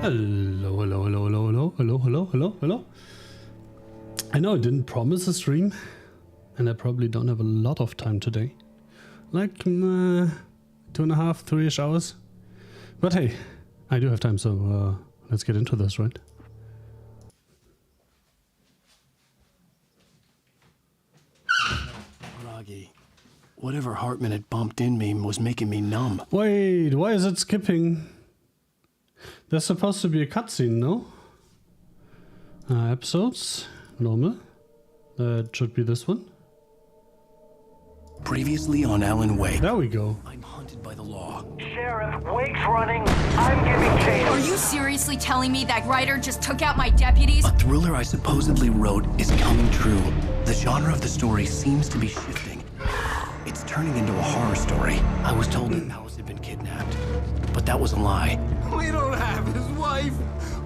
Hello, hello, hello, hello, hello, hello, hello, hello, hello. I know I didn't promise a stream, and I probably don't have a lot of time today. Like 2.5, 3-ish hours. But hey, I do have time, so let's get into this, right? Groggy. Whatever Hartman had bumped in me was making me numb. Wait, why is it skipping? There's supposed to be a cutscene, no? Episodes, normal. That should be this one. Previously on Alan Wake. There we go. I'm hunted by the law. Sheriff, Wake's running. I'm giving chase. Are you seriously telling me that writer just took out my deputies? A thriller I supposedly wrote is coming true. The genre of the story seems to be shifting. It's turning into a horror story. I was told that Alice had been kidnapped, but that was a lie. We don't have his wife.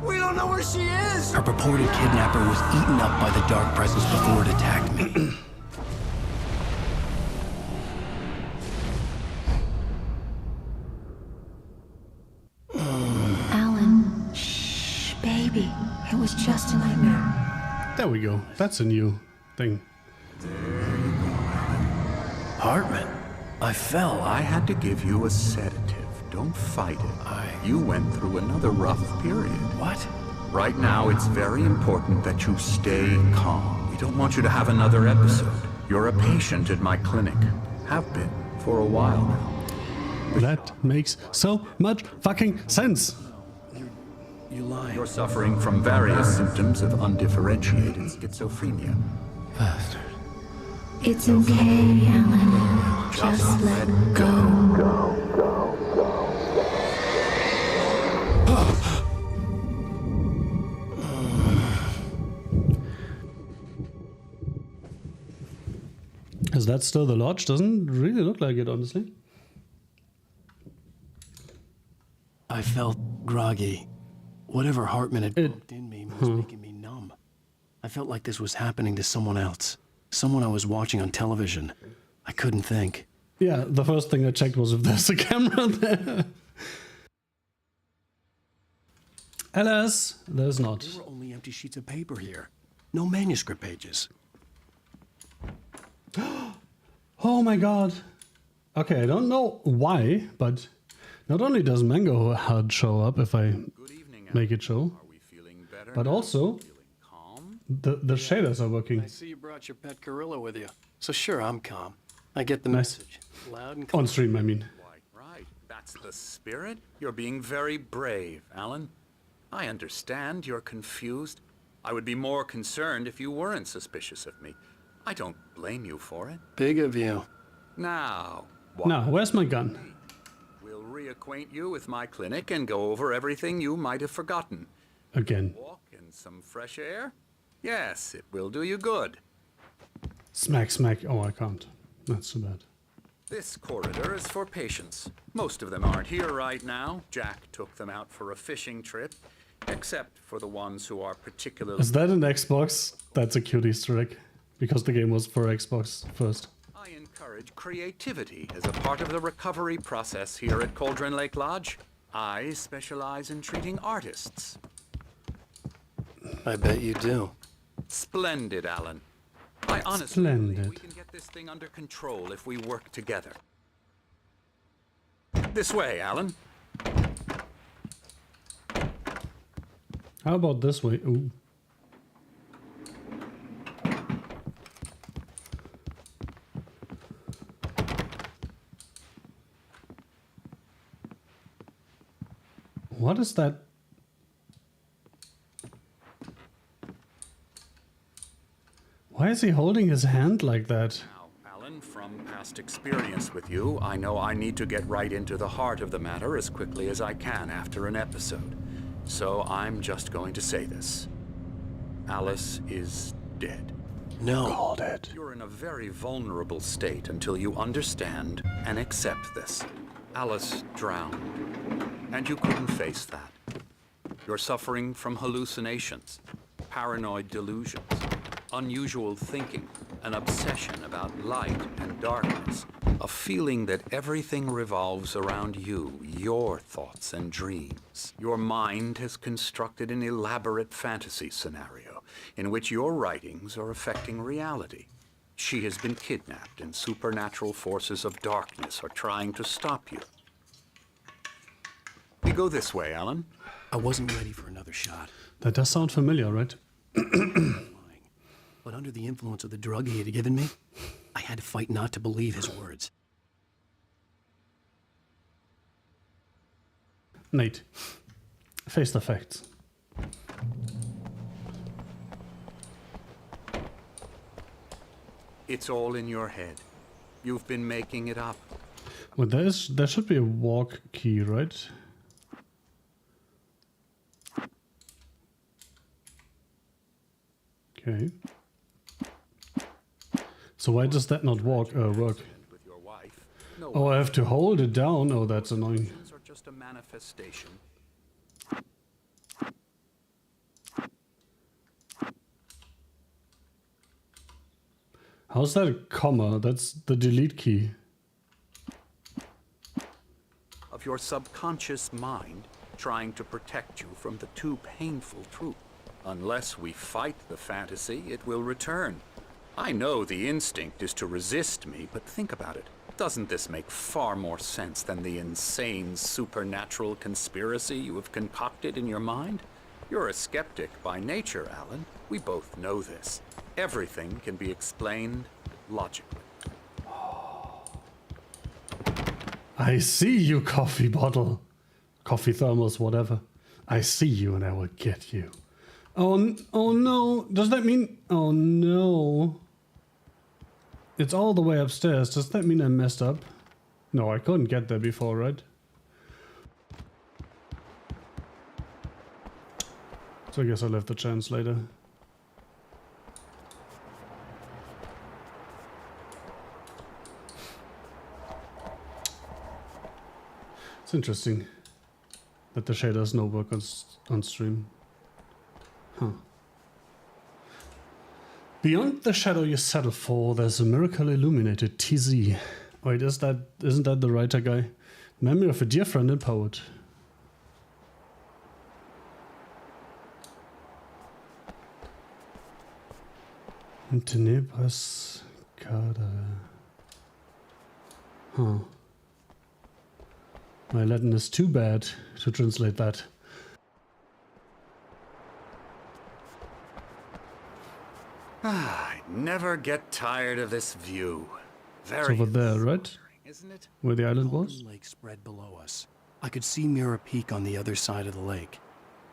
We don't know where she is. Her purported kidnapper was eaten up by the dark presence before it attacked me. Alan, shh, baby. It was just a nightmare. There we go. That's a new thing. Hartman, I fell. I had to give you a sedative. Don't fight it. You went through another rough period. What? Right now, it's very important that you stay calm. We don't want you to have another episode. You're a patient at my clinic. Have been for a while now. That makes so much fucking sense. You lie. You're suffering from various symptoms of undifferentiated schizophrenia. Bastard. It's okay, Alan. Just let go. Is that still the lodge? Doesn't really look like it, honestly. I felt groggy. Whatever Hartman had bumped in me was making me numb. I felt like this was happening to someone else. Someone I was watching on television. I couldn't think. Yeah, the first thing I checked was if there's a camera there. Alas, there's not. There were only empty sheets of paper here. No manuscript pages. Oh my god. Okay, I don't know why, but not only does Mango HUD show up if I make it show, Are we feeling better but now? also Feeling calm? the shaders are working. I see you brought your pet gorilla with you. So sure, I'm calm. I get the Nice. message. Loud and clear. On stream, I mean. Right. That's the spirit. You're being very brave, Alan. I understand you're confused. I would be more concerned if you weren't suspicious of me. I don't blame you for it. Big of you. Now, Now, where's my gun? we'll reacquaint you with my clinic and go over everything you might have forgotten. Again. Walk in some fresh air? Yes, it will do you good. Smack, smack. Oh, I can't. That's too bad. This corridor is for patients. Most of them aren't here right now. Jack took them out for a fishing trip, except for the ones who are particularly... Is that an Xbox? That's a cute Easter egg. Because the game was for Xbox first. I encourage creativity as a part of the recovery process here at Cauldron Lake Lodge. I specialize in treating artists. I bet you do. Splendid, Alan. I honestly believe we Splendid. can get this thing under control if we work together. This way, Alan. How about this way? Ooh. What is that? Why is he holding his hand like that? Now, Alan, from past experience with you, I know I need to get right into the heart of the matter as quickly as I can after an episode. So I'm just going to say this. Alice is dead. No. Called it. You're in a very vulnerable state until you understand and accept this. Alice drowned, and you couldn't face that. You're suffering from hallucinations, paranoid delusions, unusual thinking, an obsession about light and darkness, a feeling that everything revolves around you, your thoughts and dreams. Your mind has constructed an elaborate fantasy scenario in which your writings are affecting reality. She has been kidnapped, and supernatural forces of darkness are trying to stop you. We go this way, Alan. I wasn't ready for another shot. That does sound familiar, right? But under the influence of the drug he had given me, I had to fight not to believe his words. Nate, face the facts. It's all in your head. You've been making it up. Well, there should be a walk key, right? Okay. So why does that not work? With your wife. No, Oh, I have to hold it down. Oh, that's annoying. emotions are just a manifestation. How's that a comma? That's the delete key. Of your subconscious mind trying to protect you from the too painful truth. Unless we fight the fantasy, it will return. I know the instinct is to resist me, but think about it. Doesn't this make far more sense than the insane supernatural conspiracy you have concocted in your mind? You're a skeptic by nature, Alan. We both know this. Everything can be explained logically. I see you, coffee bottle. Coffee thermos, whatever. I see you and I will get you. Oh no. Does that mean... Oh no. It's all the way upstairs. Does that mean I messed up? No, I couldn't get there before, right? So I guess I'll have the chance later. It's interesting that the shaders no work on stream. Huh. Beyond the shadow you settle for, there's a miracle illuminated TZ. Wait, isn't that the writer guy? Memory of a dear friend and poet. Tenebras Cadere. Huh. My Latin is too bad to translate that. I never get tired of this view. It's Very over there, right? isn't it? Where the island Golden was? Lake spread below us. I could see Mirror Peak on the other side of the lake.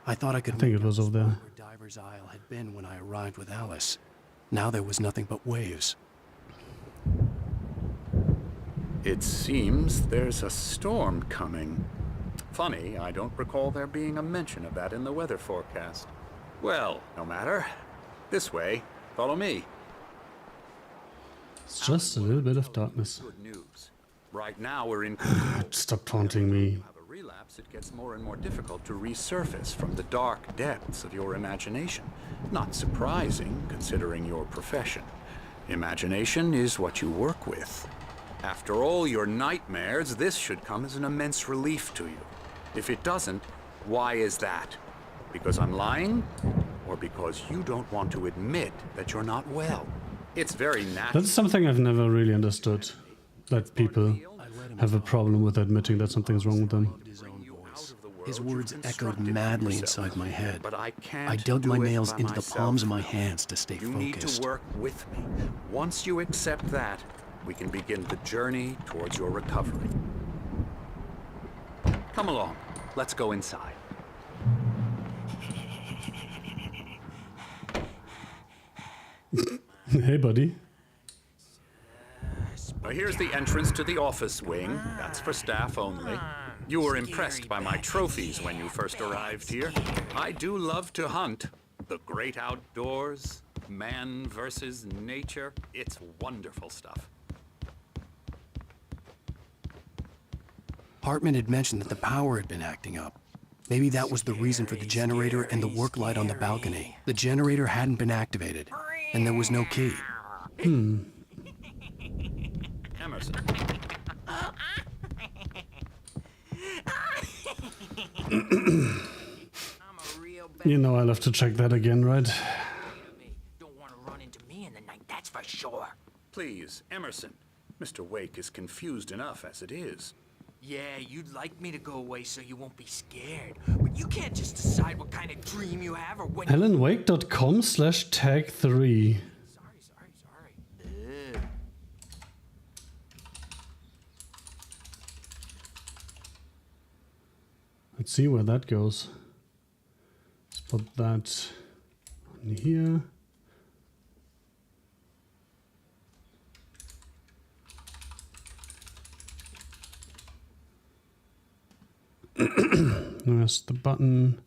I thought I could think make it was out over the there. spot where Diver's Isle had been when I arrived with Alice. Now there was nothing but waves. It seems there's a storm coming. Funny, I don't recall there being a mention of that in the weather forecast. Well, no matter. This way. Follow me. It's just a little bit of darkness. Good news. Right now we're in... Stop taunting me. Have a relapse, it gets more and more difficult to resurface from the dark depths of your imagination. Not surprising, considering your profession. Imagination is what you work with. After all your nightmares, this should come as an immense relief to you. If it doesn't, why is that? Because I'm lying? Or because you don't want to admit that you're not well? It's very natural. That's something I've never really understood. That people have a problem with admitting that something's wrong with them. His own voice. His words echoed madly inside my head. But I can't I dug do my it nails by into the myself. palms of my hands to stay You need focused. to work with me. Once you accept that, we can begin the journey towards your recovery. Come along. Let's go inside. Hey, buddy. Now here's the entrance to the office wing. That's for staff only. You were impressed by my trophies when you first arrived here. I do love to hunt. The great outdoors, man versus nature. It's wonderful stuff. Hartman had mentioned that the power had been acting up. Maybe that was the reason for the generator and the work light on the balcony. The generator hadn't been activated, and there was no key. Emerson. You know I'll have to check that again, right? Don't want to run into me in the night, that's for sure. Please, Emerson. Mr. Wake is confused enough as it is. Yeah, you'd like me to go away so you won't be scared. But you can't just decide what kind of dream you have or when. AlanWake.com/tag3. Sorry. Let's see where that goes. Let's put that on here. There's the button.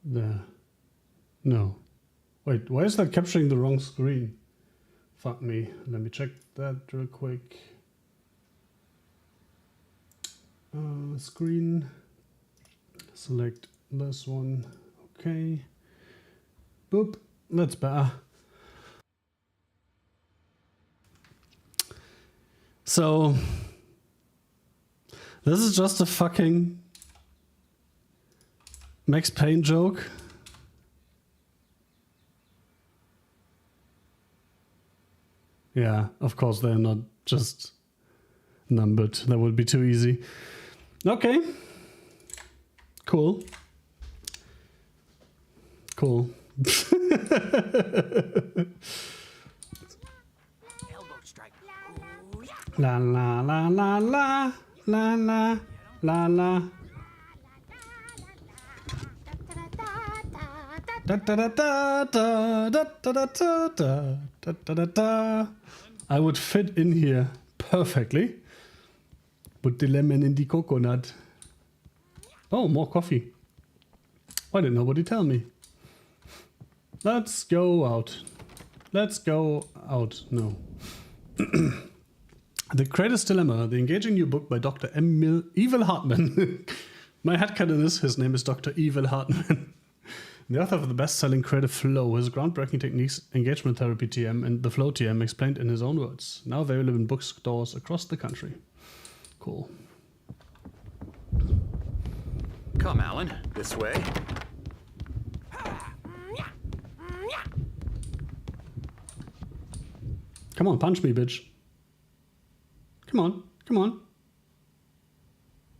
There. No. Wait, why is that capturing the wrong screen? Fuck me. Let me check that real quick. Screen. Select this one. Okay. Boop. That's better. So, this is just a fucking Max Payne joke. Yeah, of course they're not just numbered. That would be too easy. Okay. Cool. Cool. Elbow strike. Ooh, yeah. La la la la la la la la la. Da da da da da da da da da da da da. I would fit in here perfectly. Put the lemon in the coconut. Oh, more coffee. Why didn't nobody tell me? Let's go out. Let's go out. No. The Greatest Dilemma, the engaging new book by Dr. Evil Hartman. My headcanon is his name is Dr. Evil Hartman. The author of the best-selling Creative Flow, his groundbreaking techniques, engagement therapy TM, and the Flow TM explained in his own words. Now available in bookstores across the country. Cool. Come, Alan, this way. Come on, punch me, bitch. Come on, come on.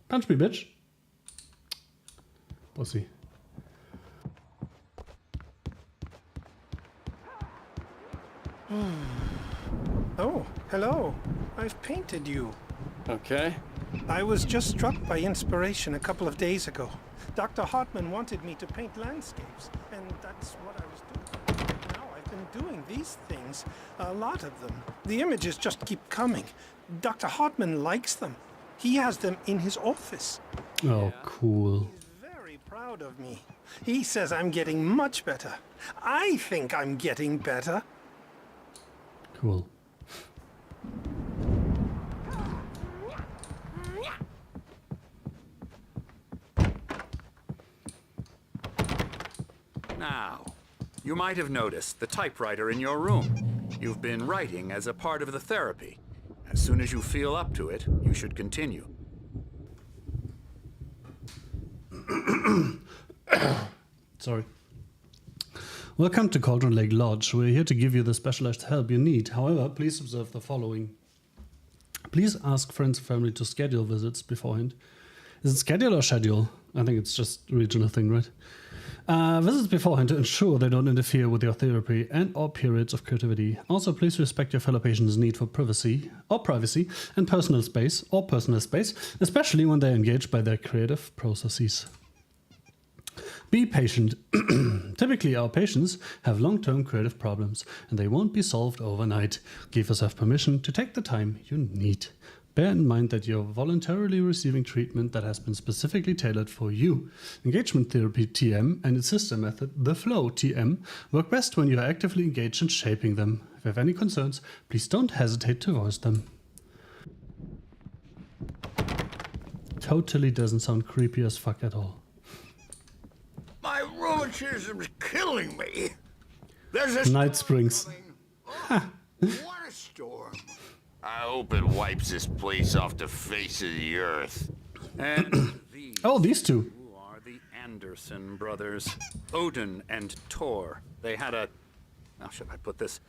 Punch me, bitch. Pussy. Oh, hello. I've painted you. Okay. I was just struck by inspiration a couple of days ago. Dr. Hartman wanted me to paint landscapes, and that's what I was doing. Now I've been doing these things, a lot of them. The images just keep coming. Dr. Hartman likes them. He has them in his office. Oh, cool. He's very proud of me. He says I'm getting much better. I think I'm getting better. Cool. Now, you might have noticed the typewriter in your room. You've been writing as a part of the therapy. As soon as you feel up to it, you should continue. Sorry. Welcome to Cauldron Lake Lodge. We're here to give you the specialized help you need. However, please observe the following. Please ask friends and family to schedule visits beforehand. Is it schedule or schedule? I think it's just a regional thing, right? Visits beforehand to ensure they don't interfere with your therapy and or periods of creativity. Also, please respect your fellow patients' need for privacy and personal space, especially when they're engaged by their creative processes. Be patient. Typically, our patients have long-term creative problems, and they won't be solved overnight. Give yourself permission to take the time you need. Bear in mind that you're voluntarily receiving treatment that has been specifically tailored for you. Engagement therapy TM and its sister method, the Flow TM, work best when you are actively engaged in shaping them. If you have any concerns, please don't hesitate to voice them. Totally doesn't sound creepy as fuck at all. My rheumatism's killing me. There's a Night storm Springs. coming. What a storm. I hope it wipes this place off the face of the earth. And these Oh, these two. are the Anderson brothers, Odin and Thor. They had how should I put this?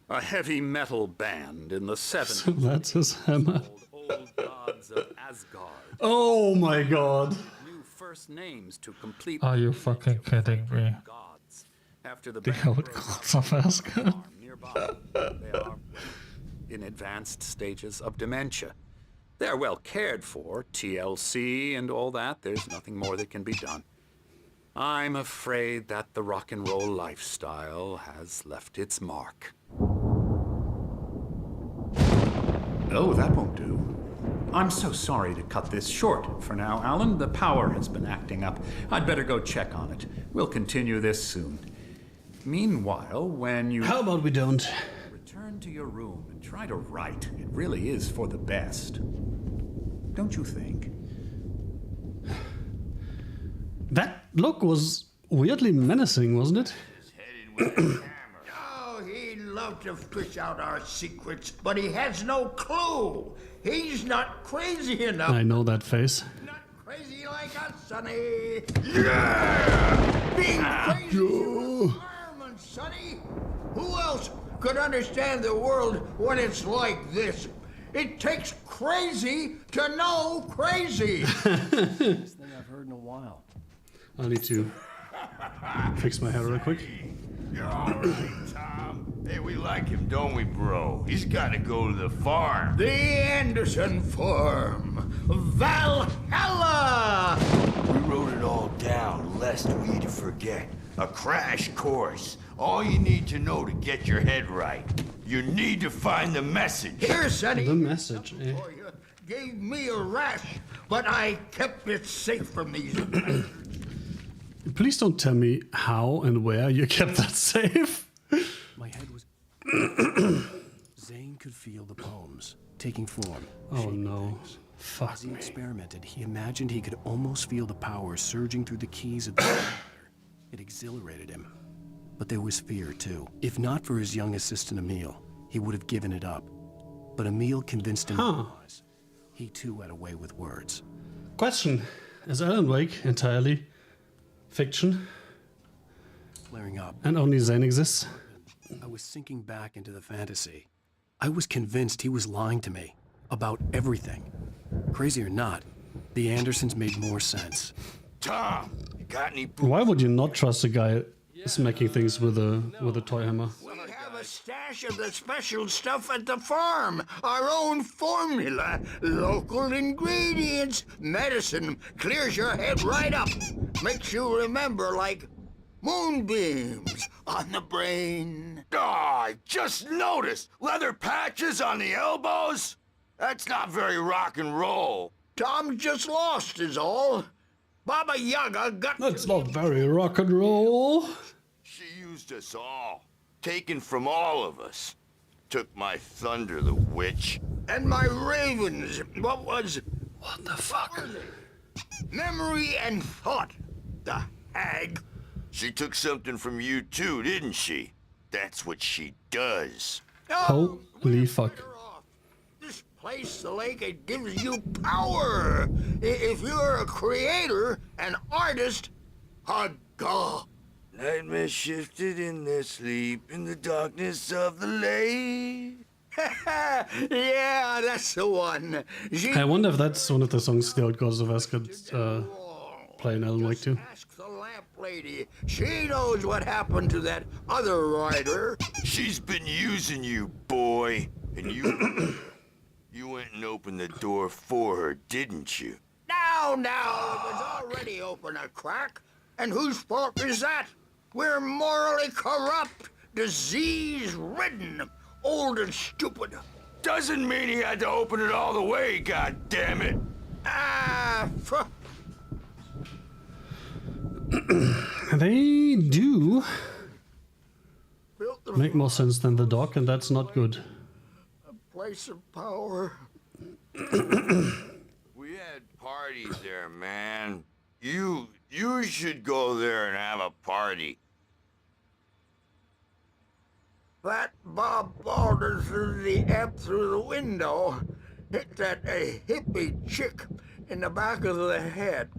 A heavy metal band in the 70s. So that's his hammer. Old gods gods of Asgard. Oh my god. New first names to complete. Are you fucking kidding me? Gods. After the The old gods of Asgard. nearby, they are in advanced stages of dementia. They're well cared for, TLC and all that. There's nothing more that can be done. I'm afraid that the rock and roll lifestyle has left its mark. Oh, that won't do. I'm so sorry to cut this short for now, Alan. The power has been acting up. I'd better go check on it. We'll continue this soon. Meanwhile, when you... How about we don't? Return to your room and try to write. It really is for the best. Don't you think? That look was weirdly menacing, wasn't it? Oh, he'd love to fish out our secrets, but he has no clue. He's not crazy enough. I know that face. Not crazy like us, Sonny. Yeah! Being crazy is a requirement, Sonny. Who else could understand the world when it's like this? It takes crazy to know crazy. Best thing I've heard in a while. I need to fix my hair real quick. You're all right, Tom. Hey, we like him, don't we, bro? He's got to go to the farm. The Anderson farm. Valhalla! We wrote it all down, lest we forget. A crash course. All you need to know to get your head right. You need to find the message. Here, Sonny. The message, eh? You gave me a rash, but I kept it safe from these. Please don't tell me how and where you kept that safe. My head was... Zane could feel the poems taking form. Oh shaping no. things. Fuck As he me. experimented, he imagined he could almost feel the power surging through the keys of the computer. It exhilarated him. But there was fear, too. If not for his young assistant, Emil, he would have given it up. But Emil convinced him otherwise. He, too, had a way with words. Question. Is Alan Wake entirely fiction Flaring up, and only Zane exists? I was sinking back into the fantasy. I was convinced he was lying to me about everything. Crazy or not, the Andersons made more sense. Tom, you got any... Why would you not trust a guy smacking things with a toy hammer? We have a stash of the special stuff at the farm. Our own formula. Local ingredients. Medicine clears your head right up. Makes you remember like moonbeams on the brain. Oh, I just noticed. Leather patches on the elbows? That's not very rock and roll. Tom just lost is all. Baba Yaga got... That's not very rock and roll. She used us all. Taken from all of us. Took my thunder, the witch. And my ravens. What What the fuck? memory and thought. The hag. She took something from you too, didn't she? That's what she does. Holy fuck. This place, the lake, it gives you power. If you're a creator, an artist, a god. Nightmare shifted in their sleep in the darkness of the lake. Yeah, that's the one. I wonder if that's one of the songs the old gods of Asgard play in Alan Wake too. Ask the lamp lady. She knows what happened to that other rider. She's been using you, boy. And you went and opened the door for her, didn't you? Now, it was already open a crack. And whose fault is that? We're morally corrupt, disease-ridden, old and stupid. Doesn't mean he had to open it all the way, goddammit. They do make more sense than the dog, and that's not good. Place of power. We had parties there, man. You should go there and have a party. That Bob Balder threw the amp through the window, hit that hippie chick in the back of the head.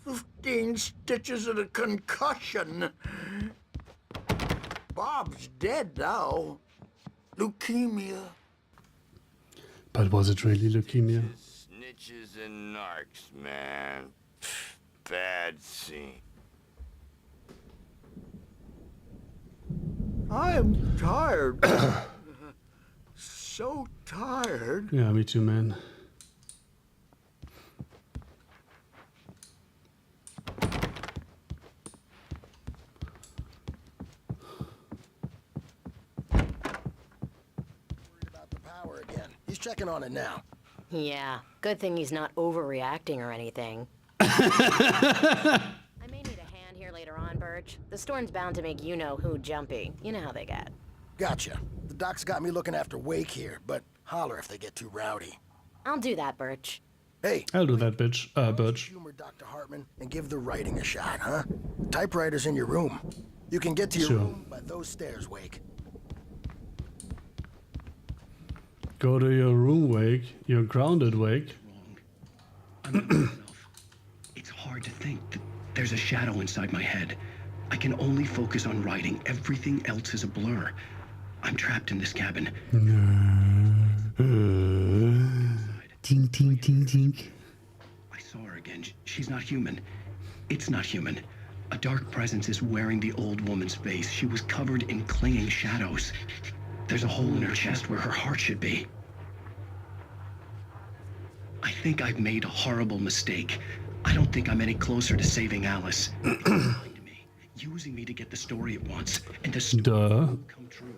15 stitches and a concussion. Bob's dead now. Leukemia. But was it really leukemia? snitches and narcs, man. Bad scene. I am tired. So tired. Yeah, me too, man. He's checking on it now. Yeah, good thing he's not overreacting or anything. I may need a hand here later on, Birch. The storm's bound to make you-know-who jumpy. You know how they get. Gotcha. The doc's got me looking after Wake here, but holler if they get too rowdy. I'll do that, Birch. Hey. I'll do that, Birch. Humor Dr. Hartman and give the writing a shot, huh? Typewriter's in your room. You can get to your room by those stairs, Wake. Go to your room, Wake. You're grounded, Wake. It's hard to think that there's a shadow inside my head. I can only focus on writing. Everything else is a blur. I'm trapped in this cabin. Tink, tink, tink, tink. I saw her again. She's not human. It's not human. A dark presence is wearing the old woman's face. She was covered in clinging shadows. There's a hole in her chest where her heart should be. I think I've made a horrible mistake. I don't think I'm any closer to saving Alice. It's lying to me, using me to get the story it wants, and the story won't come true.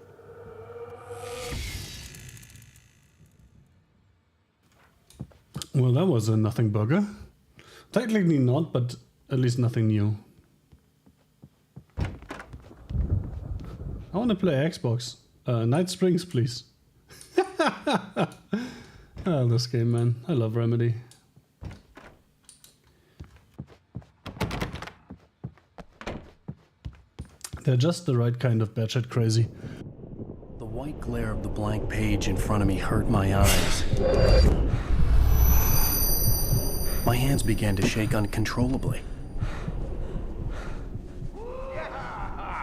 Well, that was a nothing burger. Technically not, but at least nothing new. I want to play Xbox. Night Springs, please. Oh, this game, man. I love Remedy. They're just the right kind of batshit crazy. The white glare of the blank page in front of me hurt my eyes. My hands began to shake uncontrollably.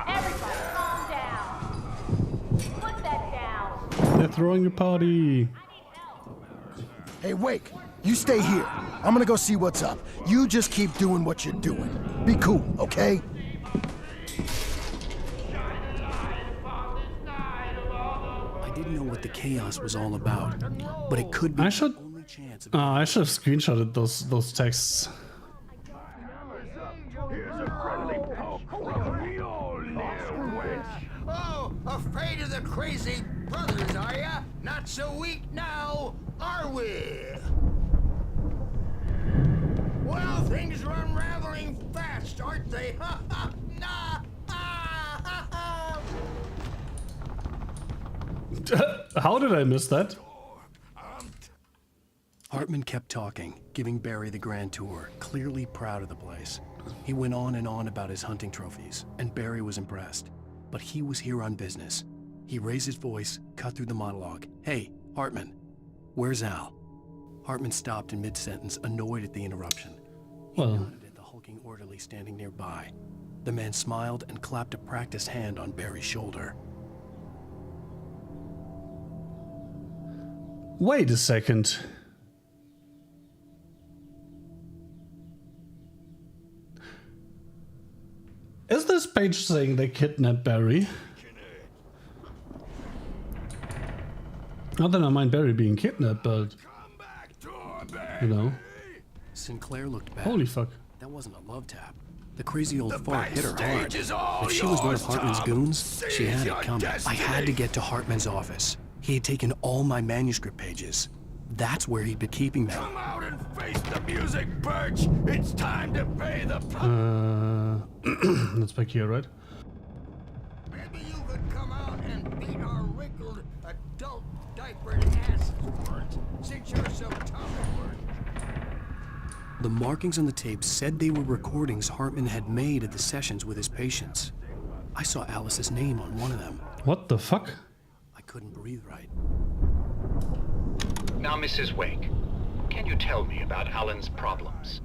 Everybody, calm down. Put that down. They're throwing a party. Hey, Wake, you stay here. I'm gonna go see what's up. You just keep doing what you're doing. Be cool, okay? I didn't know what the chaos was all about, but it could be the only chance of... I should have screenshotted those texts. Oh, afraid of the crazy brothers, are ya? Not so weak now, are we? Well, things are unraveling fast, aren't they? Ha ha! Nah! Ah, ha, ha. How did I miss that? Hartman kept talking, giving Barry the grand tour, clearly proud of the place. He went on and on about his hunting trophies, and Barry was impressed. But he was here on business. He raised his voice, cut through the monologue. Hey, Hartman, where's Al? Hartman stopped in mid-sentence, annoyed at the interruption. He nodded at the hulking orderly standing nearby. The man smiled and clapped a practiced hand on Barry's shoulder. Wait a second. Is this page saying they kidnapped Barry? Not that I mind Barry being kidnapped, but... You know. Sinclair looked back. Holy fuck. That wasn't a love tap. The crazy old fart hit her hard. If she was one of Hartman's goons, she had it coming. I had to get to Hartman's office. He had taken all my manuscript pages. That's where he'd been keeping them. Come out and face the music, Birch! It's time to pay the That's back here, right? Maybe you could come out and beat our wrinkled, adult, diapered ass for it, since you're so tough at work. The markings on the tape said they were recordings Hartman had made at the sessions with his patients. I saw Alice's name on one of them. What the fuck? I couldn't breathe right. Now, Mrs. Wake, can you tell me about Alan's problems?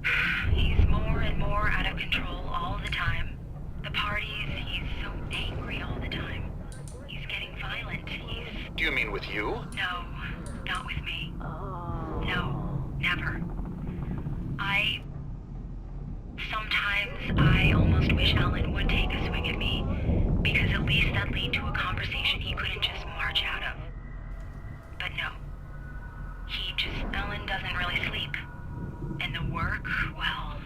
He's more and more out of control all the time. The parties, he's so angry all the time. He's getting violent. Do you mean with you? No, not with me. No, ever. Sometimes I almost wish Alan would take a swing at me, because at least that'd lead to a conversation he couldn't just march out of. But no. Alan doesn't really sleep. And the work, well,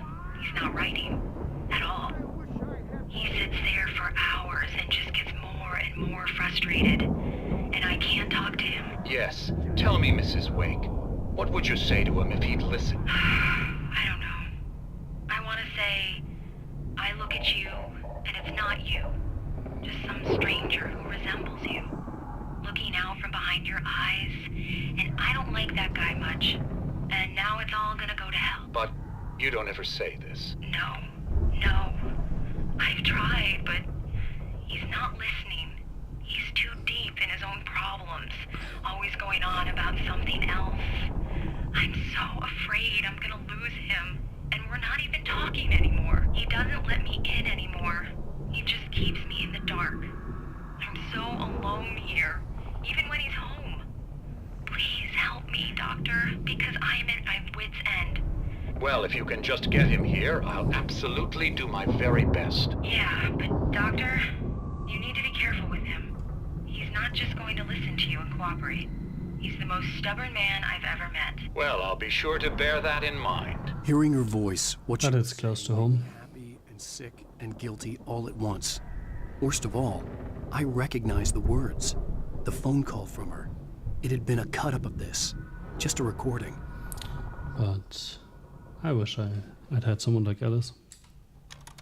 he's not writing at all. He sits there for hours and just gets more and more frustrated. And I can't talk to him. Yes. Tell me, Mrs. Wake. What would you say to him if he'd listen? I don't know. I want to say, I look at you, and it's not you. Just some stranger who resembles you. Looking out from behind your eyes, and I don't like that guy much. And now it's all gonna go to hell. But you don't ever say this. No. I've tried, but he's not listening. He's too deep in his own problems, always going on about something else. I'm so afraid I'm gonna lose him, and we're not even talking anymore. He doesn't let me in anymore. He just keeps me in the dark. I'm so alone here, even when he's home. Please help me, Doctor, because I'm at my wit's end. Well, if you can just get him here, I'll absolutely do my very best. Yeah, but Doctor, you need to be careful with him. He's not just going to listen to you and cooperate. He's the most stubborn man I've ever met. Well, I'll be sure to bear that in mind. Hearing her voice, what she is close to home. Happy and sick and guilty all at once. Worst of all, I recognized the words. The phone call from her. It had been a cut-up of this. Just a recording. But I wish I'd had someone like Alice.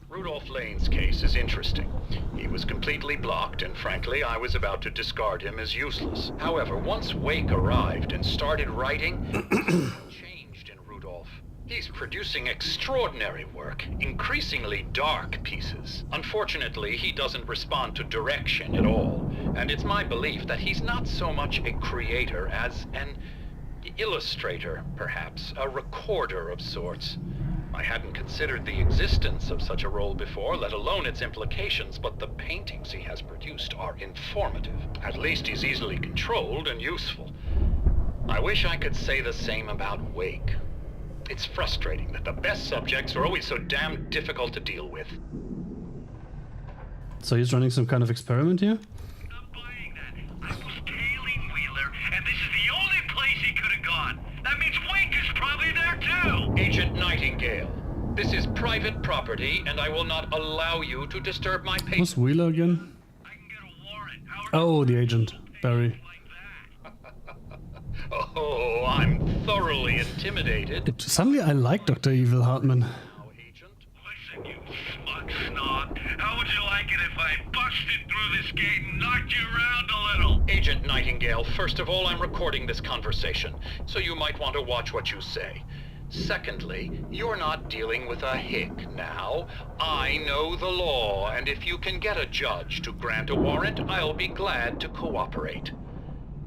Rudolph Lane's case is interesting. He was completely blocked, and frankly, I was about to discard him as useless. However, once Wake arrived and started writing, something changed in Rudolph. He's producing extraordinary work, increasingly dark pieces. Unfortunately, he doesn't respond to direction at all, and it's my belief that he's not so much a creator as an illustrator, perhaps, a recorder of sorts. I hadn't considered the existence of such a role before, let alone its implications, but the paintings he has produced are informative. At least he's easily controlled and useful. I wish I could say the same about Wake. It's frustrating that the best subjects are always so damn difficult to deal with. So he's running some kind of experiment here? Not buying that. I was tailing Wheeler, and this is the only place he could have gone. That means Wake is probably there too! Agent Nightingale, this is private property, and I will not allow you to disturb my patient. Who's Wheeler again? I can get a warrant. Oh, the agent, Barry. Oh, I'm thoroughly intimidated. Suddenly I like Dr. Evil Hartman. Listen, you smug snob. How would you like it if I busted through this gate and knocked you around a little? Agent Nightingale, first of all, I'm recording this conversation, so you might want to watch what you say. Secondly, you're not dealing with a hick now. I know the law, and if you can get a judge to grant a warrant, I'll be glad to cooperate.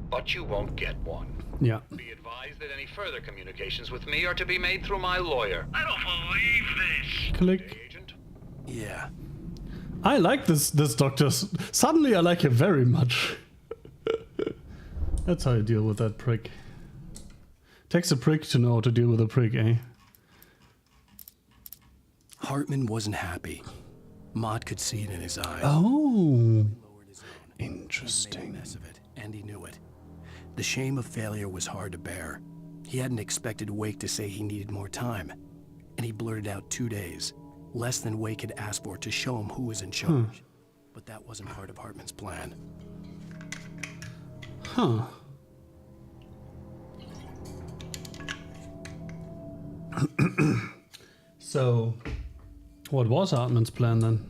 But you won't get one. Yeah. Be advised that any further communications with me are to be made through my lawyer. I don't believe this. Click. Agent? Yeah. I like this doctor. Suddenly I like him very much. That's how you deal with that prick. Takes a prick to know how to deal with a prick, eh? Hartman wasn't happy. Maud could see it in his eyes. Oh. He made a Interesting. mess of it, and he knew it. The shame of failure was hard to bear. He hadn't expected Wake to say he needed more time, and he blurted out 2 days, less than Wake had asked for, to show him who was in charge. But that wasn't part of Hartman's plan. Huh. So, what was Hartman's plan then?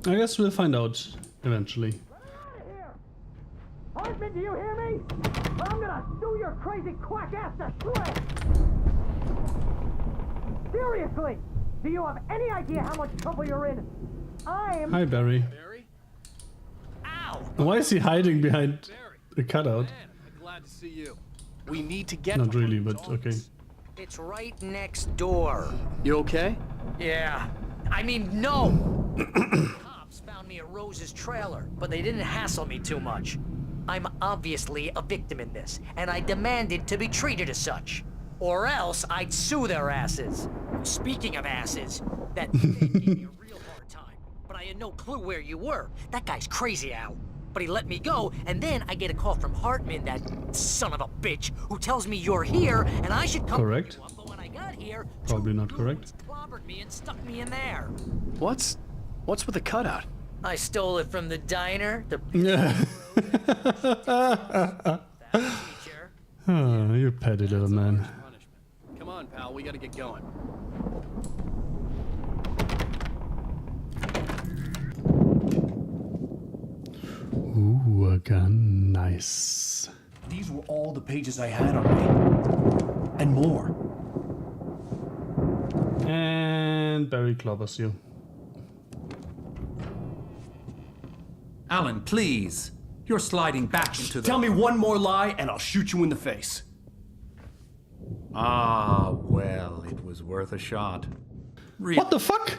I guess we'll find out eventually. Hartman, do you hear me? I'm gonna sue your crazy quack ass to shreds! Seriously! Do you have any idea how much trouble you're in? I'm... Hi, Barry. Barry? Ow! Why is he hiding behind a cutout? Man, I'm glad to see you. We need to get Not to really, Hartman's but okay. office. It's right next door. You okay? Yeah. I mean, no! Cops found me at Rose's trailer, but they didn't hassle me too much. I'm obviously a victim in this, and I demanded to be treated as such. Or else I'd sue their asses. Speaking of asses, that thing gave me a real hard time. But I had no clue where you were. That guy's crazy, Al. But he let me go, and then I get a call from Hartman, that son of a bitch, who tells me you're here, and I should come Correct. pick you up. But when I got here, Probably two not correct. goons clobbered me and stuck me in there. What's with the cutout? I stole it from the diner. The Oh, you petty little man. Come on, pal, we gotta get going. Ooh, a gun. Nice. These were all the pages I had on me. And more. And Barry clobbers you. Alan, please. You're sliding back into the... Tell me one more lie and I'll shoot you in the face. Ah, well, it was worth a shot. What the fuck?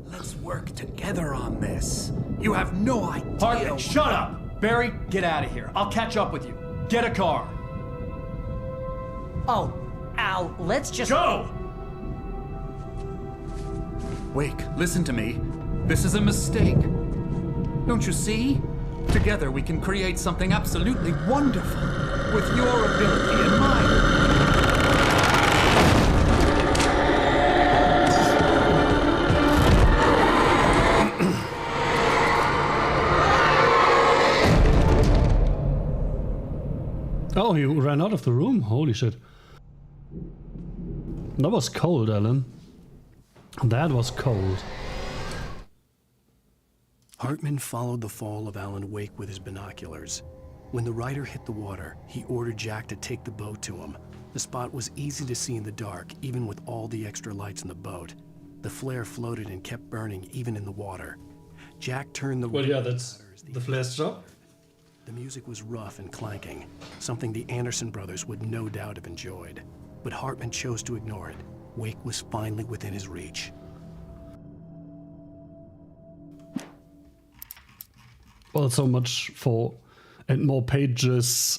Let's work together on this. You have no idea. Hartman, shut up! Barry, get out of here. I'll catch up with you. Get a car. Oh, Al, let's just... Go! Wake, listen to me. This is a mistake. Don't you see? Together we can create something absolutely wonderful. With your ability and mine. Oh, he ran out of the room. Holy shit. That was cold, Alan. That was cold. Hartman followed the fall of Alan Wake with his binoculars. When the rider hit the water, he ordered Jack to take the boat to him. The spot was easy to see in the dark, even with all the extra lights in the boat. The flare floated and kept burning, even in the water. Jack turned the... Well, yeah, that's the flare's job. The music was rough and clanking, something the Anderson brothers would no doubt have enjoyed. But Hartman chose to ignore it. Wake was finally within his reach. Well, so much for... and more pages.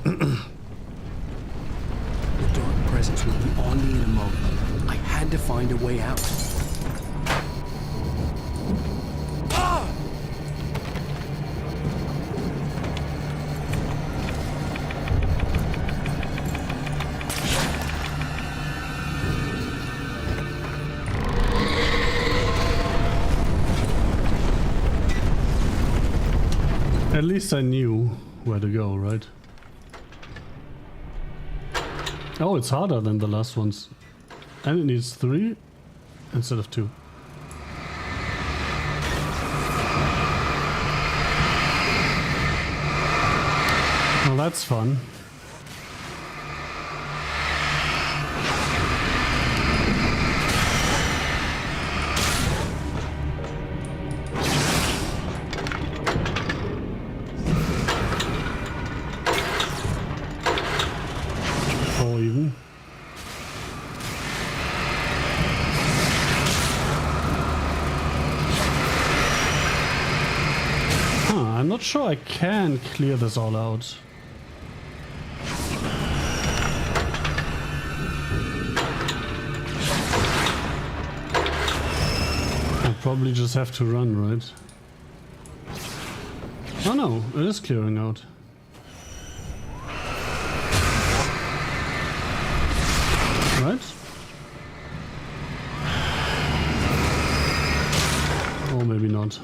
The dark presence would be on me in a moment. I had to find a way out. At least I knew where to go, right? Oh, it's harder than the last ones. And it needs 3 instead of 2. Well, that's fun. I'm not sure I can clear this all out. I probably just have to run, right? Oh no, it is clearing out. Right? Or maybe not.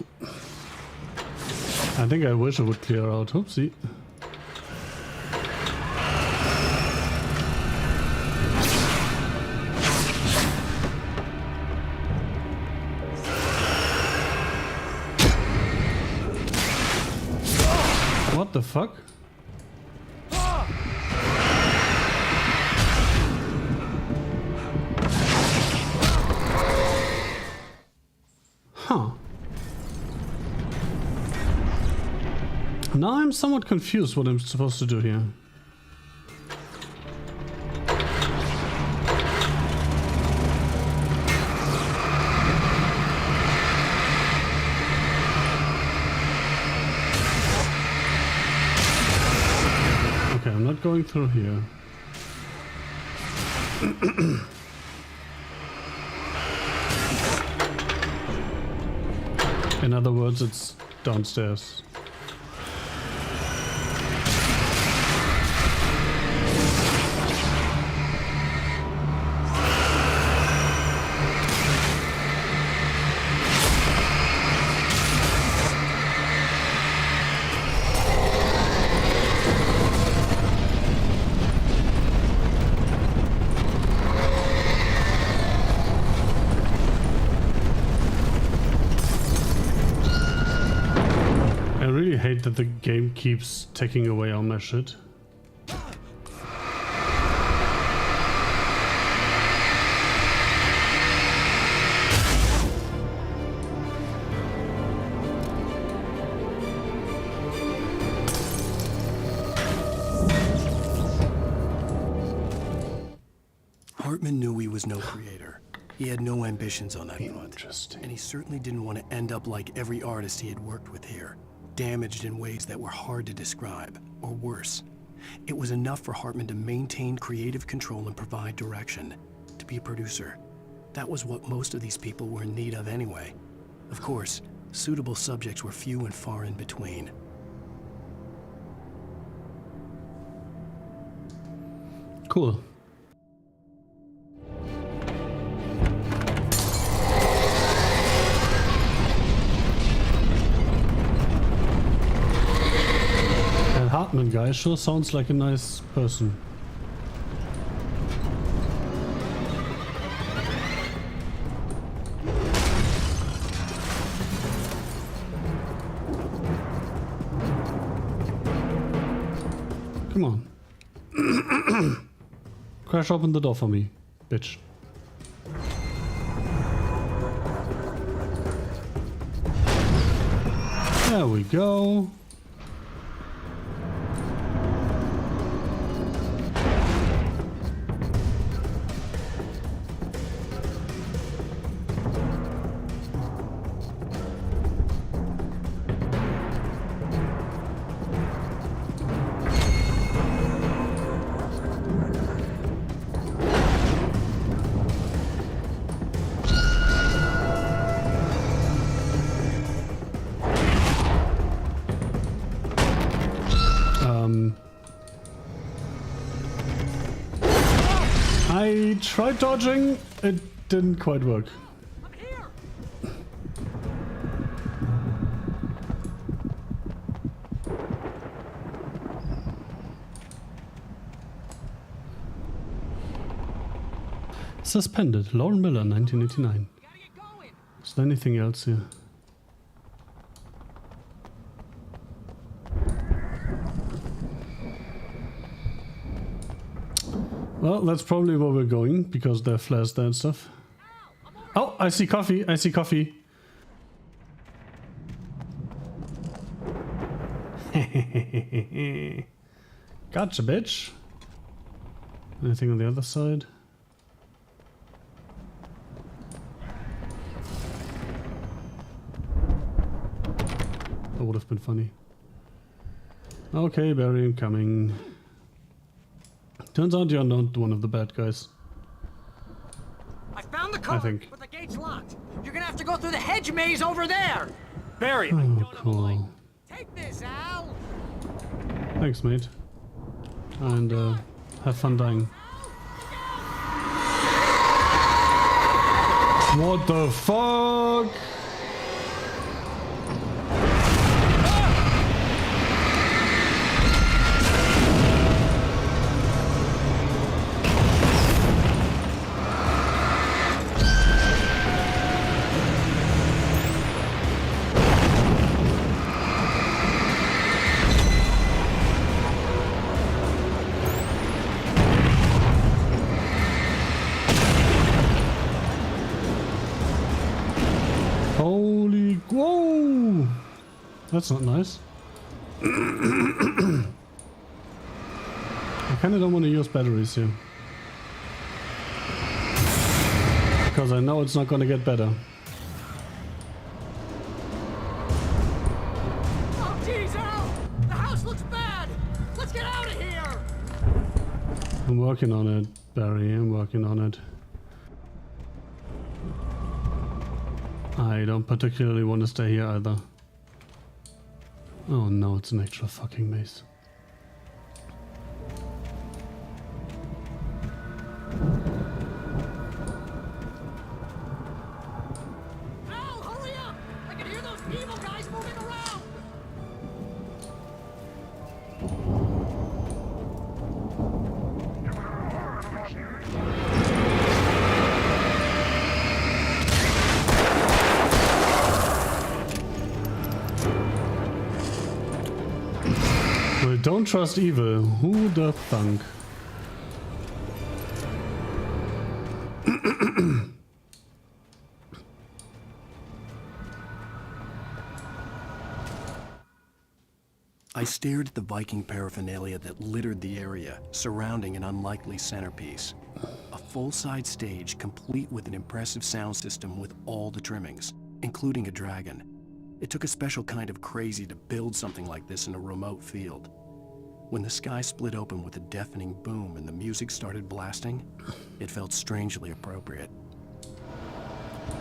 I think I wish it would clear out. Oopsie. What the fuck? Huh. Now I'm somewhat confused what I'm supposed to do here. Okay, I'm not going through here. In other words, it's downstairs. I really hate that the game keeps taking away all my shit. Hartman knew he was no creator. He had no ambitions on that front. Interesting. And he certainly didn't want to end up like every artist he had worked with here, damaged in ways that were hard to describe, or worse. It was enough for Hartman to maintain creative control and provide direction, to be a producer. That was what most of these people were in need of anyway. Of course, suitable subjects were few and far in between. Cool. Hartman guy sure sounds like a nice person. Come on. Crash open the door for me, bitch. There we go. I tried dodging, it didn't quite work. Suspended, Lauren Miller, 1989. Is there anything else here? Well, that's probably where we're going, because there are flares there and stuff. Oh, I see coffee, I see coffee. Gotcha, bitch. Anything on the other side? That would have been funny. Okay, Barry, I'm coming. Turns out you're not one of the bad guys. I found the code, but the gate's locked. You're gonna have to go through the hedge maze over there. Barry, Oh, cool. Take this, Al. Thanks, mate. And have fun dying. What the fuck? Holy, whoa! That's not nice. I kinda don't want to use batteries here. Because I know it's not gonna get better. Oh, jeez, Al! The house looks bad! Let's get out of here! I'm working on it, Barry. I'm working on it. I don't particularly want to stay here either. Oh no, it's an actual fucking maze. Al, hurry up! I can hear those evil guys moving around! Well, don't trust evil. Who the thunk? I stared at the Viking paraphernalia that littered the area, surrounding an unlikely centerpiece. A full-size stage complete with an impressive sound system with all the trimmings, including a dragon. It took a special kind of crazy to build something like this in a remote field. When the sky split open with a deafening boom and the music started blasting, it felt strangely appropriate.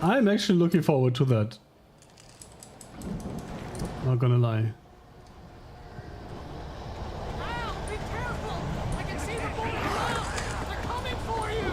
I'm actually looking forward to that. Not gonna lie. Al, be careful! I can see them moving around! They're coming for you!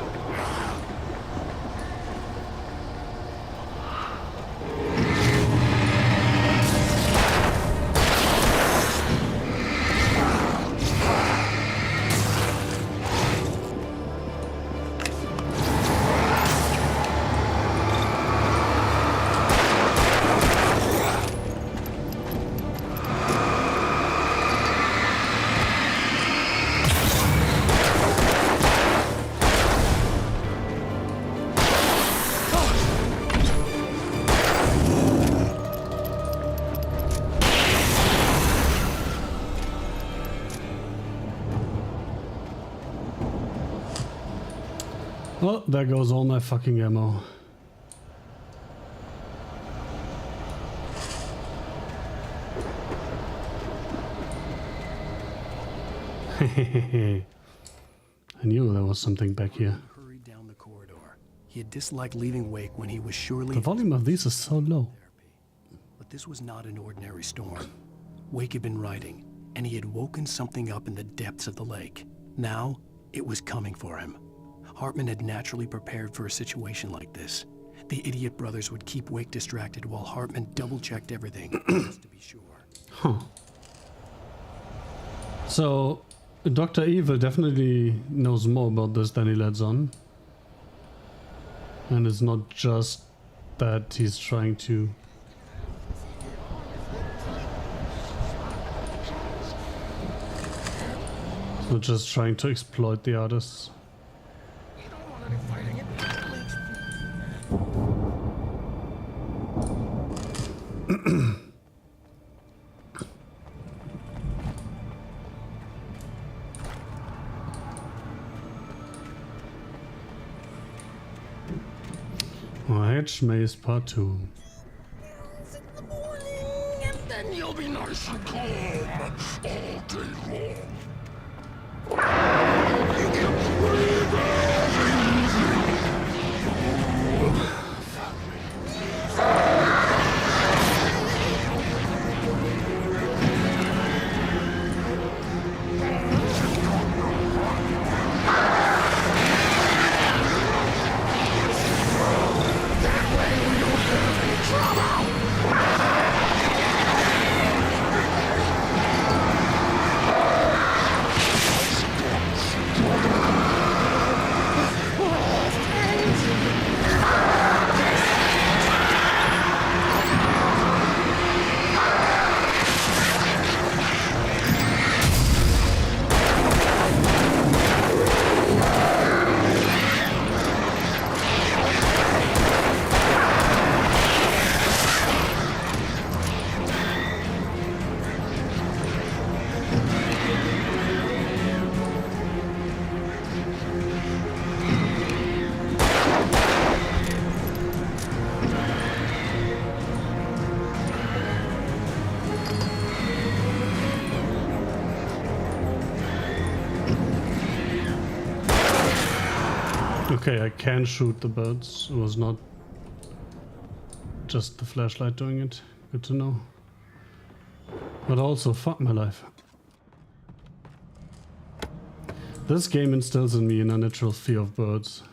Well, there goes all my fucking ammo. I knew there was something back here. Hurried down the corridor. He had disliked leaving Wake when he was surely... The volume of these is so low. But this was not an ordinary storm. Wake had been writing, and he had woken something up in the depths of the lake. Now, it was coming for him. Hartman had naturally prepared for a situation like this. The idiot brothers would keep Wake distracted while Hartman double-checked everything, just to be sure. Huh. So, Dr. Evil definitely knows more about this than he lets on. And it's not just that he's trying to... He's not just trying to exploit the artists. Hedge Maze Part 2. And then you'll be nice and calm all day long. You can breathe Okay, I can shoot the birds. It was not just the flashlight doing it. Good to know. But also, fuck my life. This game instills in me an unnatural fear of birds.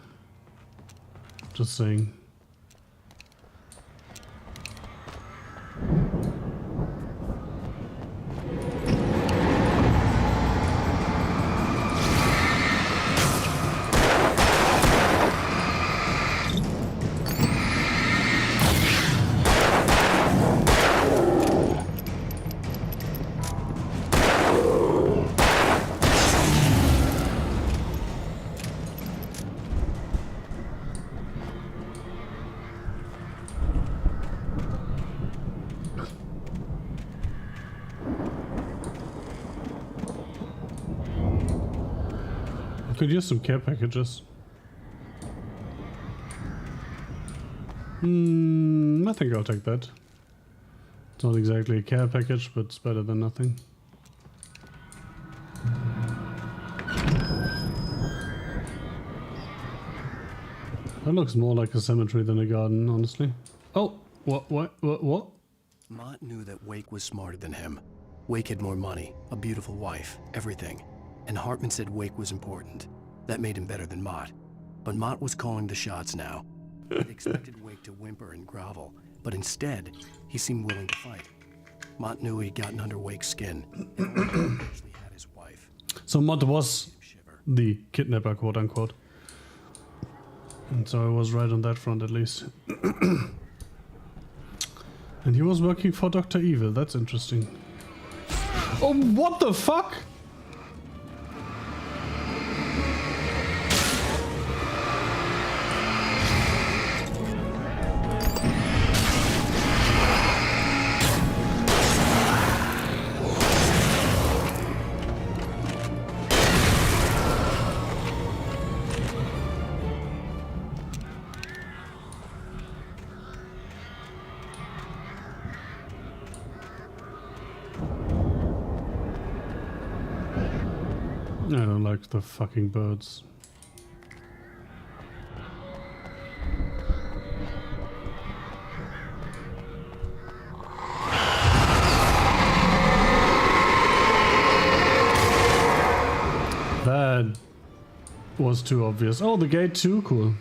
Just saying. Could use some care packages. I think I'll take that. It's not exactly a care package, but it's better than nothing. That looks more like a cemetery than a garden, honestly. Oh, what? Mott knew that Wake was smarter than him. Wake had more money, a beautiful wife, everything. And Hartman said Wake was important. That made him better than Mott. But Mott was calling the shots now. He'd expected Wake to whimper and grovel, but instead, he seemed willing to fight. Mott knew he'd gotten under Wake's skin, and Wake actually had his wife. So Mott was the kidnapper, quote unquote. And so I was right on that front at least. And he was working for Dr. Evil, that's interesting. Oh, what the fuck? I don't like the fucking birds. That was too obvious. Oh, the gate too? Cool.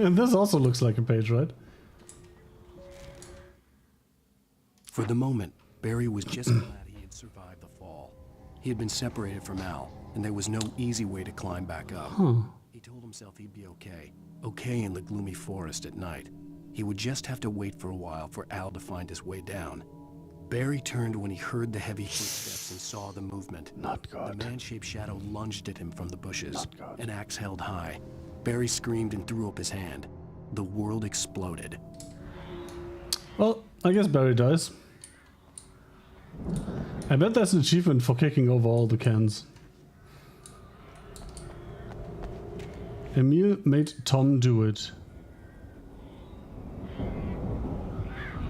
This also looks like a page, right? For the moment, Barry was just glad he had survived the fall. He had been separated from Al, and there was no easy way to climb back up. He told himself he'd be okay. Okay in the gloomy forest at night. He would just have to wait for a while for Al to find his way down. Barry turned when he heard the heavy footsteps and saw the movement. Not good. The man-shaped shadow lunged at him from the bushes, an axe held high. Barry screamed and threw up his hand. The world exploded. Well, I guess Barry dies. I bet that's an achievement for kicking over all the cans. Emil made Tom do it.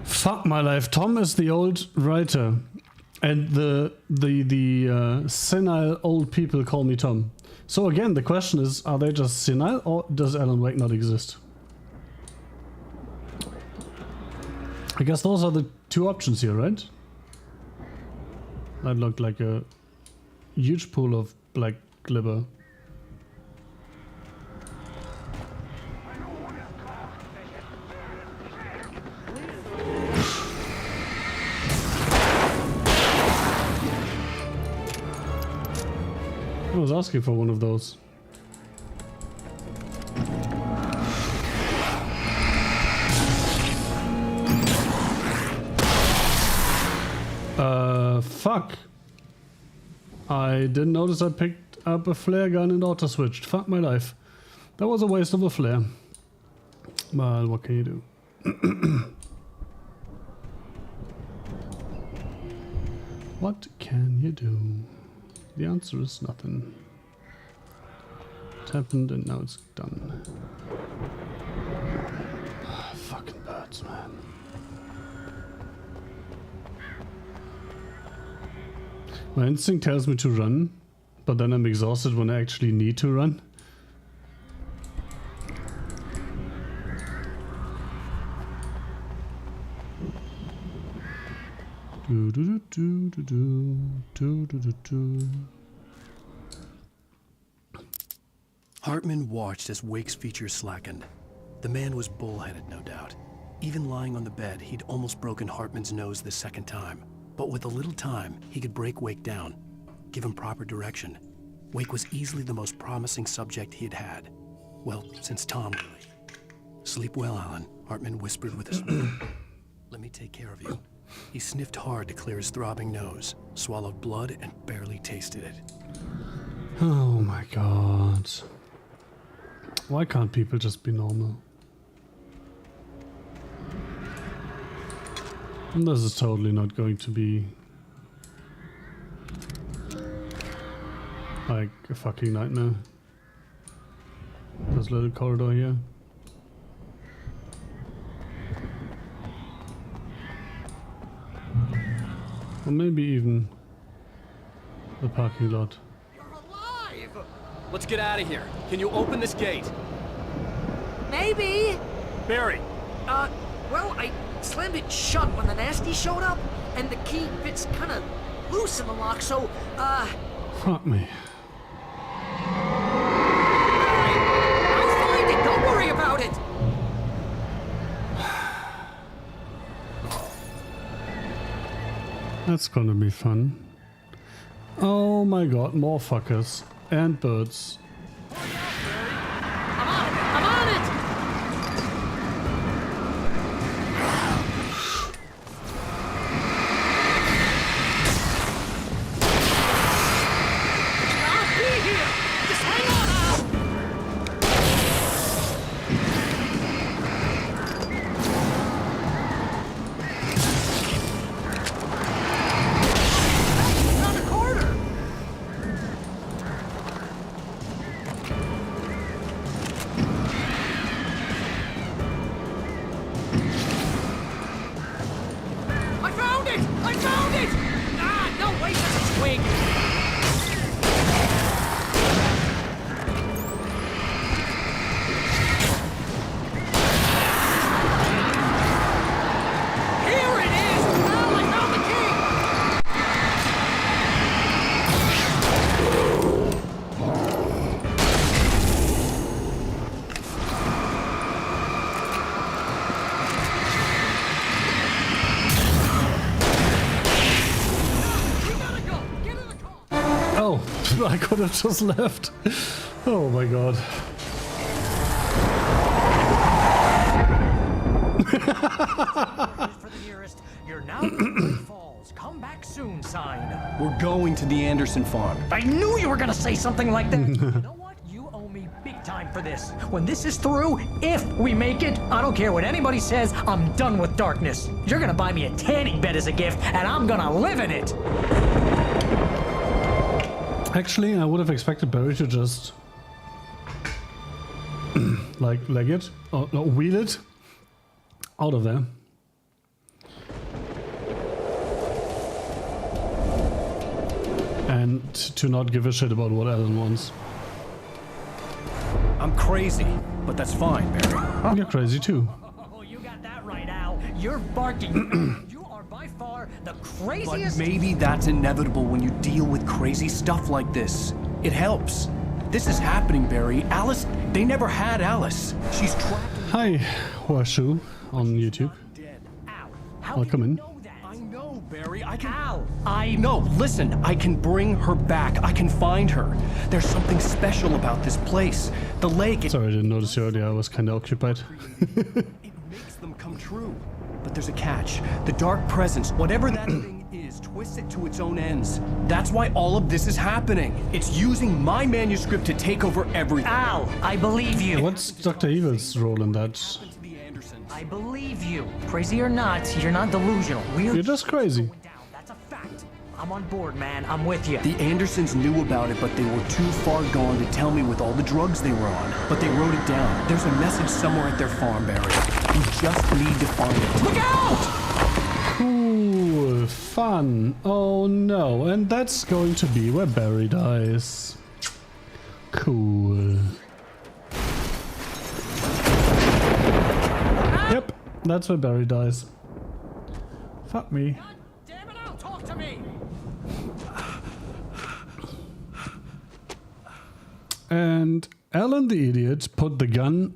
Fuck my life. Tom is the old writer. And the senile old people call me Tom. So again, the question is, are they just senile or does Alan Wake not exist? I guess those are the two options here, right? That looked like a huge pool of black glibber. I was asking for one of those. Fuck. I didn't notice I picked up a flare gun and auto switched. Fuck my life. That was a waste of a flare. But what can you do? What can you do? The answer is nothing. It happened and now it's done. Fucking birds, man. My instinct tells me to run, but then I'm exhausted when I actually need to run. Do do do do do do do do do. Hartman watched as Wake's features slackened. The man was bullheaded, no doubt. Even lying on the bed, he'd almost broken Hartman's nose the second time. But with a little time, he could break Wake down, give him proper direction. Wake was easily the most promising subject he had had. Well, since Tom, really. Sleep well, Alan, Hartman whispered with a smile. Let me take care of you. He sniffed hard to clear his throbbing nose, swallowed blood, and barely tasted it. Oh my god. Why can't people just be normal? And this is totally not going to be like a fucking nightmare. This little corridor here. Or maybe even the parking lot. Let's get out of here. Can you open this gate? Maybe. Barry. Well, I slammed it shut when the nasty showed up, and the key fits kind of loose in the lock, so, Fuck me. I'll find it. Don't worry about it. That's gonna be fun. Oh my god, more fuckers. And birds. I'm on it. I'll be here. Just hang on, Al. Found a corner. I found it! I found it! Ah, no, wait, that's a twig. Here it is! Al, I found the key! We gotta go! Get in the car! Oh, I could have just left. Oh my god. For the nearest, you're now at Great Falls. Come back soon sign. We're going to the Anderson farm. I knew you were gonna say something like that. You know what? You owe me big time for this. When this is through, if we make it, I don't care what anybody says, I'm done with darkness. You're gonna buy me a tanning bed as a gift, and I'm gonna live in it. Actually, I would have expected Barry to just like leg it or no, wheel it out of there. And to not give a shit about what Alan wants. I'm crazy, but that's fine, Barry. You're crazy too. Oh, you got that right, Al. You're barking. You are by far the craziest. But maybe that's inevitable when you deal with crazy stuff like this. It helps. This is happening, Barry. Alice, they never had Alice. She's trapped. Hi, Horseshoe on YouTube. Welcome in. I know, Barry. I can. Al, I know. Listen, I can bring her back. I can find her. There's something special about this place. The lake. Sorry, I didn't notice you earlier. I was kind of occupied. It makes them come true. But there's a catch. The dark presence, whatever that thing is, twists it to its own ends. That's why all of this is happening. It's using my manuscript to take over everything. Al, I believe you. What's Dr. Evil's role in that? I believe you. Crazy or not, you're not delusional. You're just crazy. That's a fact. I'm on board, man. I'm with you. The Andersons knew about it, but they were too far gone to tell me with all the drugs they were on. But they wrote it down. There's a message somewhere at their farm, Barry. You just need to find it. Look out! Cool. Fun. Oh no. And that's going to be where Barry dies. Cool. Yep. That's where Barry dies. Fuck me. God damn it, Al, talk to me! And Alan the idiot put the gun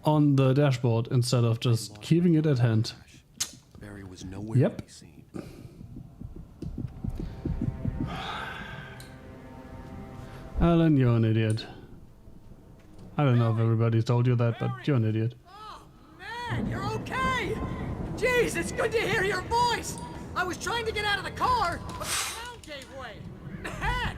on the dashboard instead of just keeping it at hand. Barry was nowhere Yep. to be seen. Alan, you're an idiot. I don't know if everybody's told you that, but you're an idiot. Oh, man, you're okay! Jeez, it's good to hear your voice! I was trying to get out of the car, but the ground gave way! Man!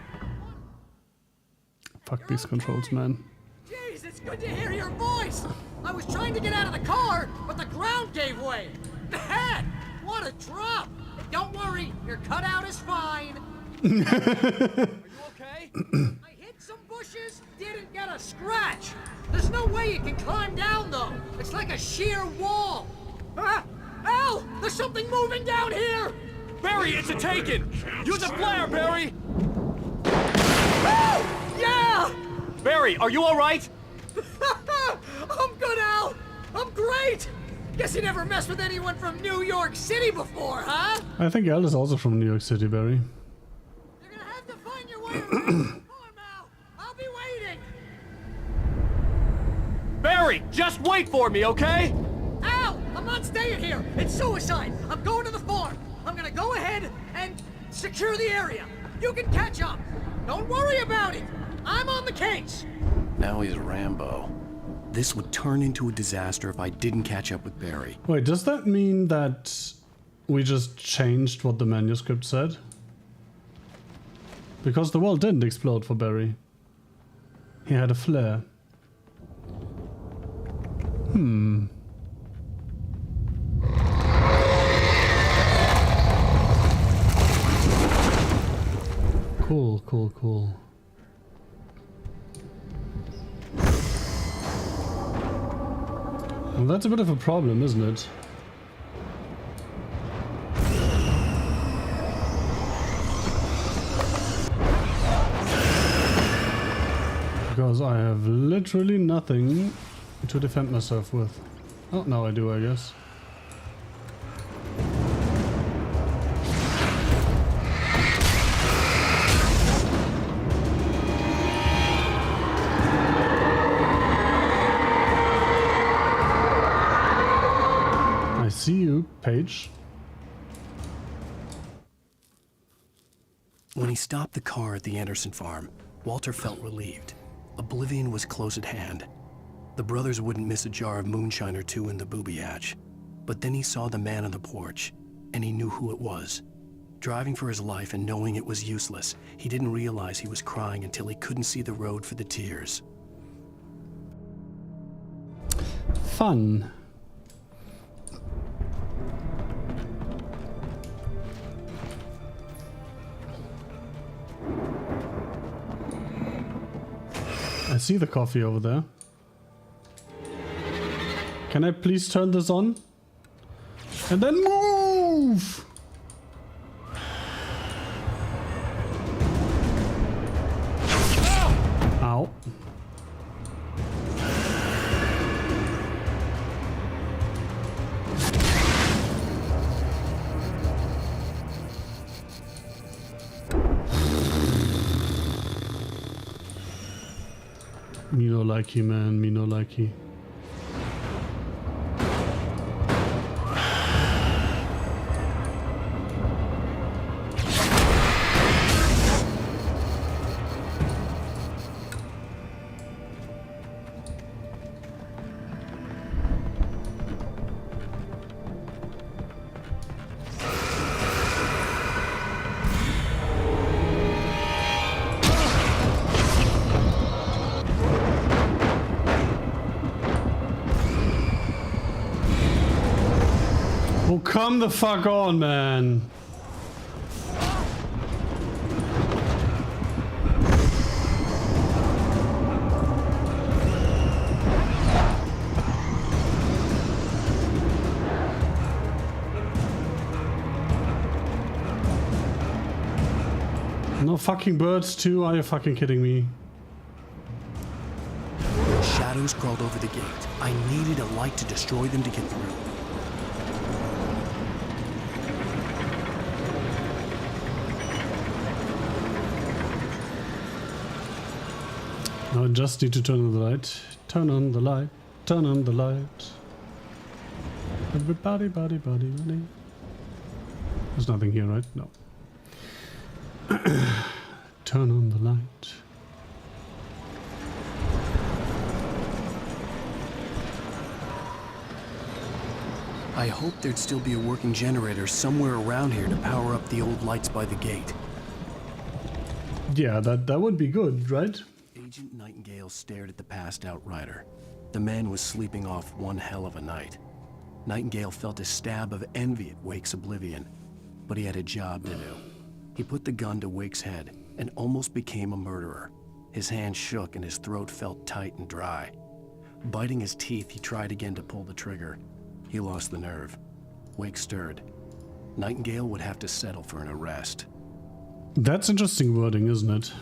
Fuck these controls, man. Jeez, it's good to hear your voice! I was trying to get out of the car, but the ground gave way! Man! What a drop! Don't worry, your cutout is fine! Are you okay? I hit some bushes, didn't get a scratch! There's no way you can climb down, though! It's like a sheer wall! Ah! Al! There's something moving down here! Barry, it's a taken! Use a flare, Barry! Oh! Yeah! Barry, are you alright? I'm good, Al! I'm great! Guess you never messed with anyone from New York City before, huh? I think Al is also from New York City, Barry. You're gonna have to find your way around. Come on, Al! I'll be waiting! Barry, just wait for me, okay? Al! I'm not staying here! It's suicide! I'm going to the farm! I'm gonna go ahead and secure the area! You can catch up! Don't worry about it! I'm on the case! Now he's Rambo. This would turn into a disaster if I didn't catch up with Barry. Wait, does that mean that we just changed what the manuscript said? Because the world didn't explode for Barry. He had a flare. Cool, cool, cool. Well, that's a bit of a problem, isn't it? Because I have literally nothing to defend myself with. Oh, now I do, I guess. I see you, Paige. When he stopped the car at the Anderson farm, Walter felt relieved. Oblivion was close at hand. The brothers wouldn't miss a jar of moonshine or two in the booby hatch. But then he saw the man on the porch, and he knew who it was. Driving for his life and knowing it was useless, he didn't realize he was crying until he couldn't see the road for the tears. Fun. I see the coffee over there. Can I please turn this on? And then move! Ow. Me no likey, man. Me no likey. Oh, come the fuck on, man. No fucking birds too? Are you fucking kidding me? Shadows crawled over the gate. I needed a light to destroy them to get through. No, I just need to turn on the light. Turn on the light. Turn on the light. Everybody, body, body, body. There's nothing here, right? No. Turn on the light. I hoped there'd still be a working generator somewhere around here to power up the old lights by the gate. Yeah, that would be good, right? Agent Nightingale stared at the passed out rider. The man was sleeping off one hell of a night. Nightingale felt a stab of envy at Wake's oblivion, but he had a job to do. He put the gun to Wake's head and almost became a murderer. His hand shook and his throat felt tight and dry. Biting his teeth, he tried again to pull the trigger. He lost the nerve. Wake stirred. Nightingale would have to settle for an arrest. That's interesting wording, isn't it?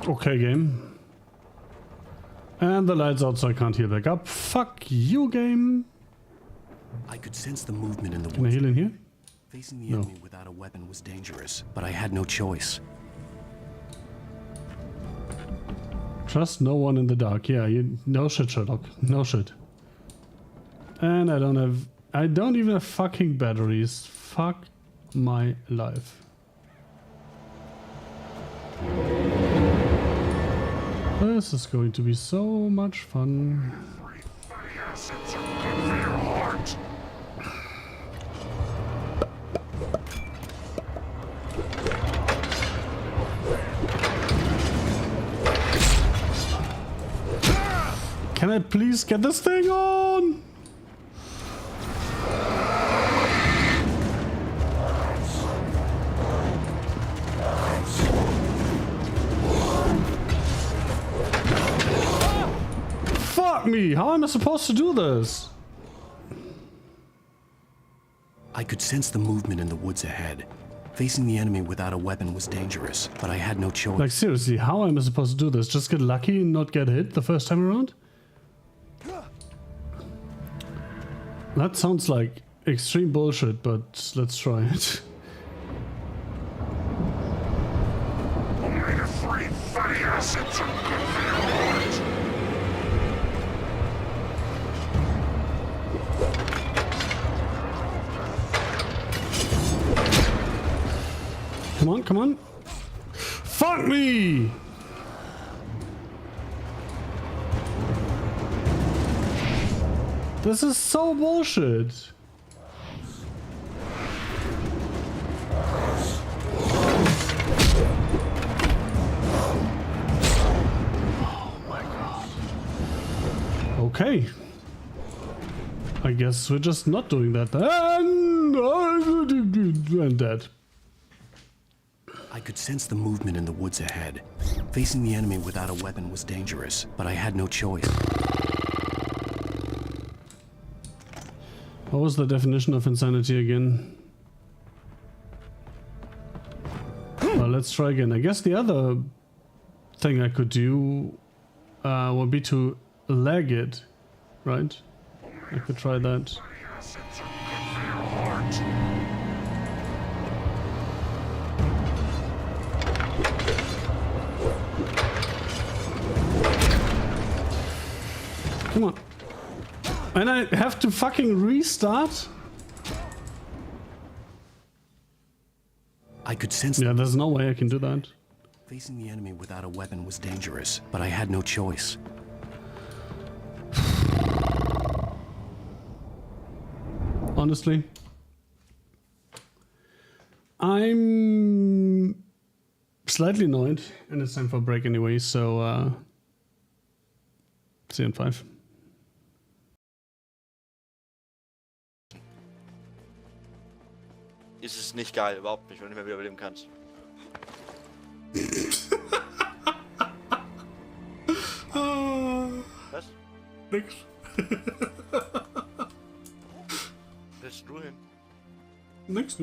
Okay, game. And the lights out so I can't heal back up. Fuck you, game. I could sense the movement in the woods. Can I heal in here? Facing the enemy without a weapon was dangerous, but I had no choice. Trust no one in the dark. Yeah, no shit, Sherlock. No shit. And I don't even have fucking batteries. Fuck my life. This is going to be so much fun. Can I please get this thing on? Fuck me! How am I supposed to do this? I could sense the movement in the woods ahead. Facing the enemy without a weapon was dangerous, but I had no choice. Like seriously, how am I supposed to do this? Just get lucky and not get hit the first time around? That sounds like extreme bullshit, but let's try it. Only the three fatty acids are good for your heart. Come on, come on. Fuck me! This is so bullshit. Oh my god. Okay. I guess we're just not doing that. And dead. I could sense the movement in the woods ahead. Facing the enemy without a weapon was dangerous, but I had no choice. What was the definition of insanity again? Well, let's try again. I guess the other thing I could do would be to lag it, right? I could try that. Come on. And I have to fucking restart? I could sense. Yeah, there's no way I can do that. Facing the enemy without a weapon was dangerous, but I had no choice. Honestly, I'm slightly annoyed, and it's time for a break anyway, so see you in 5. Ist es nicht geil, überhaupt nicht, wenn du nicht mehr wiederbeleben kannst. Nix. Let's do him. Nix.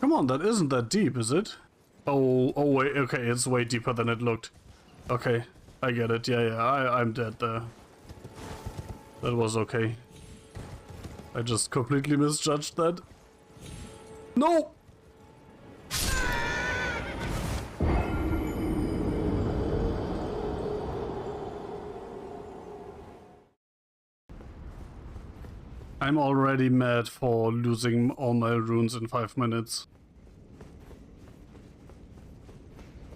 Come on, that isn't that deep, is it? Oh wait, okay, it's way deeper than it looked. Okay, I get it. Yeah, I'm dead there. That was okay. I just completely misjudged that. No! I'm already mad for losing all my runes in 5 minutes.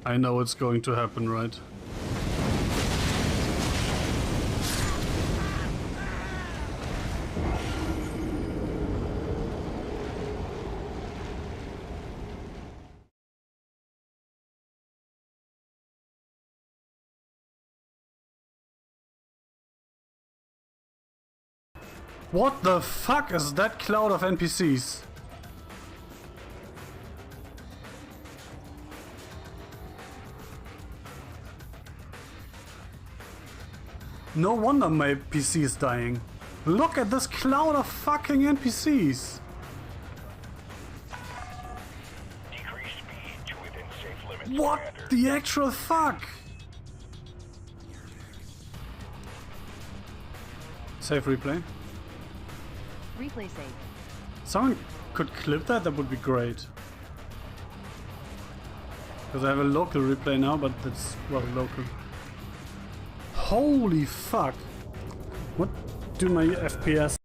I know it's going to happen, right? What the fuck is that cloud of NPCs? No wonder my PC is dying. Look at this cloud of fucking NPCs. Decrease speed to within safe limits. What the actual fuck? Save replay. Replay save. Someone could clip that, that would be great. Because I have a local replay now, but it's, well, local. Holy fuck! What do my FPS...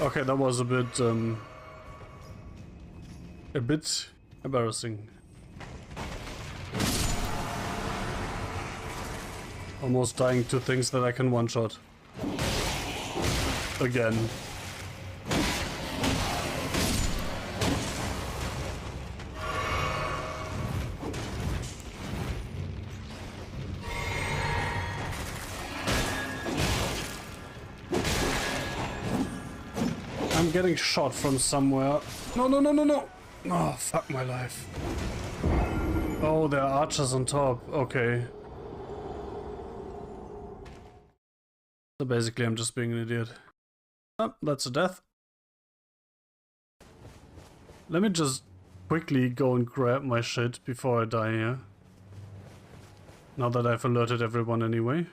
Okay, that was a bit embarrassing. Almost dying to things that I can one-shot. Again. I'm getting shot from somewhere. No. Oh, fuck my life. Oh, there are archers on top. Okay. So basically I'm just being an idiot. Oh, that's a death. Let me just quickly go and grab my shit before I die here. Now that I've alerted everyone anyway.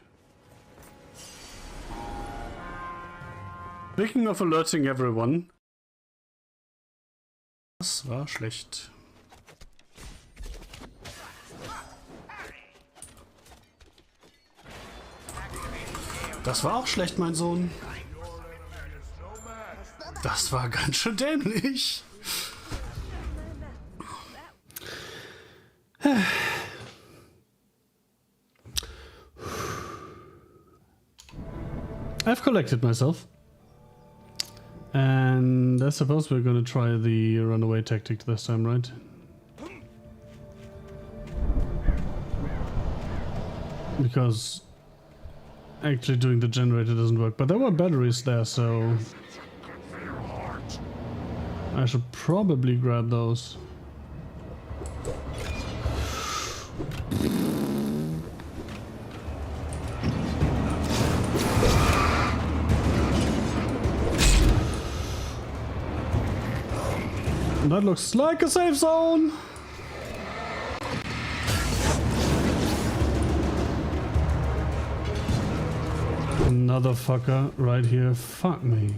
Speaking of alerting everyone. Das war schlecht. Das war auch schlecht, mein Sohn. Das war ganz schön dämlich. I've collected myself. And I suppose we're gonna try the runaway tactic this time, right? Because actually doing the generator doesn't work, but there were batteries there, so I should probably grab those. That looks like a safe zone. Another fucker right here. Fuck me.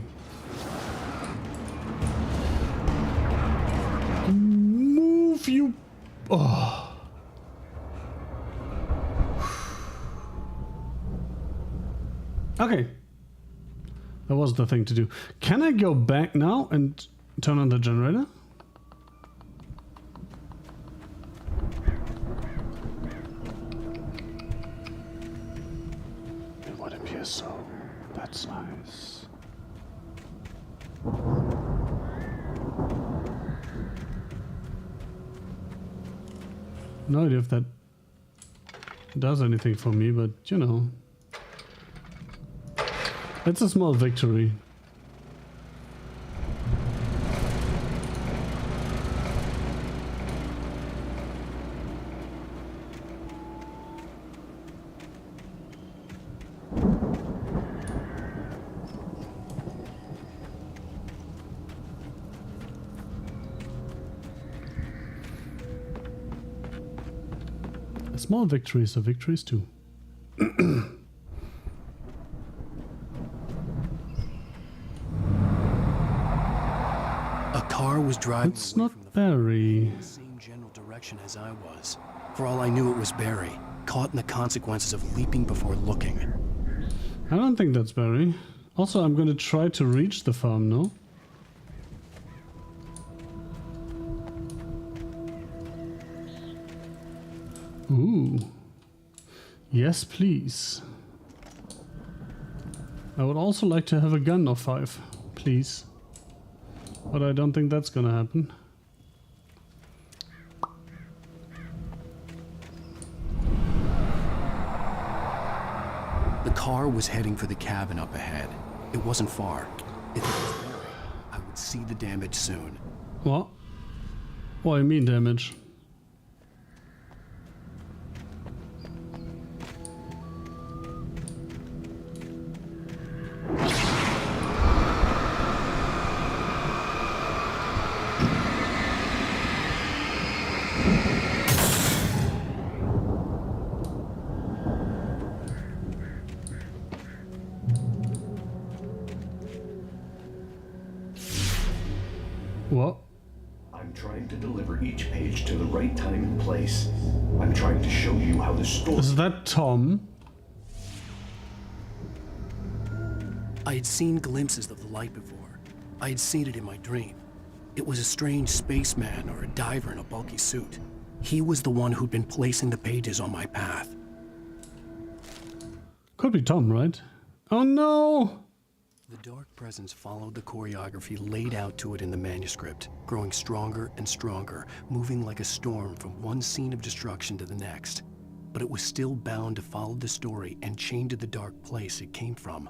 Move, you. Oh. Okay. That was the thing to do. Can I go back now and turn on the generator? It would appear so. That's nice. No idea if that does anything for me, but you know. It's a small victory. Small victories are victories too. A car was driving It's away not from the Barry. same general direction as I was. For all I knew, it was Barry, caught in the consequences of leaping before looking. I don't think that's Barry. Also, I'm going to try to reach the farm now. Ooh. Yes, please. I would also like to have a gun of 5, please. But I don't think that's gonna happen. The car was heading for the cabin up ahead. It wasn't far. If it was Barry, I would see the damage soon. What? What do you mean damage? What? I'm trying to deliver each page to the right time and place. I'm trying to show you how the story... Is that Tom? I had seen glimpses of the light before. I had seen it in my dream. It was a strange spaceman or a diver in a bulky suit. He was the one who'd been placing the pages on my path. Could be Tom, right? Oh no! The dark presence followed the choreography laid out to it in the manuscript, growing stronger and stronger, moving like a storm from one scene of destruction to the next. But it was still bound to follow the story and chained to the dark place it came from.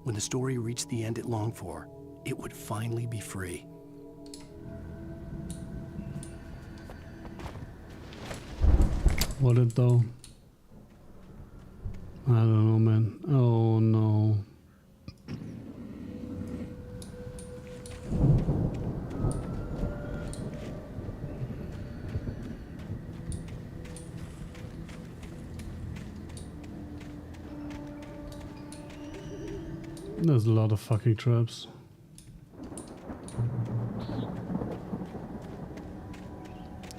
When the story reached the end it longed for, it would finally be free. What it though? I don't know, man. Oh no. There's a lot of fucking traps.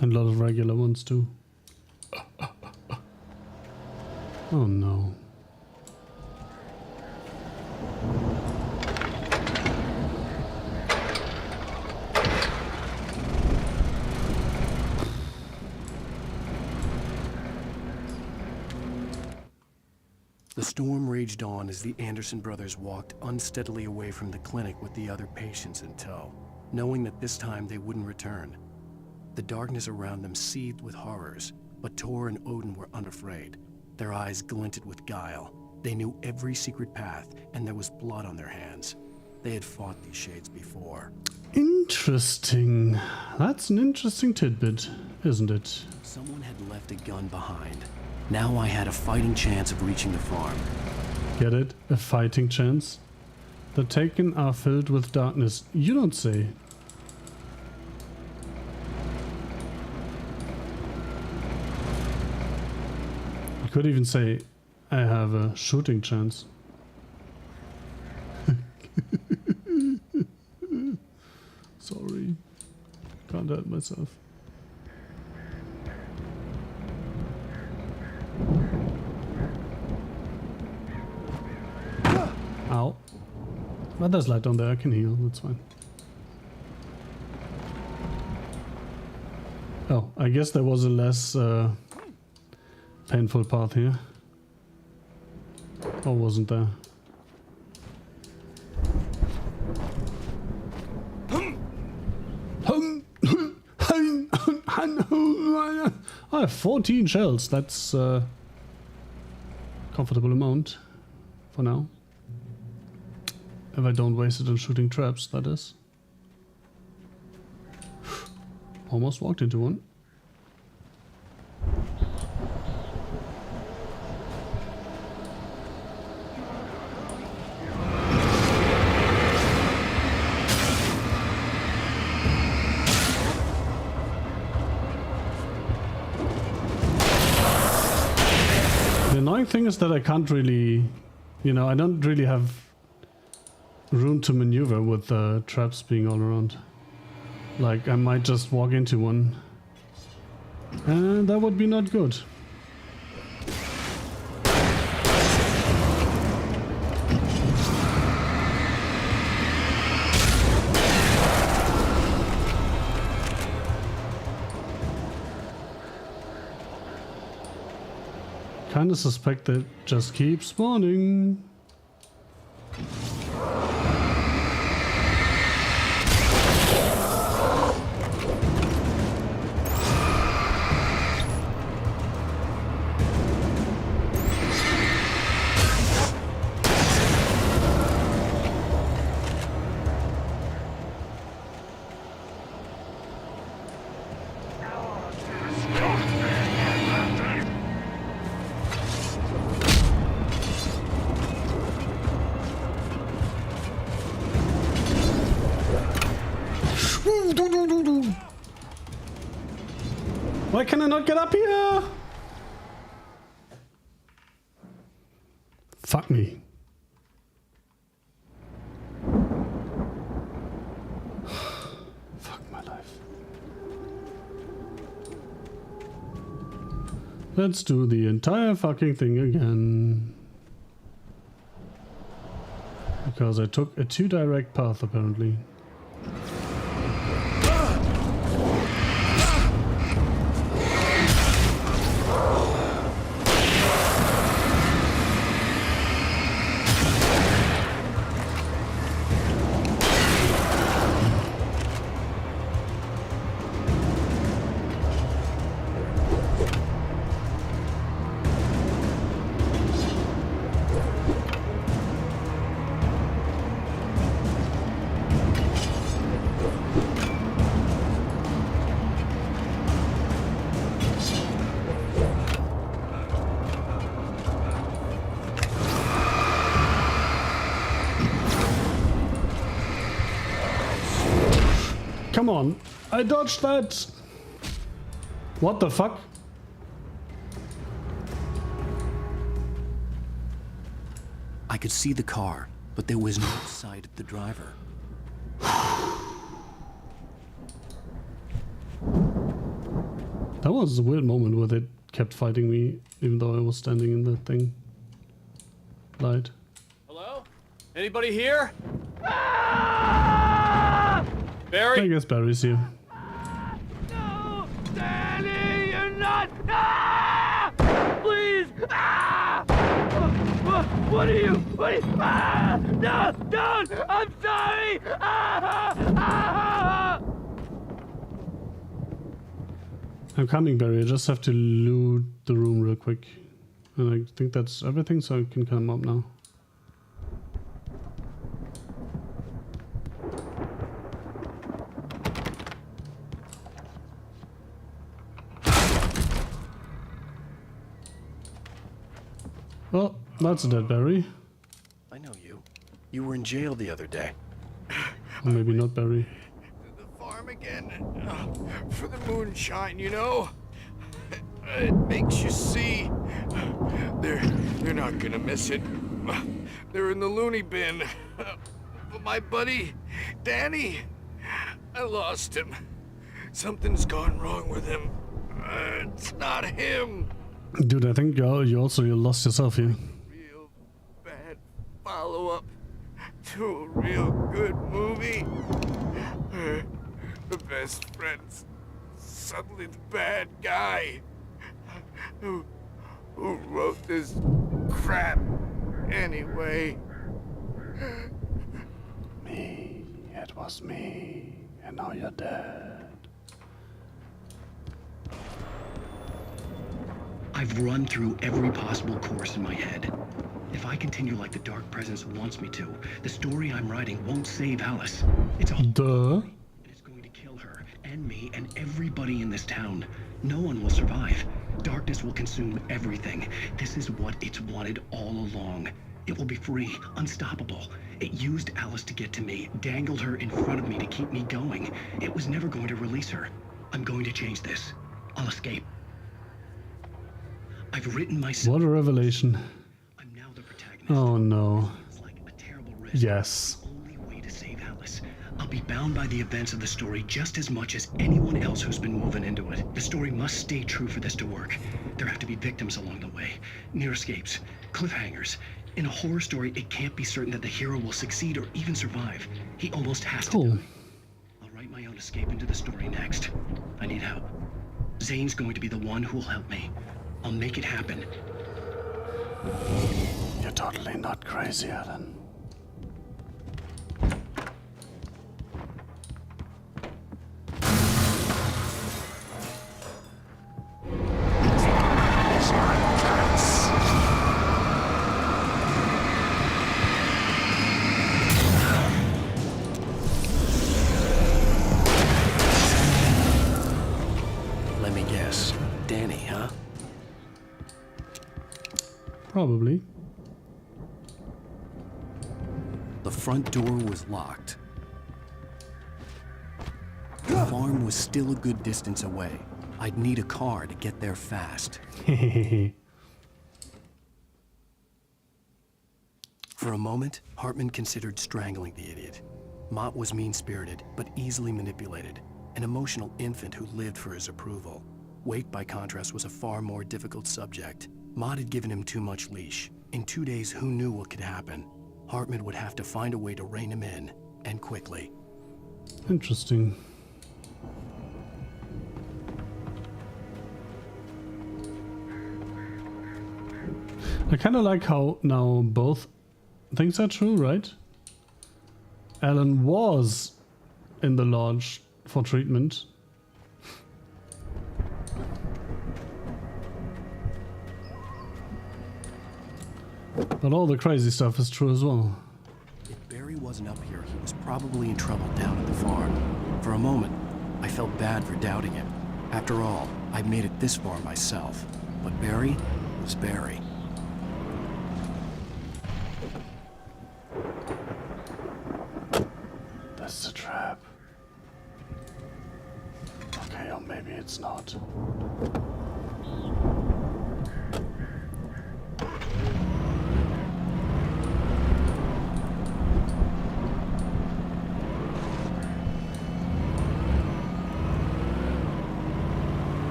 And a lot of regular ones too. Oh no. The storm raged on as the Anderson brothers walked unsteadily away from the clinic with the other patients in tow, knowing that this time they wouldn't return. The darkness around them seethed with horrors, but Tor and Odin were unafraid. Their eyes glinted with guile. They knew every secret path, and there was blood on their hands. They had fought these shades before. Interesting. That's an interesting tidbit, isn't it? Someone had left a gun behind. Now I had a fighting chance of reaching the farm. Get it? A fighting chance? The taken are filled with darkness. You don't say. You could even say, I have a shooting chance. Sorry. Can't help myself. Ow. But there's light down there, I can heal, that's fine. Oh, I guess there was a less painful path here. Or wasn't there? I have 14 shells, that's a comfortable amount for now. If I don't waste it on shooting traps, that is. Almost walked into one. The annoying thing is that I can't really, you know, I don't really have room to maneuver with the traps being all around. Like, I might just walk into one, and that would be not good. Kinda suspect that just keeps spawning. Why can I not get up here? Fuck me. Fuck my life. Let's do the entire fucking thing again. Because I took a too direct path apparently. Come on, I dodged that! What the fuck? I could see the car, but there was no sight of the driver. That was a weird moment where they kept fighting me, even though I was standing in the thing. Light. Hello? Anybody here? Barry? I guess Barry's here. No! Danny, you're not! Ah! Please! Ah! What are you? What are you? Ah! No! Don't! I'm sorry! Ah! Ah! I'm coming, Barry. I just have to loot the room real quick. And I think that's everything, so I can come up now. Well, that's a dead Barry. I know you. You were in jail the other day. Or maybe not Barry. Farm again for the moonshine, you know. It makes you see. They're not gonna miss it. They're in the loony bin. But my buddy, Danny, I lost him. Something's gone wrong with him. It's not him. Dude, I think you lost yourself here. Real bad follow-up to a real good movie. The best friend's suddenly the bad guy. Who wrote this crap anyway? Me. It was me. And now you're dead. I've run through every possible course in my head. If If I continue like the Dark Presence wants me to, the story I'm writing won't save Alice. It's a Duh. And it's going to kill her, and me, and everybody in this town. No one will survive. Darkness will consume everything. This is what it's wanted all along. It will be free, unstoppable. It used Alice to get to me, dangled her in front of me to keep me going. It was never going to release her. I'm going to change this. I'll escape. I've written myself. What a revelation. I'm now the protagonist. Oh no. It's like a terrible risk. Yes. The only way to save Alice. I'll be bound by the events of the story just as much as anyone else who's been woven into it. The story must stay true for this to work. There have to be victims along the way, near escapes, cliffhangers. In a horror story, it can't be certain that the hero will succeed or even survive. He almost has to die. I'll write my own escape into the story next. I need help. Zane's going to be the one who will help me. I'll make it happen. You're totally not crazy, Alan. Let me guess. Danny, huh? Probably. The front door was locked. The farm was still a good distance away. I'd need a car to get there fast. For a moment, Hartman considered strangling the idiot. Mott was mean-spirited, but easily manipulated. An emotional infant who lived for his approval. Wake, by contrast, was a far more difficult subject. Mott had given him too much leash. In 2 days, who knew what could happen? Hartman would have to find a way to rein him in, and quickly. Interesting. I kind of like how now both things are true, right? Alan was in the lodge for treatment. But all the crazy stuff is true as well. If Barry wasn't up here, he was probably in trouble down at the farm. For a moment, I felt bad for doubting him. After all, I made it this far myself. But Barry was Barry. That's the trap. Okay, or maybe it's not.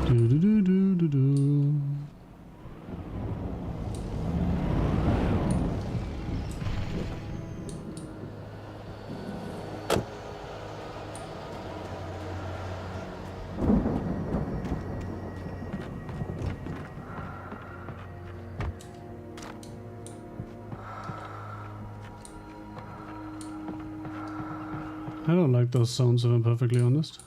Do do do do do do. I don't like those sounds, if I'm perfectly honest.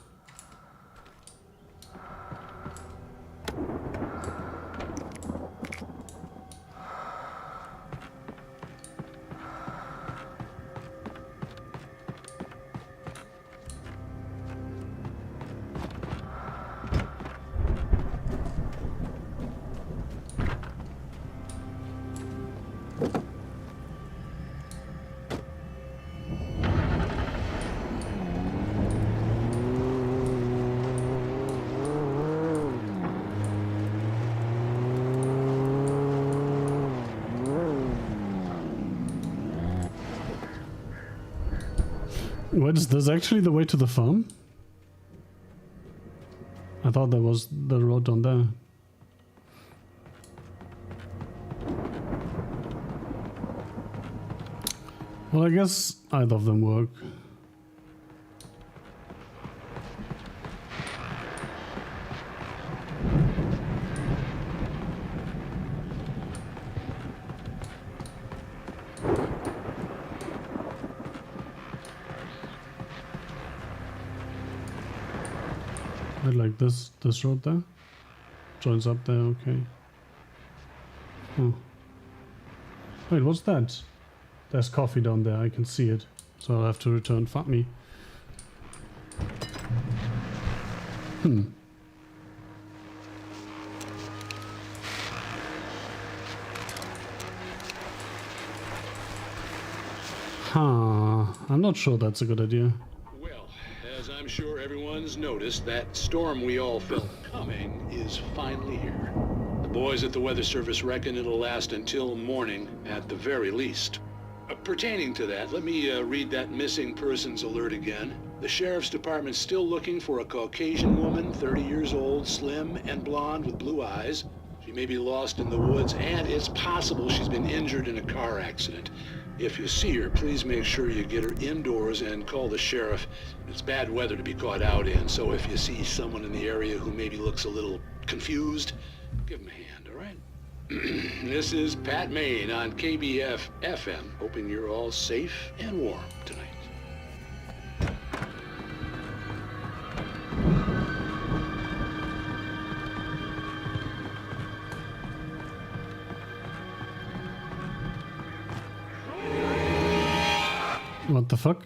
Wait, is this actually the way to the farm? I thought that was the road down there. Well, I guess either of them work. I like this road there. Joins up there, okay. Hmm. Wait, what's that? There's coffee down there, I can see it. So I'll have to return. Fuck me. Huh. I'm not sure that's a good idea. Well, as I'm sure everyone's noticed, that storm we all felt coming is finally here. The boys at the Weather Service reckon it'll last until morning at the very least. Pertaining to that, let me read that missing persons alert again. The Sheriff's Department's still looking for a Caucasian woman, 30 years old, slim and blonde with blue eyes. She may be lost in the woods, and it's possible she's been injured in a car accident. If you see her, please make sure you get her indoors and call the sheriff. It's bad weather to be caught out in, so if you see someone in the area who maybe looks a little confused, give them a hand, all right? This is Pat Maine on KBF FM, hoping you're all safe and warm tonight. What the fuck?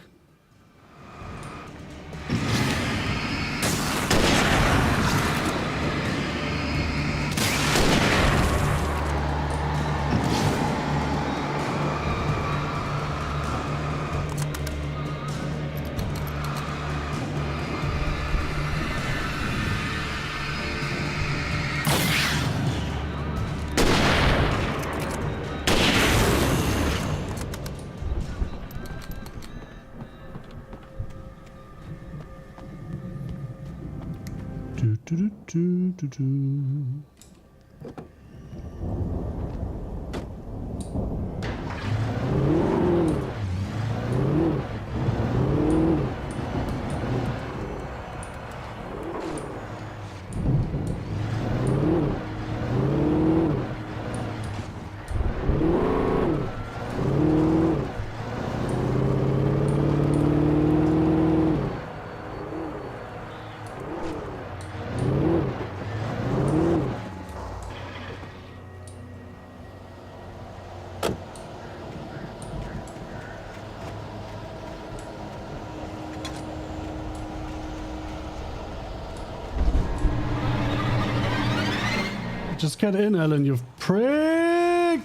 Just get in, Alan, you prick!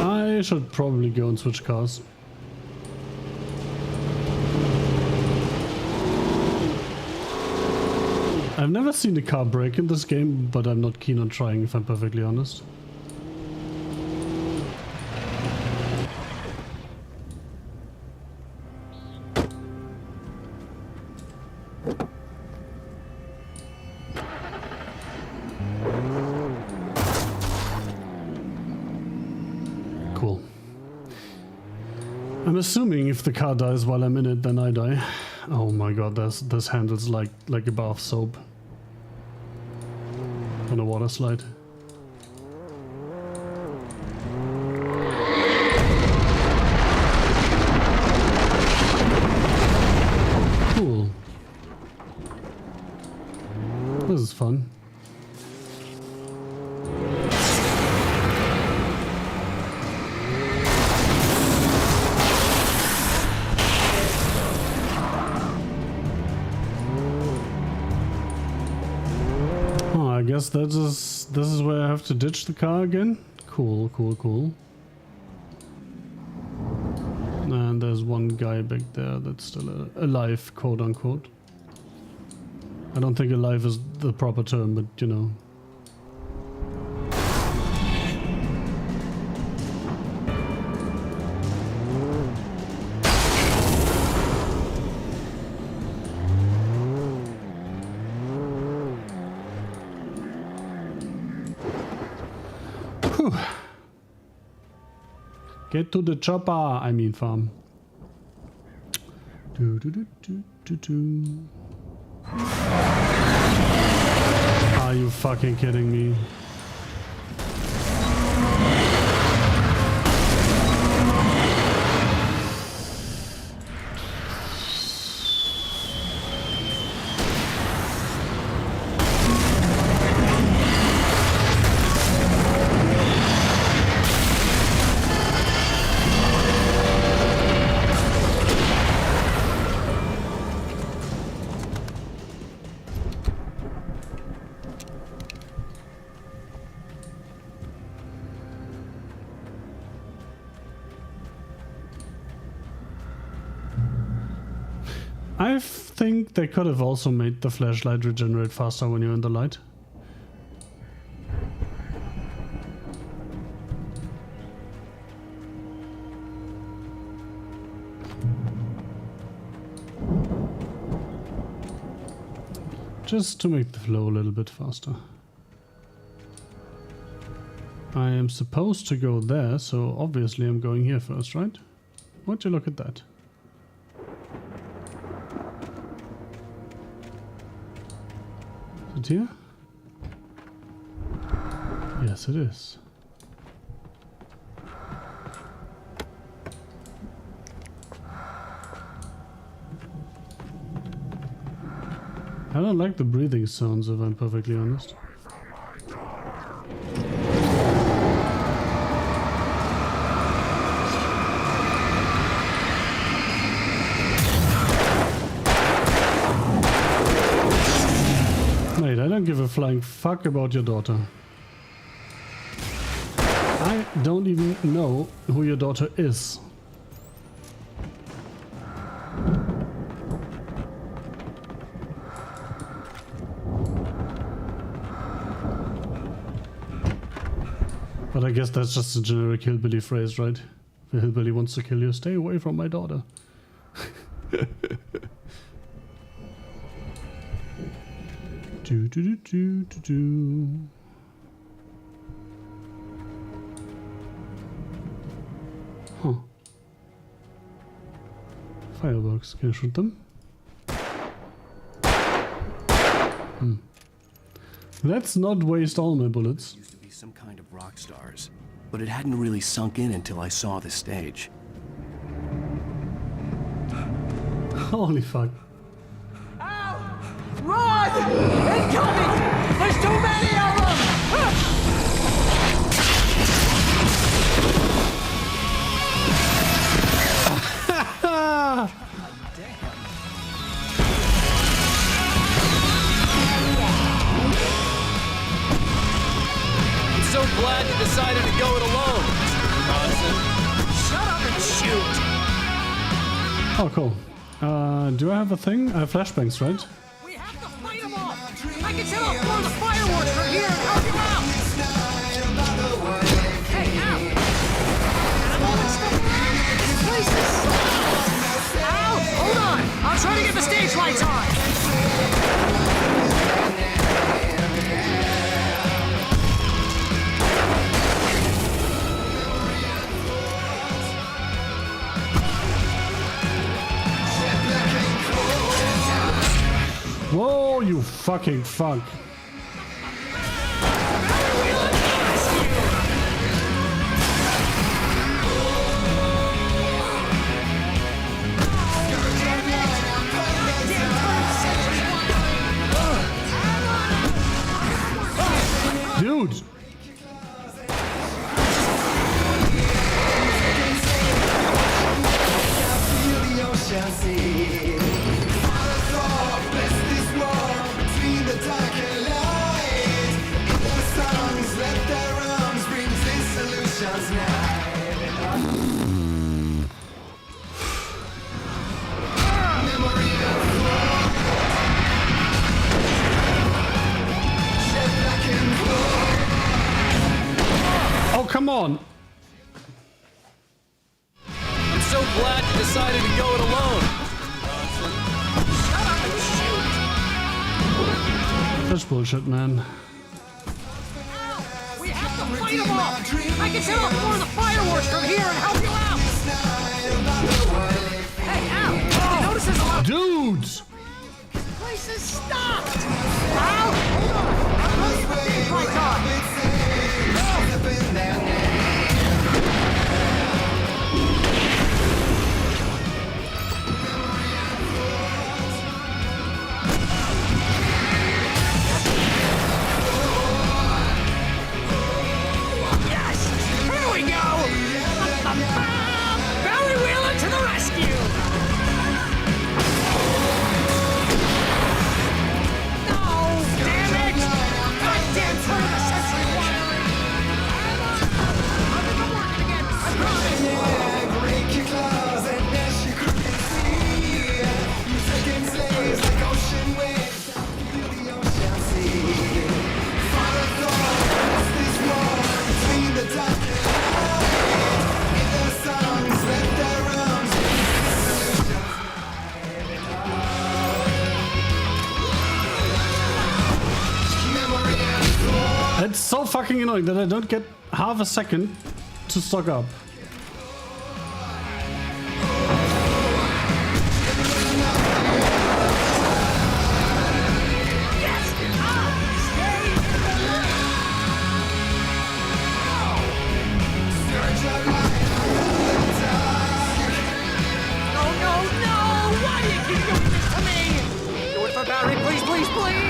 I should probably go and switch cars. I've never seen a car break in this game, but I'm not keen on trying, if I'm perfectly honest. Cool. I'm assuming if the car dies while I'm in it, then I die. Oh my god, this handles like a bar of soap on a water slide. Cool. This is fun. I guess this is where I have to ditch the car again. Cool, cool, cool. And there's one guy back there that's still alive, quote unquote. I don't think alive is the proper term, but you know. Get to the chopper, I mean farm. Are you fucking kidding me? I think they could have also made the flashlight regenerate faster when you're in the light. Just to make the flow a little bit faster. I am supposed to go there, so obviously I'm going here first, right? Would you look at that? Is it here? Yes, it is. I don't like the breathing sounds, if I'm perfectly honest. Mate, I don't give a flying fuck about your daughter. I don't even know who your daughter is. But I guess that's just a generic hillbilly phrase, right? If a hillbilly wants to kill you, stay away from my daughter. Do do do do do do. Huh. Fireworks, can I shoot them? Let's not waste all my bullets. Used to be some kind of rock stars, but it hadn't really sunk in until I saw the stage. Holy fuck. Run! Incoming! There's too many of them! I'm so glad you decided to go it alone, Bronson. Shut up and shoot! Oh, cool. Do I have a thing? I have flashbangs, right? We have to fight them all! I can set off more of the fireworks from here and help you out! Hey, ow! I'm all stuff around! This place is soft! Ow! Hold on! I'm trying to get the stage lights on! Whoa, you fucking fuck. Dude. Oh, come on. I'm so glad you decided to go it alone, Bronson. Shut up and shoot! That's bullshit, man. We have to fight them all! I can set off more of the fireworks from here and help you out! Hey, ow! Did you notice there's a lot of... Dudes! This place is stopped! Ow! Hold on! I'm running the stage lights on! Yes! Here we go! Barry Wheeler to the rescue! No! Damn it! Goddamn turn of the century fucking annoying that I don't get half a second to stock up. Barry, please, please, please!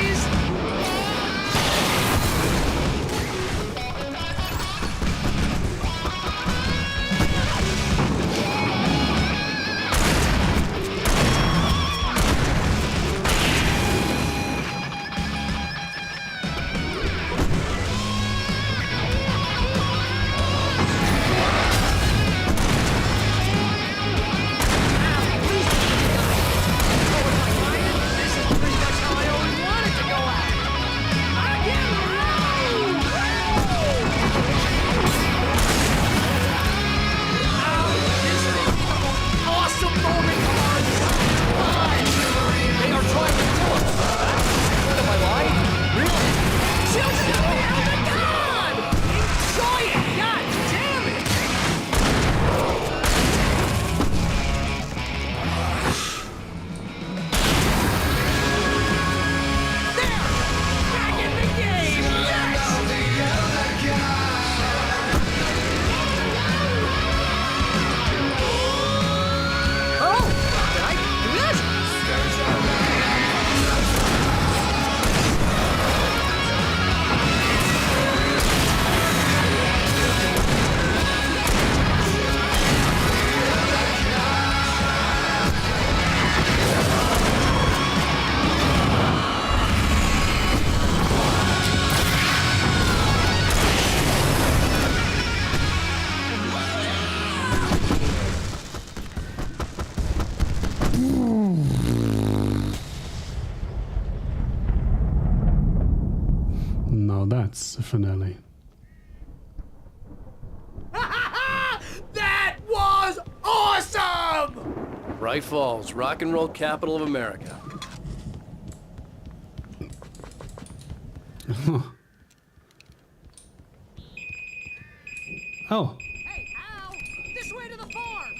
Now that's a finale. That was awesome! Bright Falls, rock and roll capital of America. Oh. Hey, Al! This way to the farm!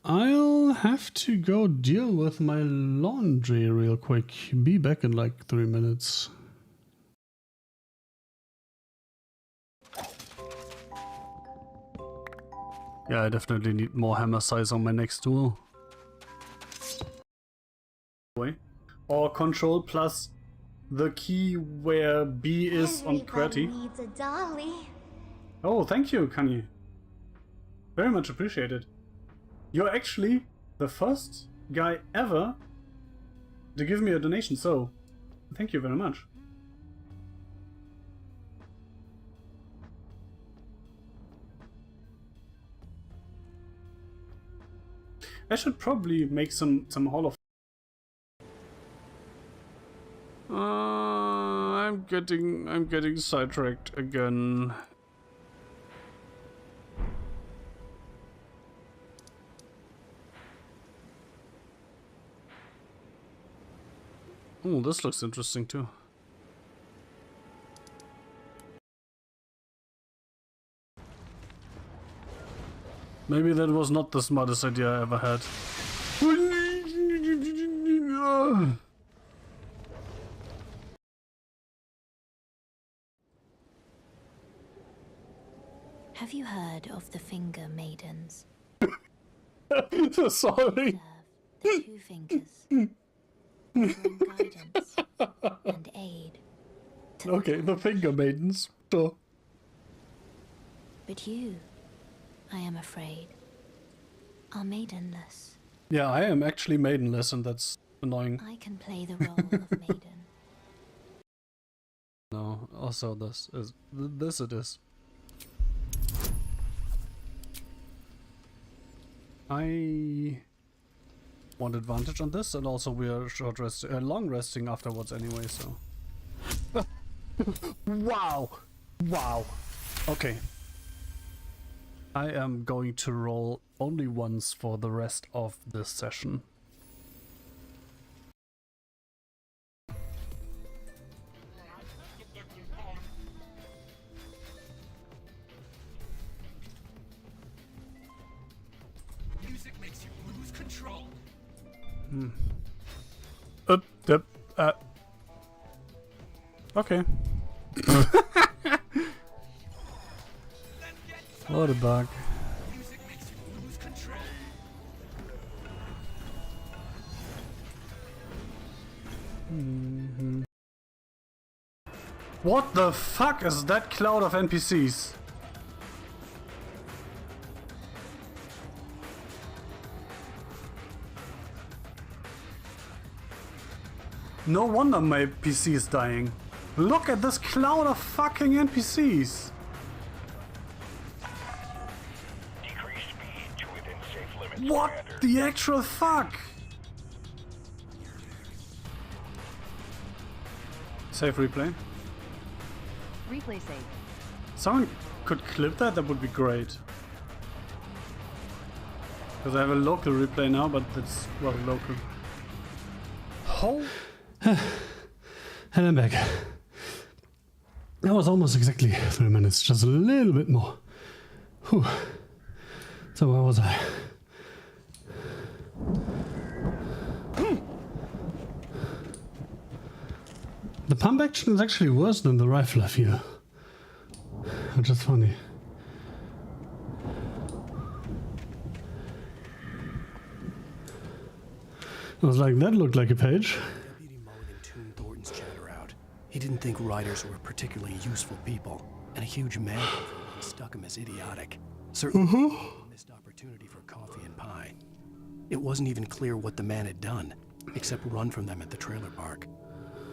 I'll have to go deal with my laundry real quick. Be back in like 3 minutes. Yeah, I definitely need more hammer size on my next duel. Or control plus the key where B is on QWERTY. Needs a dolly. Oh, thank you, Kanye. Very much appreciated. You're actually the first guy ever to give me a donation, so thank you very much. I should probably make some Hall of... I'm getting sidetracked again. Oh, this looks interesting too. Maybe that was not the smartest idea I ever had. Have you heard of the Finger Maidens? Sorry. The two fingers. Bring guidance and aid. Okay, the Finger Maidens. Sure. But you, I am afraid, are maidenless. Yeah, I am actually maidenless, and that's annoying. I can play the role of maiden. No, also this it is. I want advantage on this, and also we are long resting afterwards anyway, so. Wow! Wow! Okay. I am going to roll only once for the rest of this session. Okay. What a bug. What the fuck is that cloud of NPCs? No wonder my PC is dying. Look at this cloud of fucking NPCs. Decrease speed to within safe limits. What the actual fuck? Save replay. Replay save. Someone could clip that, that would be great. Because I have a local replay now, but it's, well, local. Oh. And I'm back. That was almost exactly 3 minutes, just a little bit more. Whew. So where was I? The pump action is actually worse than the rifle, I feel. Which is funny. I was like, that looked like a page. Deputy Mulligan tuned Thornton's chatter out. He didn't think riders were particularly useful people, and a huge man stuck him as idiotic. Certainly a missed opportunity for coffee and pie. It wasn't even clear what the man had done, except run from them at the trailer park.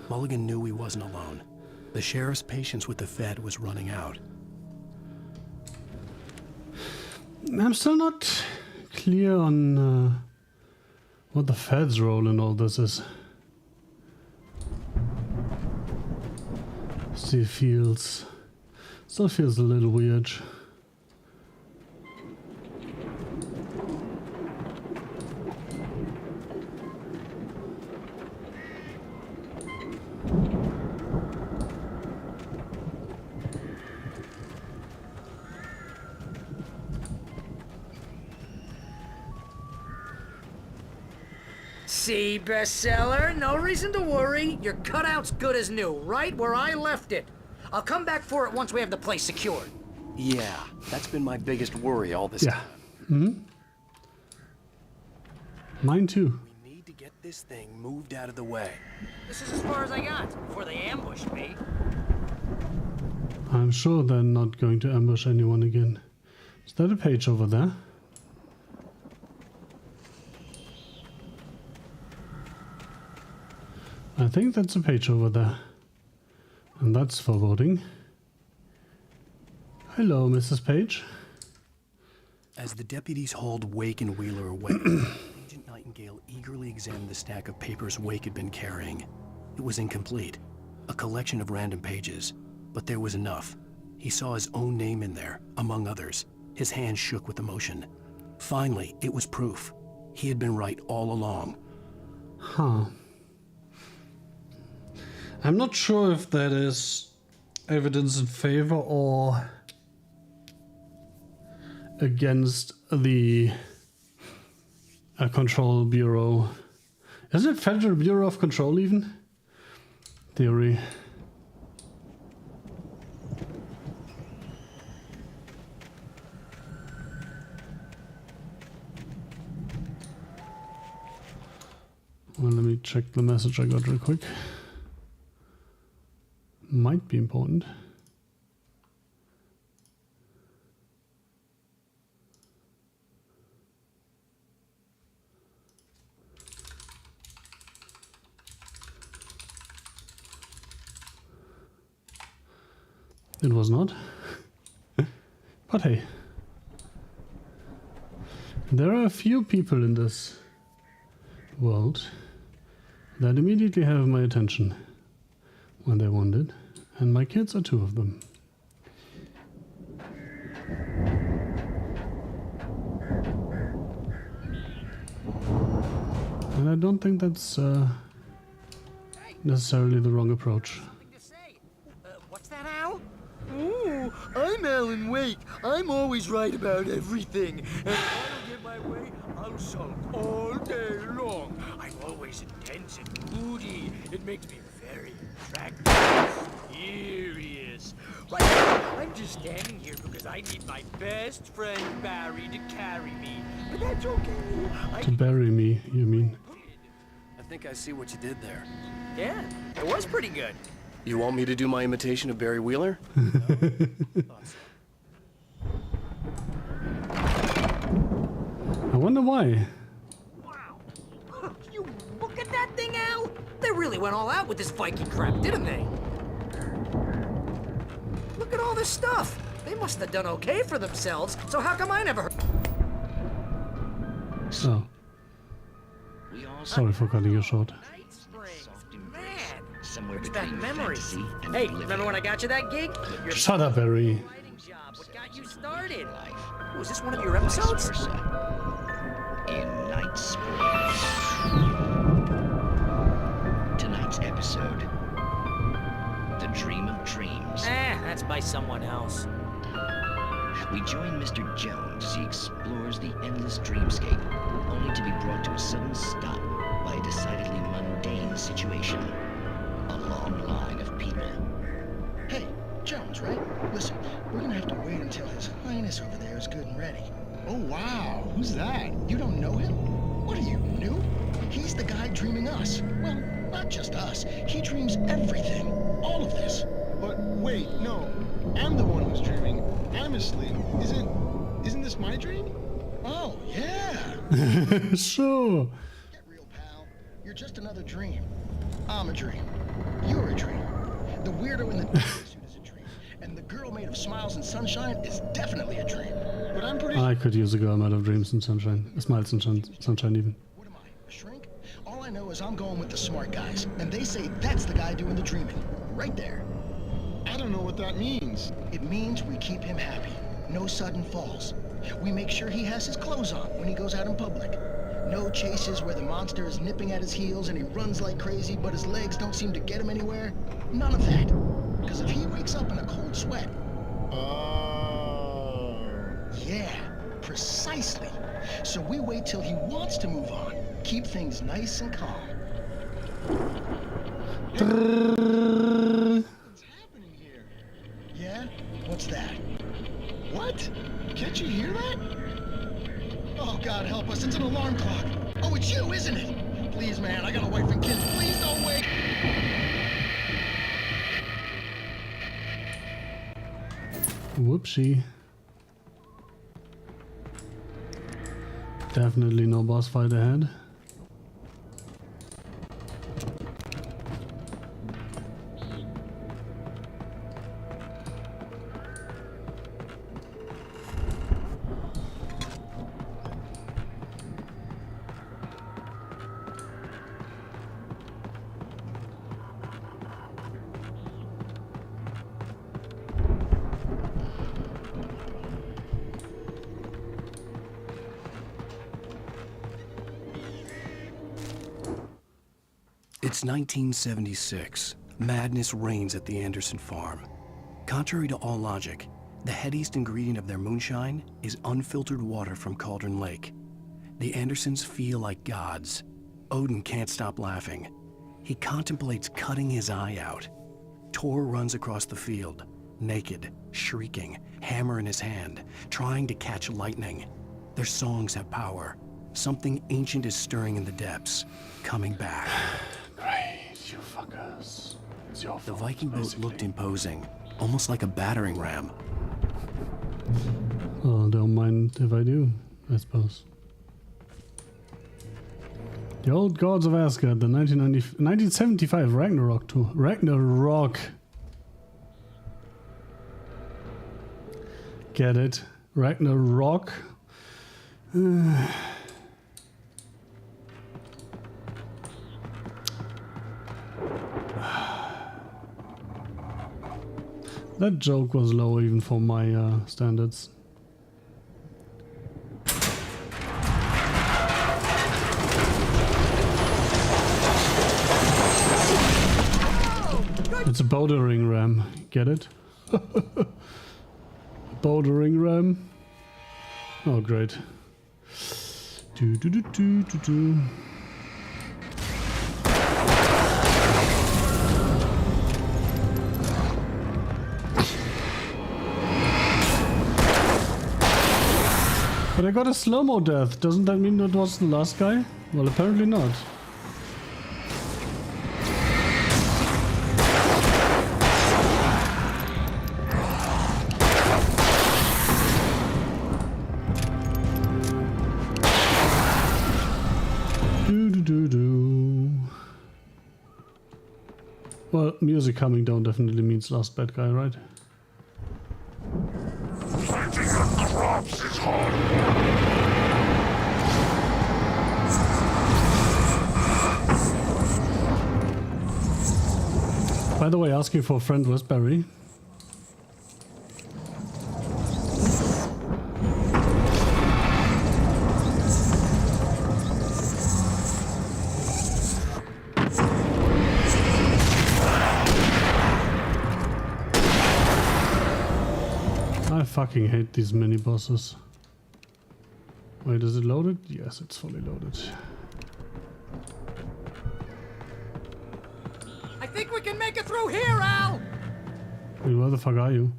Mulligan knew he wasn't alone. The sheriff's patience with the Fed was running out. I'm still not clear on what the Fed's role in all this is. Still feels a little weird. See, bestseller? No reason to worry. Your cutout's good as new, right where I left it. I'll come back for it once we have the place secured. Yeah, that's been my biggest worry all this time. Hmm? Mine too. We need to get this thing moved out of the way. This is as far as I got before they ambushed me. I'm sure they're not going to ambush anyone again. Is that a page over there? I think that's a page over there. And that's for voting. Hello, Mrs. Page. As the deputies hauled Wake and Wheeler away, Agent Nightingale eagerly examined the stack of papers Wake had been carrying. It was incomplete, a collection of random pages, but there was enough. He saw his own name in there, among others. His hand shook with emotion. Finally, it was proof. He had been right all along. Huh. I'm not sure if that is evidence in favor or against the Control Bureau. Is it Federal Bureau of Control even? Theory. Well, let me check the message I got real quick. Might be important. It was not. But hey. There are a few people in this world that immediately have my attention when they want it. And my kids are two of them. And I don't think that's necessarily the wrong approach. What's that, Al? Ooh, I'm Alan Wake. I'm always right about everything. And I don't get my way, I'll sulk all day long. I'm always intense and moody. It makes me very attractive, serious. Right now, I'm just standing here because I need my best friend Barry to carry me. But that's okay. To bury me, you mean? I think I see what you did there. Yeah, it was pretty good. You want me to do my imitation of Barry Wheeler? I wonder why. You look at that thing out! They really went all out with this Viking crap, didn't they? Look at all this stuff. They must have done okay for themselves, so how come I never heard? Oh. Sorry for cutting you short. Brings back memories. Hey, remember when I got you that gig? Shut up, Barry. What got you started? Was this one of your episodes? In Night Sports. Tonight's episode, The Dream of Dreams. That's by someone else. We join Mr. Jones as he explores the endless dreamscape, only to be brought to a sudden stop by a decidedly mundane situation. A long line of people. Hey, Jones, right? Listen, we're gonna have to wait until His Highness over there is good and ready. Oh, wow. Who's that? You don't know him? What are you, new? He's the guy dreaming us. Well, not just us. He dreams everything. All of this. But wait, no. I'm the one who's dreaming. I'm asleep. Isn't this my dream? Oh, yeah. Sure. Get real, pal. You're just another dream. I'm a dream. You're a dream. The weirdo in the suit is a dream. And the girl made of smiles and sunshine is definitely a dream. But I'm pretty I could use a girl made of dreams and sunshine. Smiles and sunshine even. What am I, a shrink? All I know is I'm going with the smart guys. And they say that's the guy doing the dreaming. Right there. I don't know what that means. It means we keep him happy. No sudden falls. We make sure he has his clothes on when he goes out in public. No chases where the monster is nipping at his heels and he runs like crazy, but his legs don't seem to get him anywhere. None of that. Because if he wakes up in a cold sweat... Oh. Yeah, precisely. So we wait till he wants to move on. Keep things nice and calm. What's happening here? Yeah? What's that? What? Can't you hear that? Oh, God help us, it's an alarm clock. Oh, it's you, isn't it? Please, man, I got a wife and kids. Please don't wake. Whoopsie. Definitely no boss fight ahead. It's 1976. Madness reigns at the Anderson farm. Contrary to all logic, the headiest ingredient of their moonshine is unfiltered water from Cauldron Lake. The Andersons feel like gods. Odin can't stop laughing. He contemplates cutting his eye out. Tor runs across the field, naked, shrieking, hammer in his hand, trying to catch lightning. Their songs have power. Something ancient is stirring in the depths, coming back. Great, you fuckers. It's your fault, the Viking boat basically. looked imposing, almost like a battering ram. Well, don't mind if I do, I suppose. The Old Gods of Asgard, the 1975 Ragnarok tour. Ragnarok. Get it? Ragnarok. That joke was low even for my standards. It's a bouldering ram, get it? Bouldering ram. Oh, great. Do do do do do do. But I got a slow-mo death. Doesn't that mean that was the last guy? Well, apparently not. Well, music coming down definitely means last bad guy, right? Fighting the crops is hard. By the way, asking for a friend was Barry. I fucking hate these mini bosses. Wait, is it loaded? Yes, it's fully loaded. I think we can make it through here, Al! Wait, where the fuck are you?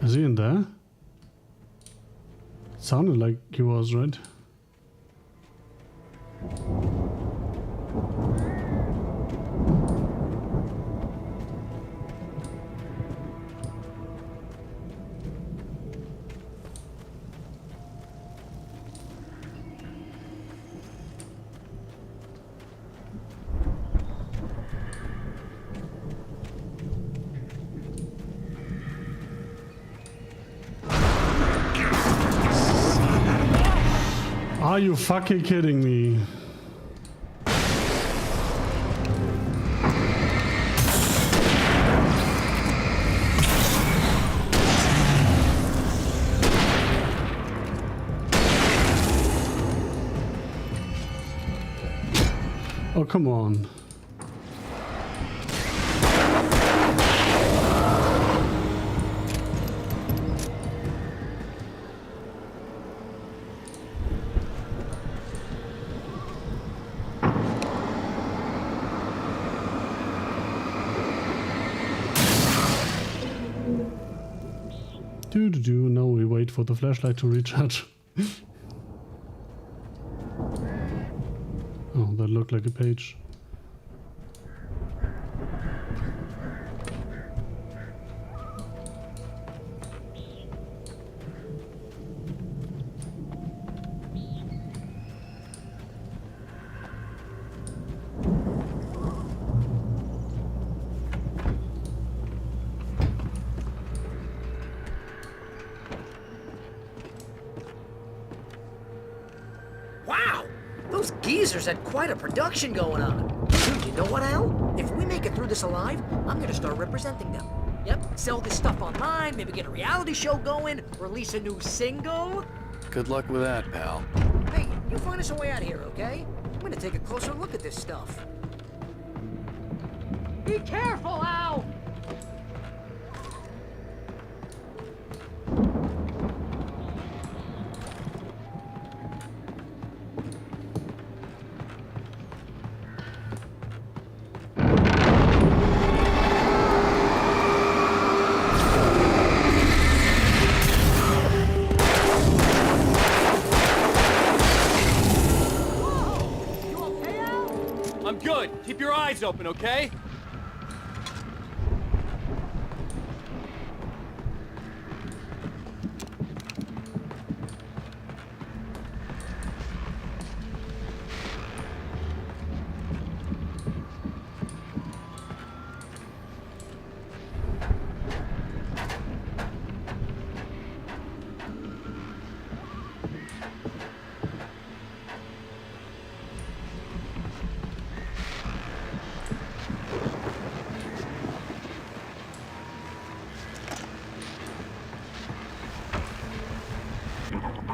Is he in there? It sounded like he was, right? Are you fucking kidding me? Oh, come on. Now we wait for the flashlight to recharge. Oh, that looked like a page. Those geezers had quite a production going on. Dude, you know what, Al? If we make it through this alive, I'm gonna start representing them. Yep, sell this stuff online, maybe get a reality show going, release a new single. Good luck with that, pal. Hey, you find us a way out of here, okay? I'm gonna take a closer look at this stuff. Be careful, Al! Keep your eyes open, okay?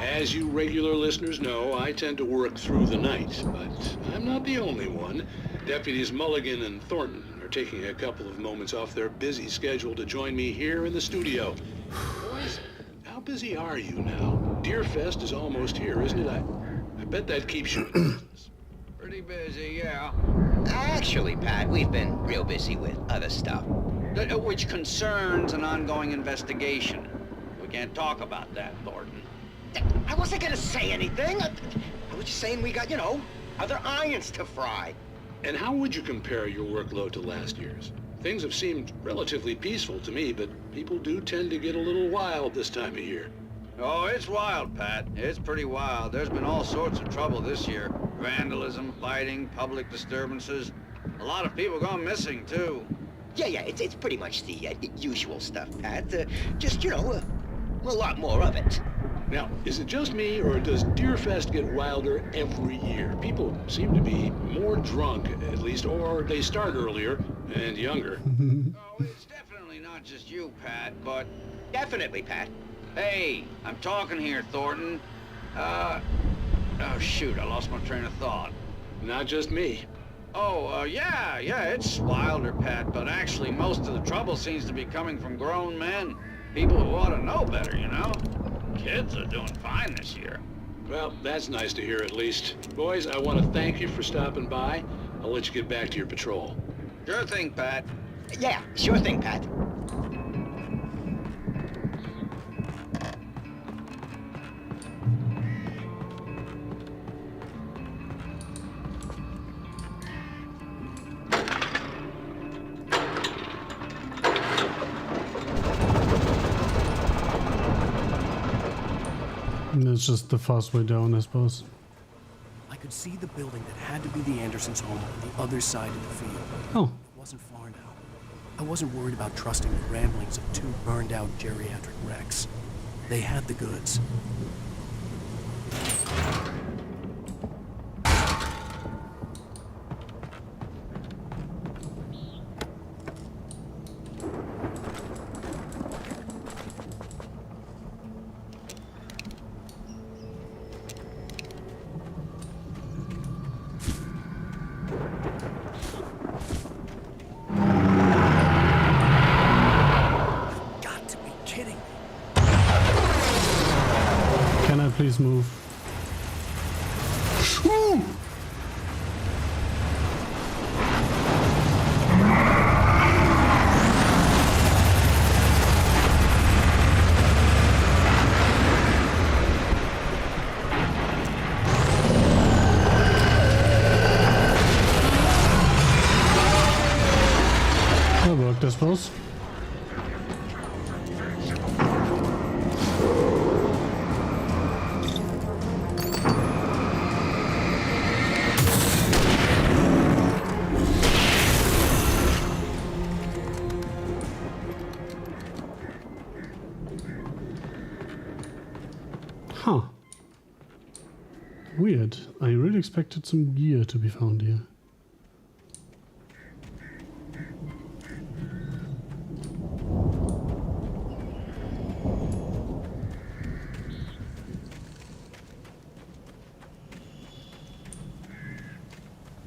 As you regular listeners know, I tend to work through the night, but I'm not the only one. Deputies Mulligan and Thornton are taking a couple of moments off their busy schedule to join me here in the studio. Boys, how busy are you now? Deerfest is almost here, isn't it? I bet that keeps you in business. Pretty busy, yeah. Actually, Pat, we've been real busy with other stuff, which concerns an ongoing investigation. We can't talk about that, Thornton. I wasn't gonna say anything. I was just saying we got, you know, other irons to fry. And how would you compare your workload to last year's? Things have seemed relatively peaceful to me, but people do tend to get a little wild this time of year. Oh, it's wild, Pat. It's pretty wild. There's been all sorts of trouble this year. Vandalism, fighting, public disturbances. A lot of people gone missing, too. Yeah, it's pretty much the usual stuff, Pat. Just, you know, a lot more of it. Now, is it just me, or does Deerfest get wilder every year? People seem to be more drunk, at least, or they start earlier and younger. Oh, it's definitely not just you, Pat, but... Definitely, Pat. Hey, I'm talking here, Thornton. Oh, shoot, I lost my train of thought. Not just me. Oh, yeah, it's wilder, Pat, but actually most of the trouble seems to be coming from grown men. People who ought to know better, you know? Kids are doing fine this year. Well, that's nice to hear at least. Boys, I want to thank you for stopping by. I'll let you get back to your patrol. Sure thing, Pat. Yeah, sure thing, Pat. It's just the fast way down, I suppose. I could see the building that had to be the Andersons' home on the other side of the field. Oh. It wasn't far now. I wasn't worried about trusting the ramblings of two burned-out geriatric wrecks. They had the goods. Please move. Woo! That worked, I suppose. Huh. Weird. I really expected some gear to be found here.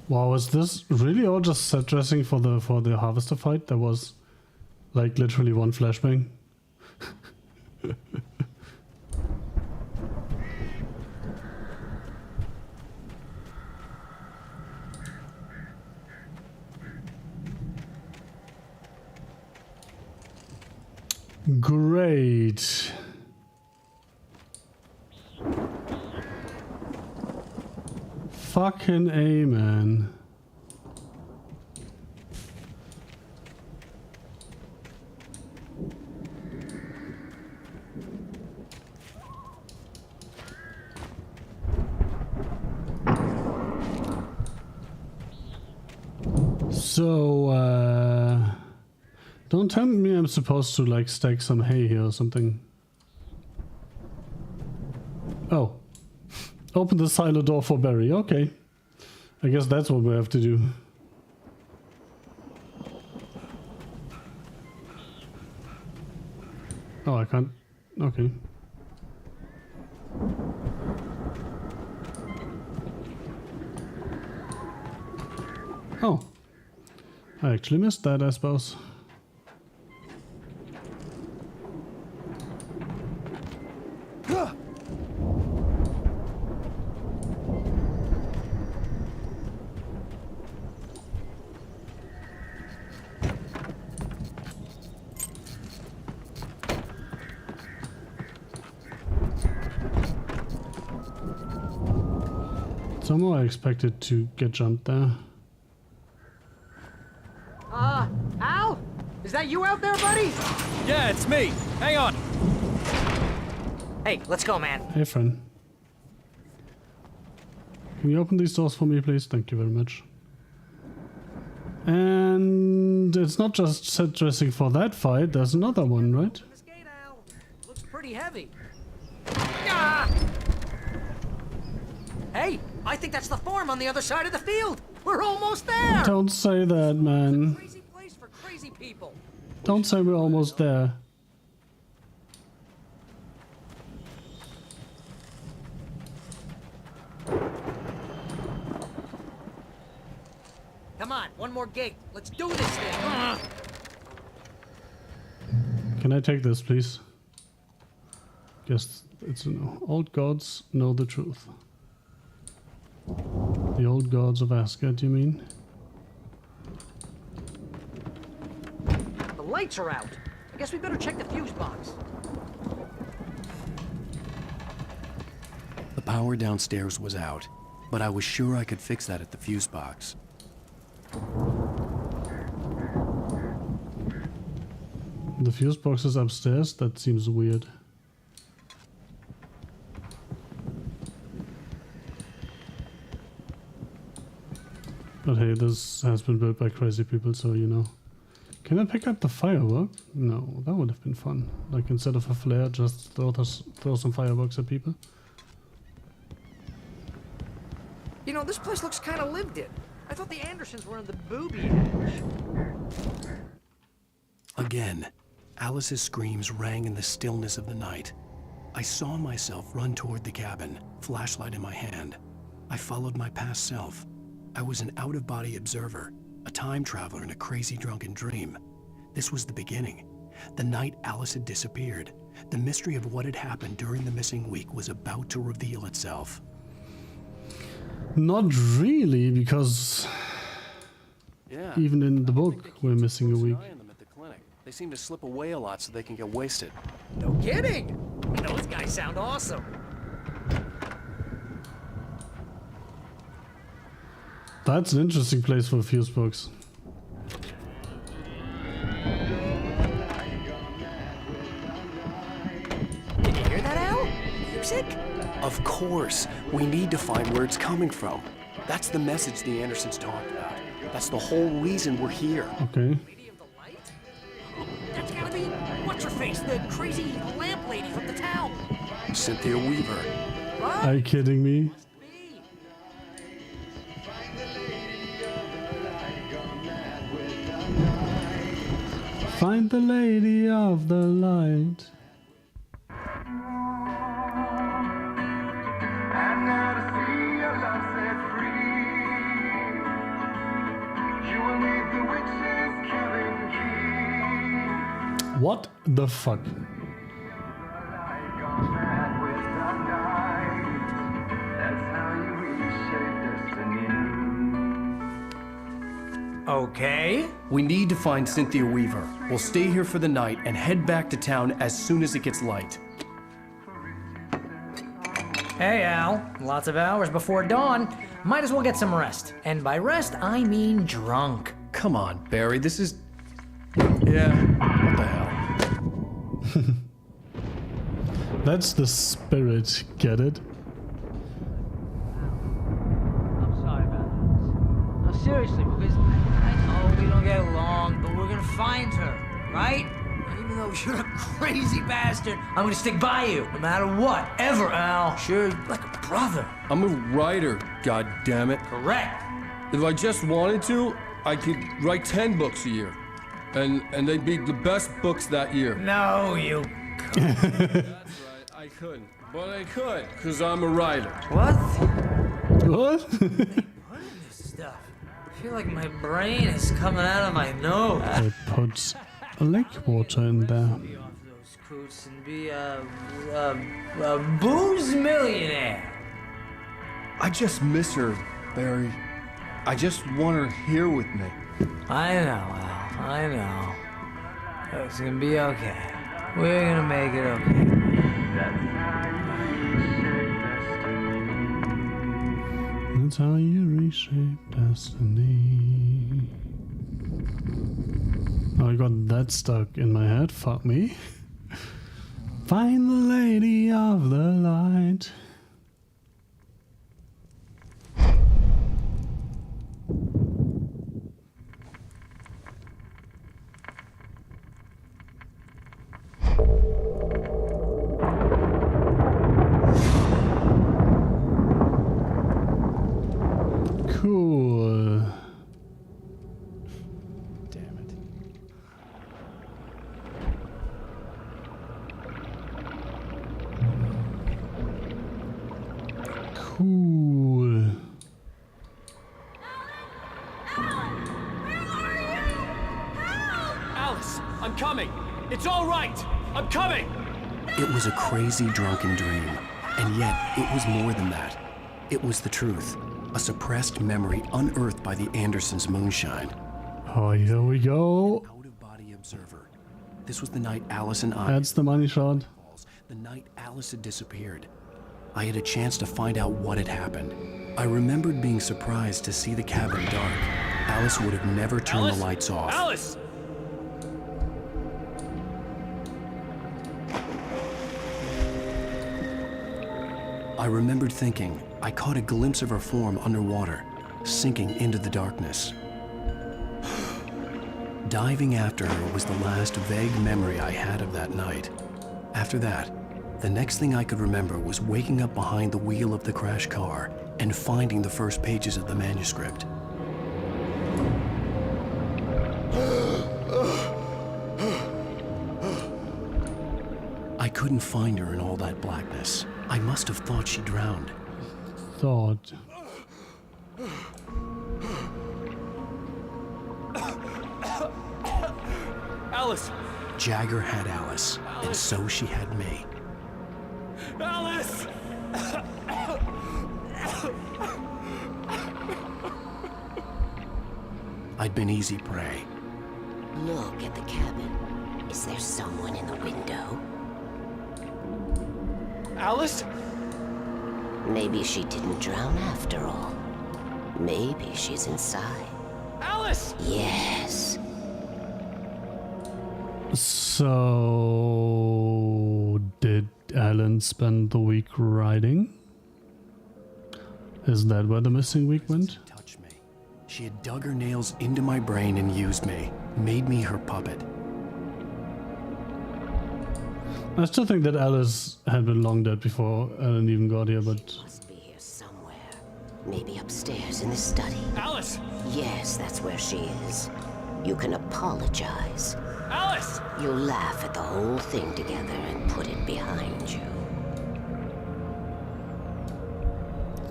Wow, is this really all just set dressing for the harvester fight? There was like literally one flashbang. Great. Fucking amen. So, don't tell me I'm supposed to like stack some hay here or something. Oh. Open the silo door for Barry. Okay. I guess that's what we have to do. Oh, I can't. Okay. Oh. I actually missed that, I suppose. Somehow I expected to get jumped there. Al? Is that you out there, buddy? Yeah, it's me. Hang on. Hey, let's go, man. Hey, friend. Can you open these doors for me, please? Thank you very much. And it's not just set dressing for that fight. There's another one, right? This gate, Al. Looks pretty heavy. Ah! Hey, I think that's the farm on the other side of the field. We're almost there. Don't say that, man. Crazy place for crazy people. Don't say we're almost there. Come on, one more gate. Let's do this thing. Can I take this, please? Guess it's a no. Old gods know the truth. The old gods of Asgard, you mean? The lights are out. I guess we better check the fuse box. The power downstairs was out, but I was sure I could fix that at the fuse box. The fuse box is upstairs? That seems weird. But hey, this has been built by crazy people, so you know. Can I pick up the firework? No, that would have been fun. Like instead of a flare, just throw some fireworks at people. You know, this place looks kind of lived in. I thought the Andersons were in the booby edge. Again, Alice's screams rang in the stillness of the night. I saw myself run toward the cabin, flashlight in my hand. I followed my past self. I was an out-of-body observer, a time traveler in a crazy drunken dream. This was the beginning. The night Alice had disappeared. The mystery of what had happened during the missing week was about to reveal itself. Not really, because even in the book, we're missing a week. They seem to slip away a lot so they can get wasted. No kidding! Those guys sound awesome. That's an interesting place for a fuse box. Did you hear that, Al? Music? Of course. We need to find where it's coming from. That's the message the Andersons talked about. That's the whole reason we're here. Okay. Lady of the Light? That's gotta be what's-her-face, the crazy lamp lady from the town. Cynthia Weaver. What? Are you kidding me? Find the Lady of the Light. What the fuck? Okay. We need to find Cynthia Weaver. We'll stay here for the night and head back to town as soon as it gets light. Hey, Al. Lots of hours before dawn. Might as well get some rest. And by rest, I mean drunk. Come on, Barry, this is... Yeah, what the hell? That's the spirit, get it? I'm sorry about this. No, seriously, because I know we don't get along, but we're gonna find her, right? And even though you're a crazy bastard, I'm gonna stick by you, no matter what, ever, Al. Sure, like a brother. I'm a writer, goddammit. Correct. If I just wanted to, I could write 10 books a year. And they'd be the best books that year. No, you That's right, I couldn't. But I could, because I'm a writer. What? What? This stuff. I feel like my brain is coming out of my nose. They put lake water in there. Be off those coots and be a booze millionaire. I just miss her, Barry. I just want her here with me. I know, Al. I know. It's gonna be okay. We're gonna make it okay. That's how you reshape destiny. Oh, I got that stuck in my head. Fuck me. Find the lady of the light. Cool. Damn it. Cool. Alice, I'm coming. It's all right. I'm coming. It was a crazy drunken dream, and yet it was more than that. It was the truth, a suppressed memory unearthed by the Andersons' moonshine. Oh, here we go. Out-of-body observer. This was the night Alice and I... That's the money shot. The night Alice had disappeared. I had a chance to find out what had happened. I remembered being surprised to see the cabin dark. Alice would have never turned the lights off. Alice! I remembered thinking I caught a glimpse of her form underwater, sinking into the darkness. Diving after her was the last vague memory I had of that night. After that, the next thing I could remember was waking up behind the wheel of the crash car and finding the first pages of the manuscript. I couldn't find her in all that blackness. I must have thought she drowned. Thought. Alice! Jagger had Alice, and so she had me. Alice! I'd been easy prey. Look at the cabin. Is there someone in the window? Alice? Maybe she didn't drown after all. Maybe she's inside. Alice! Yes. So, did Alan spend the week riding? Is that where the missing week went? Touch me. She had dug her nails into my brain and used me, made me her puppet. I still think that Alice had been long dead before Alan even got here, but... She must be here somewhere. Maybe upstairs in the study. Alice! Yes, that's where she is. You can apologize. Alice! You'll laugh at the whole thing together and put it behind you.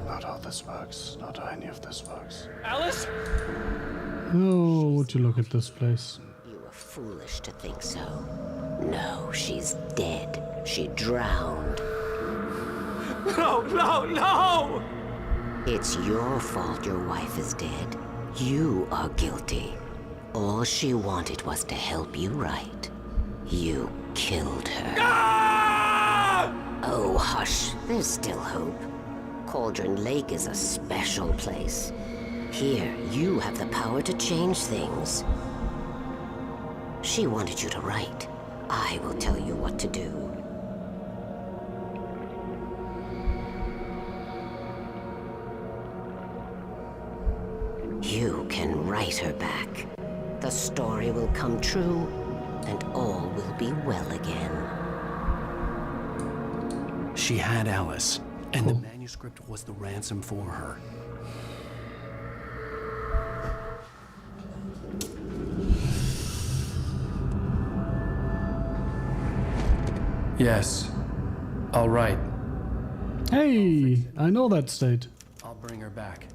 Not how this works. Not how any of this works. Alice? Oh, would you look at this place? You were foolish to think so. No, she's dead. She drowned. No, no, no! It's your fault your wife is dead. You are guilty. All she wanted was to help you right. You killed her. Ah! Oh, hush. There's still hope. Cauldron Lake is a special place. Here, you have the power to change things. She wanted you to write. I will tell you what to do. You can write her back. The story will come true, and all will be well again. She had Alice, and the manuscript was the ransom for her. Yes. All right. Hey, I know that state. I'll bring her back.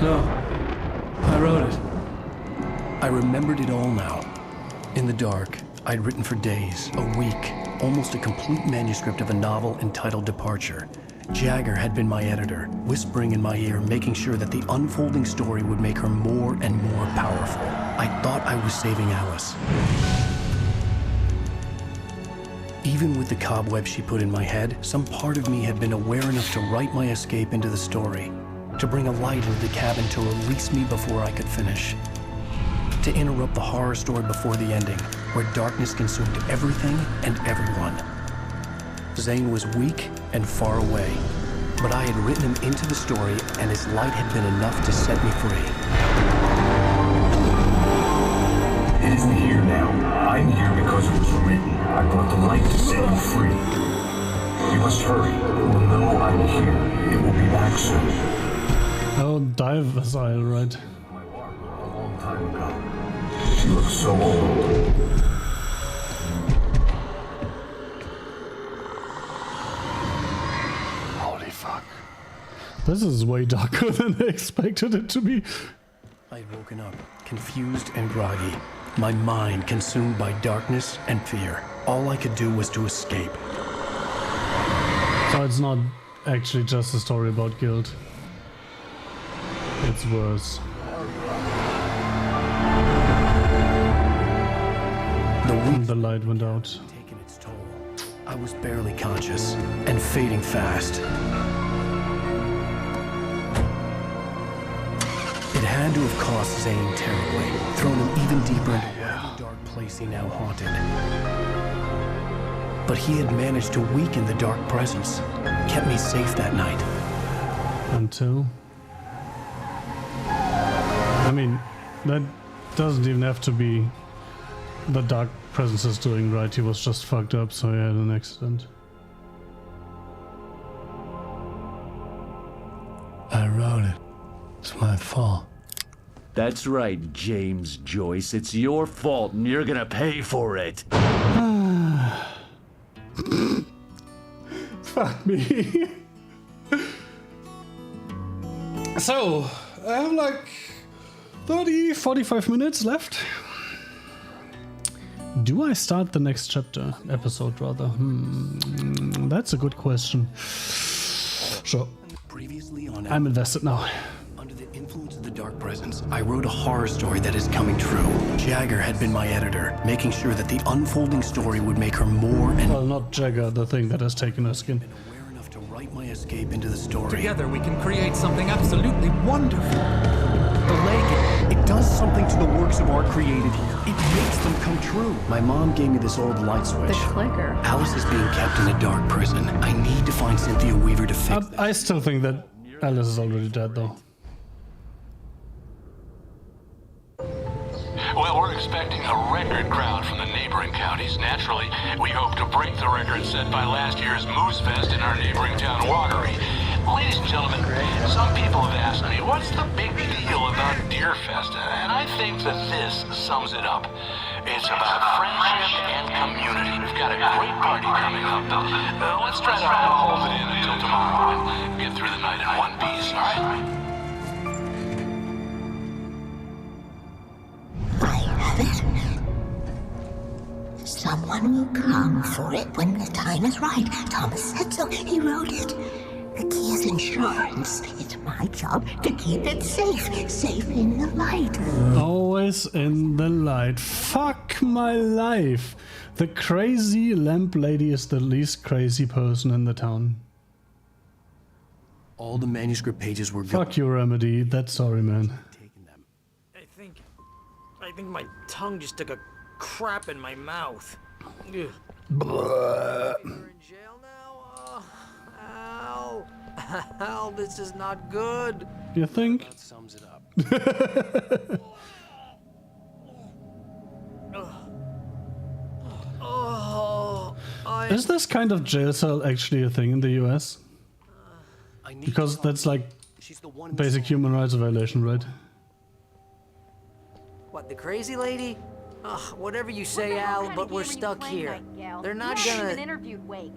No. I wrote it. I remembered it all now. In the dark, I'd written for days, a week, almost a complete manuscript of a novel entitled Departure. Jagger had been my editor, whispering in my ear, making sure that the unfolding story would make her more and more powerful. I thought I was saving Alice. Even with the cobweb she put in my head, some part of me had been aware enough to write my escape into the story, to bring a light into the cabin to release me before I could finish, to interrupt the horror story before the ending, where darkness consumed everything and everyone. Zane was weak and far away, but I had written him into the story, and his light had been enough to set me free. It isn't here now. I'm here because it was written. I brought the light to set you free. You must hurry. You will know I'm here. It will be back soon. Oh, Diversile, right? A long time ago. She looks so old. Holy fuck. This is way darker than I expected it to be. I'd woken up, confused and groggy, my mind consumed by darkness and fear. All I could do was to escape. So it's not actually just a story about guilt. It's worse. The light went out. Taking its toll. I was barely conscious and fading fast. It had to have cost Zane terribly, thrown him even deeper into whatever dark place he now haunted. But he had managed to weaken the dark presence, kept me safe that night. Until... I mean, that doesn't even have to be the dark presence is doing right. He was just fucked up, so he had an accident. I wrote it. It's my fault. That's right, James Joyce. It's your fault, and you're gonna pay for it. Fuck me. So, I have like 45 minutes left. Do I start the next chapter? Episode, rather. That's a good question. Sure. I'm invested now. Under the influence of the dark presence, I wrote a horror story that is coming true. Jagger had been my editor, making sure that the unfolding story would make her more and... Well, not Jagger, the thing that has taken her skin. ...aware enough to write my escape into the story. Together we can create something absolutely wonderful. The leg, it does something to the works of art created here. It makes them come true. My mom gave me this old light switch. The clicker. Alice is being kept in a dark prison. I need to find Cynthia Weaver to fix this. I still think that Alice is already dead, though. Well, we're expecting a record crowd from the neighboring counties. Naturally, we hope to break the record set by last year's Moose Fest in our neighboring town, Watery. Ladies and gentlemen, some people have asked me, what's the big deal about Deer Fest? And I think that this sums it up. It's about friendship and community. We've got a great party coming up. Let's try to hold it in until tomorrow and get through the night in one piece, all right? Someone will come for it when the time is right. Thomas said so. He wrote it. The key is insurance. It's my job to keep it safe. Safe in the light. Always in the light. Fuck my life. The crazy lamp lady is the least crazy person in the town. All the manuscript pages were Fuck you, Remedy. That's sorry, man. I think my tongue just took a crap in my mouth. Ugh. You're in jail now? Ow. Ow, this is not good. You think? That sums it up. Is this kind of jail cell actually a thing in the US? Because that's like basic human rights violation, right? What, the crazy lady? Ugh, whatever you say, Al, but we're stuck here. They're not gonna... interviewed Wake.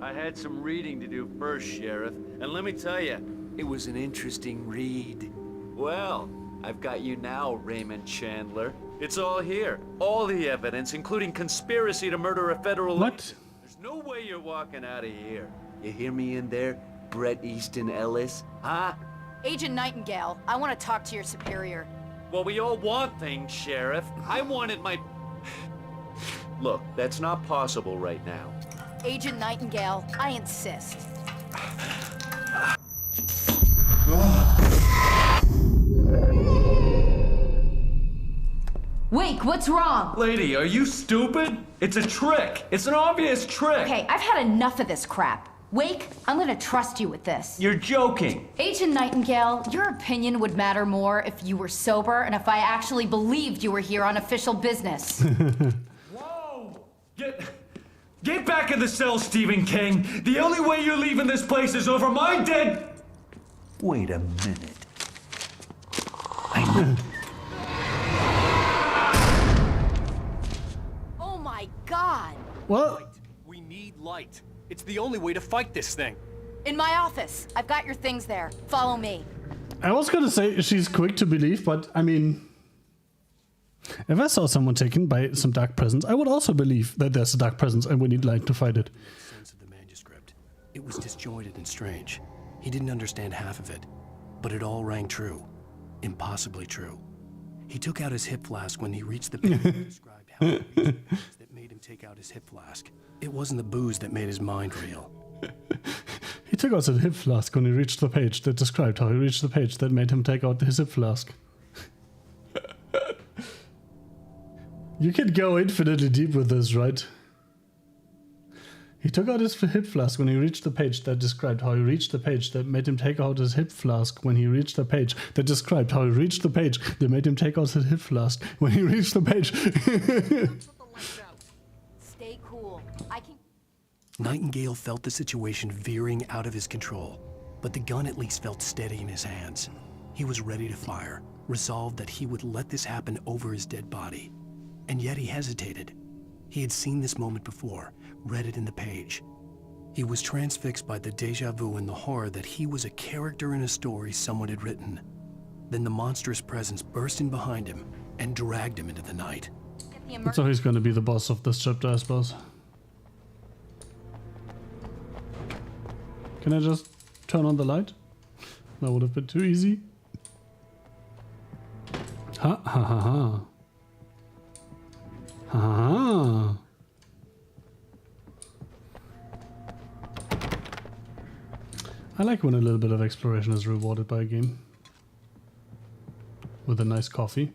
I had some reading to do first, Sheriff, and let me tell you, it was an interesting read. Well, I've got you now, Raymond Chandler. It's all here. All the evidence, including conspiracy to murder a federal... What? There's no way you're walking out of here. You hear me in there, Bret Easton Ellis? Huh? Agent Nightingale, I want to talk to your superior. Well, we all want things, Sheriff. I wanted my... Look, that's not possible right now. Agent Nightingale, I insist. Wake, what's wrong? Lady, are you stupid? It's a trick. It's an obvious trick. Okay, I've had enough of this crap. Wake, I'm gonna trust you with this. You're joking. Agent Nightingale, your opinion would matter more if you were sober and if I actually believed you were here on official business. Whoa! Get back in the cell, Stephen King. The only way you're leaving this place is over my dead... Wait a minute. Oh my god! What? We need light. It's the only way to fight this thing. In my office. I've got your things there. Follow me. I was gonna say she's quick to believe, but I mean, if I saw someone taken by some dark presence, I would also believe that there's a dark presence and we need light to fight it. Sense of the manuscript. It was disjointed and strange. He didn't understand half of it, but it all rang true. Impossibly true. He took out his hip flask when he reached the page that described how he reached the booze that made him take out his hip flask. It wasn't the booze that made his mind reel. He took out his hip flask when he reached the page that described how he reached the page that made him take out his hip flask. You can go infinitely deep with this, right? He took out his hip flask when he reached the page that described how he reached the page that made him take out his hip flask when he reached the page that described how he reached the page that made him take out his hip flask when he reached the page. Stay cool. I can... Nightingale felt the situation veering out of his control, but the gun at least felt steady in his hands. He was ready to fire, resolved that he would let this happen over his dead body. And yet he hesitated. He had seen this moment before, read it in the page. He was transfixed by the deja vu and the horror that he was a character in a story someone had written. Then the monstrous presence burst in behind him and dragged him into the night. So he's gonna be the boss of this chapter, I suppose. Can I just turn on the light? That would have been too easy. Ha ha ha ha. Ha ha. I like when a little bit of exploration is rewarded by a game. With a nice coffee.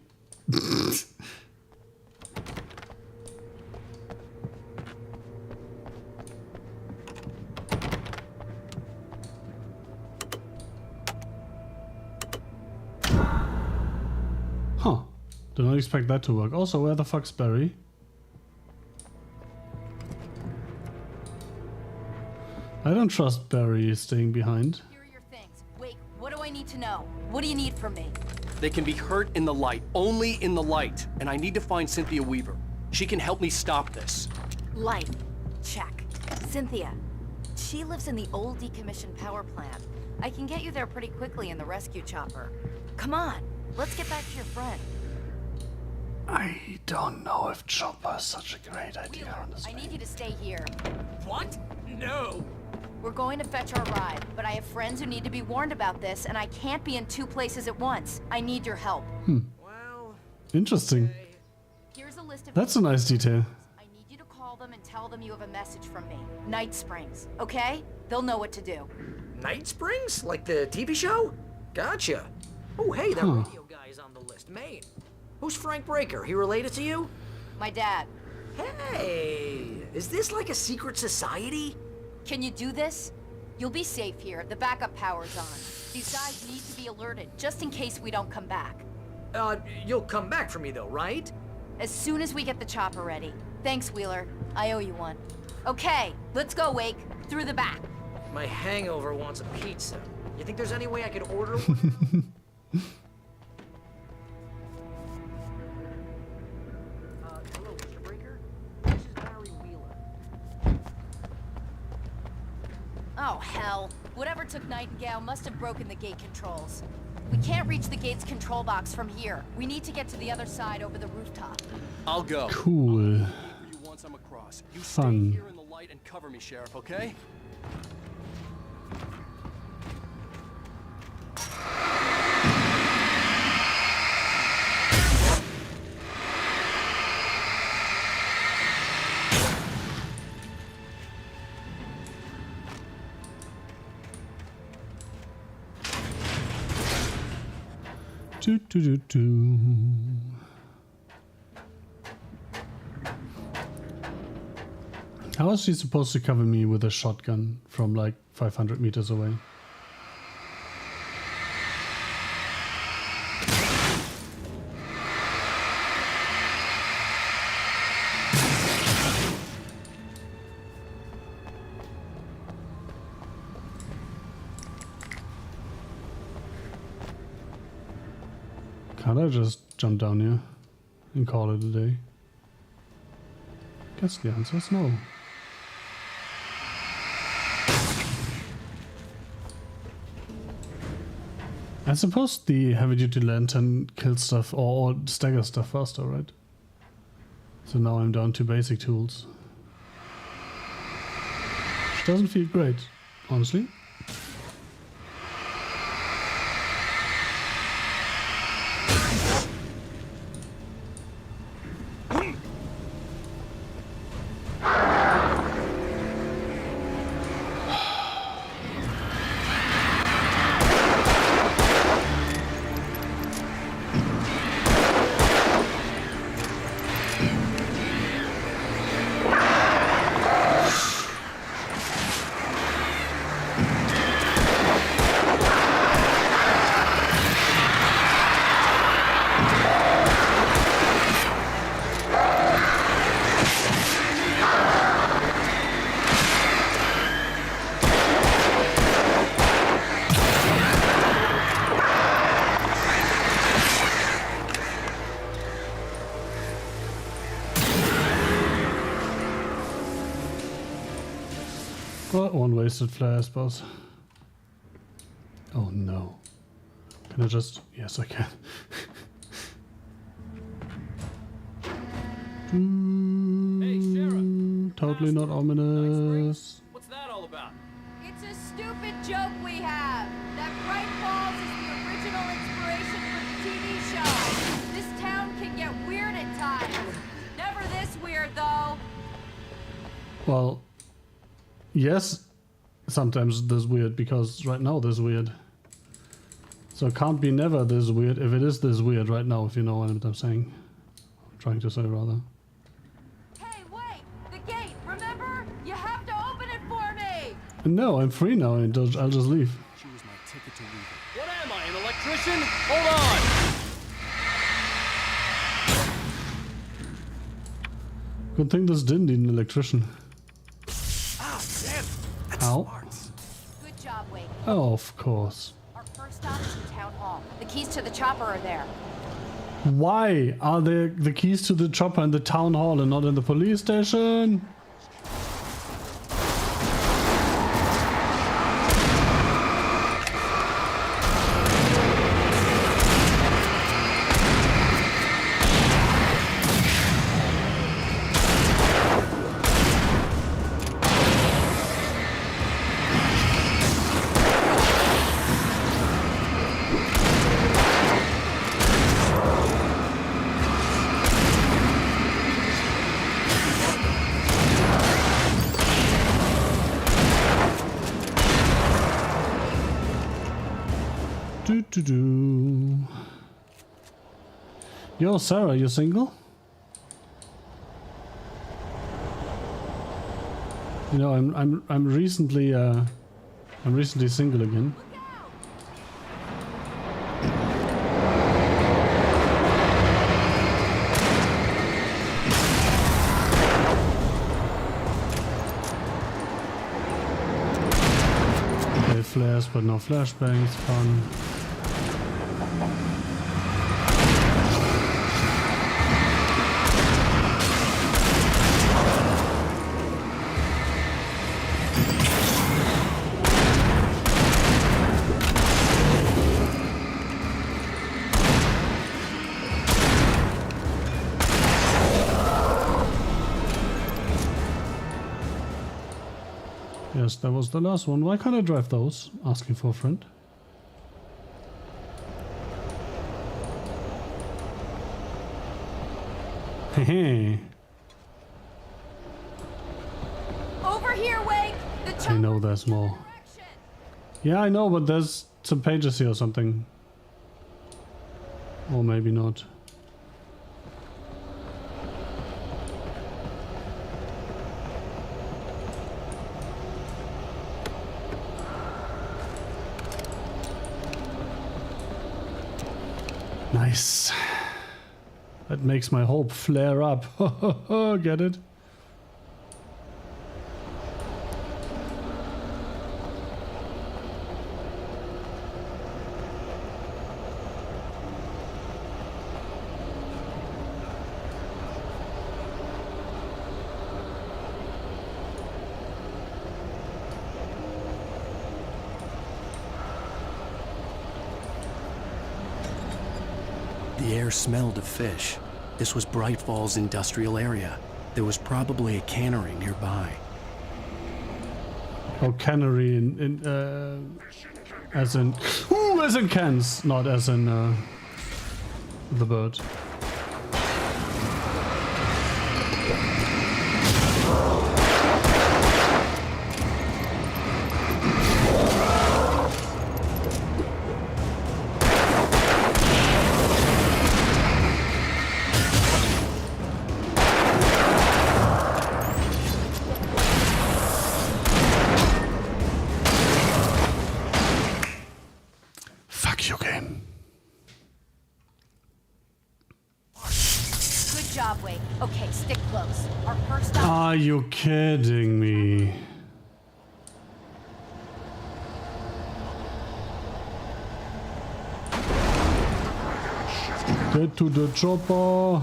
Huh. Did not expect that to work. Also, where the fuck's Barry? I don't trust Barry staying behind. Here are your things. Wait, what do I need to know? What do you need from me? They can be hurt in the light, only in the light. And I need to find Cynthia Weaver. She can help me stop this. Light. Check. Cynthia. She lives in the old decommissioned power plant. I can get you there pretty quickly in the rescue chopper. Come on, let's get back to your friend. I don't know if chopper is such a great idea on this. I need you to stay here. What? No. We're going to fetch our ride, but I have friends who need to be warned about this, and I can't be in two places at once. I need your help. Well, interesting. Here's a list of... That's a nice detail. I need you to call them and tell them you have a message from me. Night Springs, okay? They'll know what to do. Night Springs? Like the TV show? Gotcha. Oh, hey, that radio guy is on the list. Maine. Who's Frank Breaker? He related to you? My dad. Hey, is this like a secret society? Can you do this? You'll be safe here. The backup power's on. These guys need to be alerted, just in case we don't come back. You'll come back for me though, right? As soon as we get the chopper ready. Thanks, Wheeler. I owe you one. Okay, let's go, Wake. Through the back. My hangover wants a pizza. You think there's any way I could order one? Hello, Mr. Breaker. This is Barry Wheeler. Oh, hell. Whatever took Nightingale must have broken the gate controls. We can't reach the gate's control box from here. We need to get to the other side over the rooftop. I'll go. Cool. You once I'm across. You Fun. stay here in the light and cover me, Sheriff, okay? Do, do, do, do. How is she supposed to cover me with a shotgun from like 500 meters away? Can't I just jump down here and call it a day? Guess the answer is no. I suppose the heavy-duty lantern kills stuff or staggers stuff faster, right? So now I'm down to basic tools. Which doesn't feel great, honestly. Well, one wasted flare, I suppose. Oh no. Can I just... Yes, I can. Hey, Sheriff. Totally not ominous. What's that all about? It's a stupid joke we have. That Bright Falls is the original inspiration for the TV show. This town can get weird at times. Never this weird, though. Well, yes, sometimes this weird, because right now this weird. So it can't be never this weird if it is this weird right now, if you know what I'm saying. I'm trying to say, rather. Hey, wait! The gate, remember? You have to open it for me! No, I'm free now, and I'll just leave. She was my ticket to leave it. What am I, an electrician? Hold on! Good thing this didn't need an electrician. Ah, Sam! Ow. Good job, Wake. Oh, of course. Our first stop is the town hall. The keys to the chopper are there. Why are there the keys to the chopper in the town hall and not in the police station? Do. Yo, Sarah, you single? You know, I'm recently single again. Okay, flares, but no flashbangs. Fun. Yes, that was the last one. Why can't I drive those? Asking for a friend. Hehe. Over here, Wake! The I know there's more. Yeah, I know, but there's some pages here or something. Or maybe not. Nice. That makes my hope flare up. Get it? The air smelled of fish. This was Bright Falls industrial area. There was probably a cannery nearby. Oh, cannery as in cans, not as in the bird. Are you kidding me? Get to the chopper.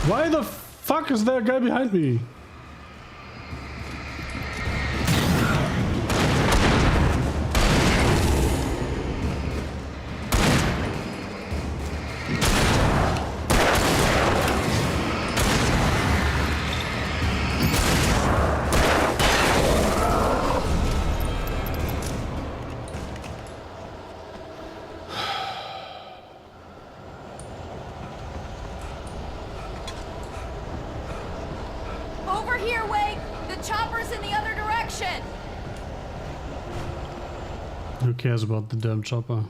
Why the fuck is there a guy behind me? Who cares about the damn chopper?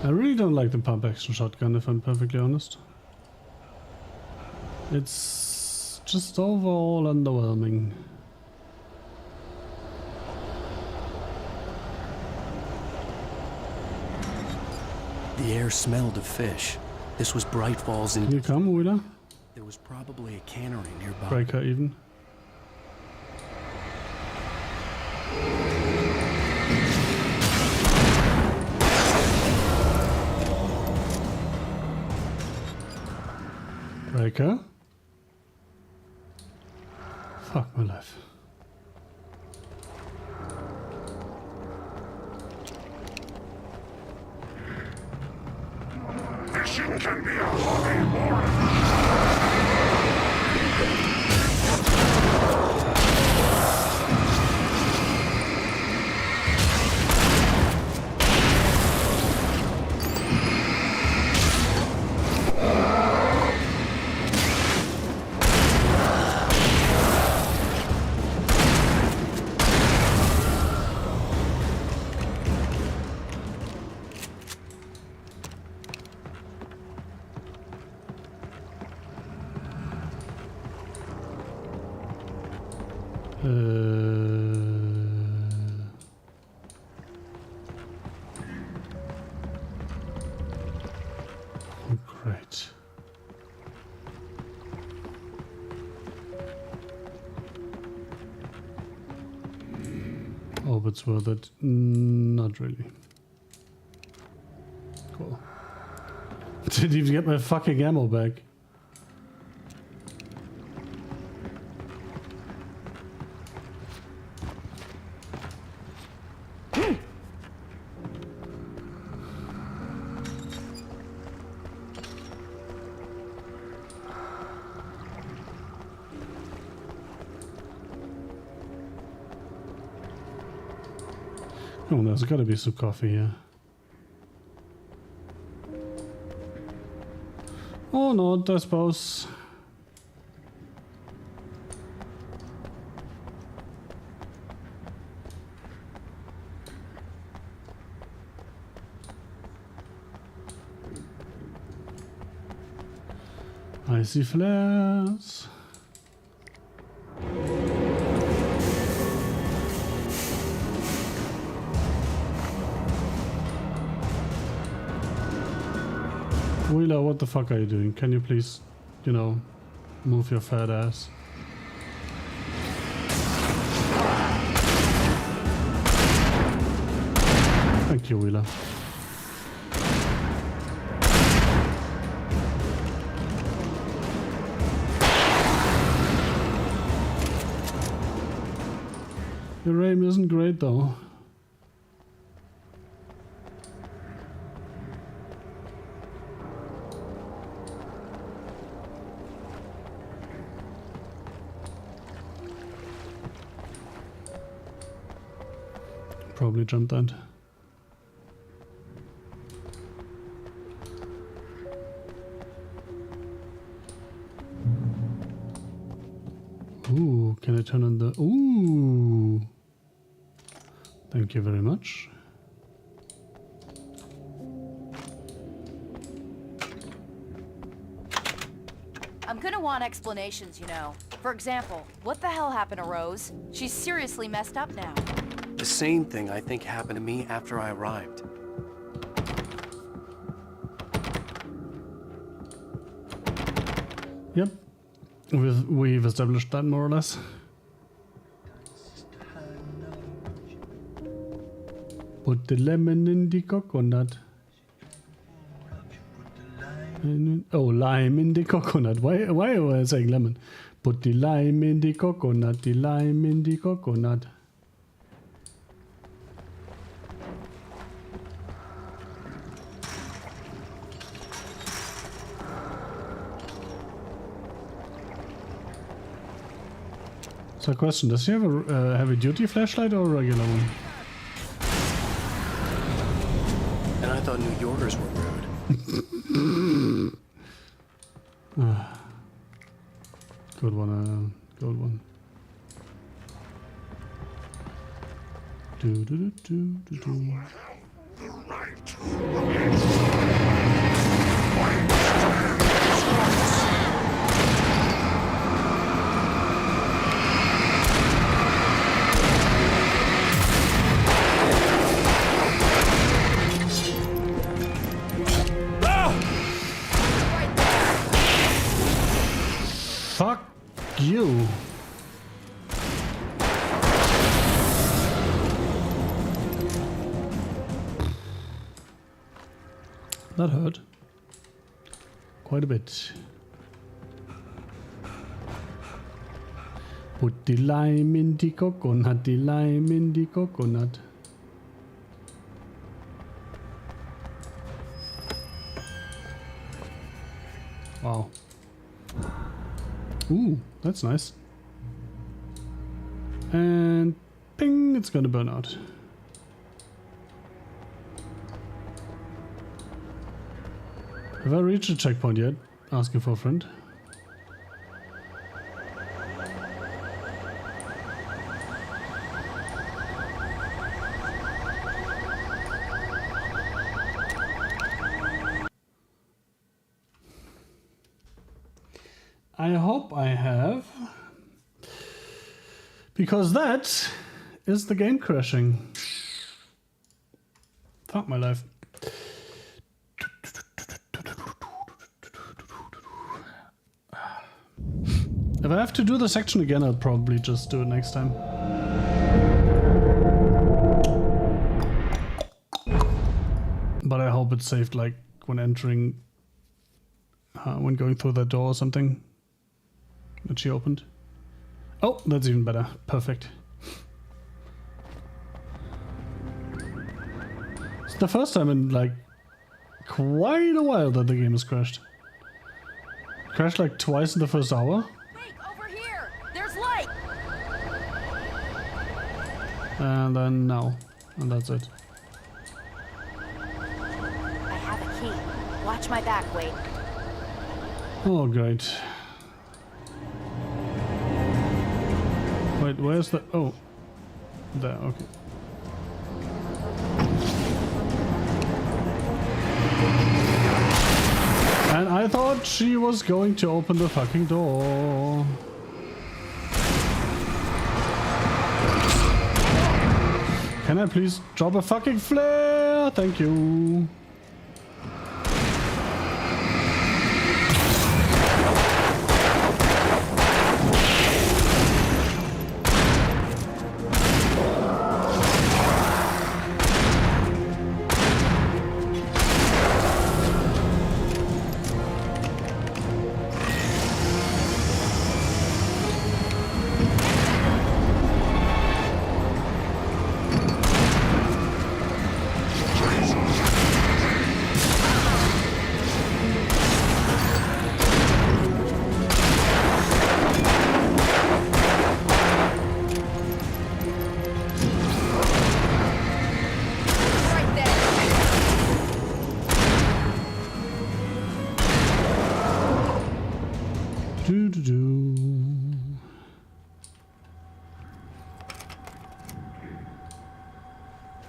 I really don't like the pump action shotgun, if I'm perfectly honest. It's just overall underwhelming. The air smelled of fish. This was Bright Falls in. Can you come, Wheeler? There was probably a cannery nearby. Breaker even. Breaker? Fuck my life. Fishing can be a hobby more. hope it's worth it. Not really. Cool. Didn't even get my fucking ammo back. Oh, there's gotta be some coffee here. Oh, not, I suppose. I see flares. Wheeler, what the fuck are you doing? Can you please, you know, move your fat ass? Thank you, Wheeler. Your aim isn't great though. Probably jumped that. Ooh, can I turn on the... Ooh! Thank you very much. I'm gonna want explanations, you know. For example, what the hell happened to Rose? She's seriously messed up now. The same thing I think happened to me after I arrived. Yep. We've established that more or less. Put the lemon in the coconut. Oh, lime in the coconut. Why was I saying lemon? Put the lime in the coconut, the lime in the coconut. So, question: does she have a heavy-duty flashlight or a regular one? And I thought New Yorkers were rude. Good one, good one. Do do do do do. Fuck you. That hurt. Quite a bit. Put the lime in the coconut, the lime in the coconut. Wow. Ooh, that's nice. And ping, it's gonna burn out. Have I reached a checkpoint yet? Asking for a friend. I hope I have. Because that is the game crashing. Fuck my life. If I have to do the section again, I'll probably just do it next time. But I hope it's saved, like, when entering... when going through the door or something. That she opened. Oh, that's even better. Perfect. It's the first time in, like, quite a while that the game has crashed. Crashed, like, twice in the first hour. Wait, over here! There's light! And then now. And that's it. I have a key. Watch my back, Wade. Oh, great. Wait, where's the... Oh. There, okay. And I thought she was going to open the fucking door. Can I please drop a fucking flare? Thank you.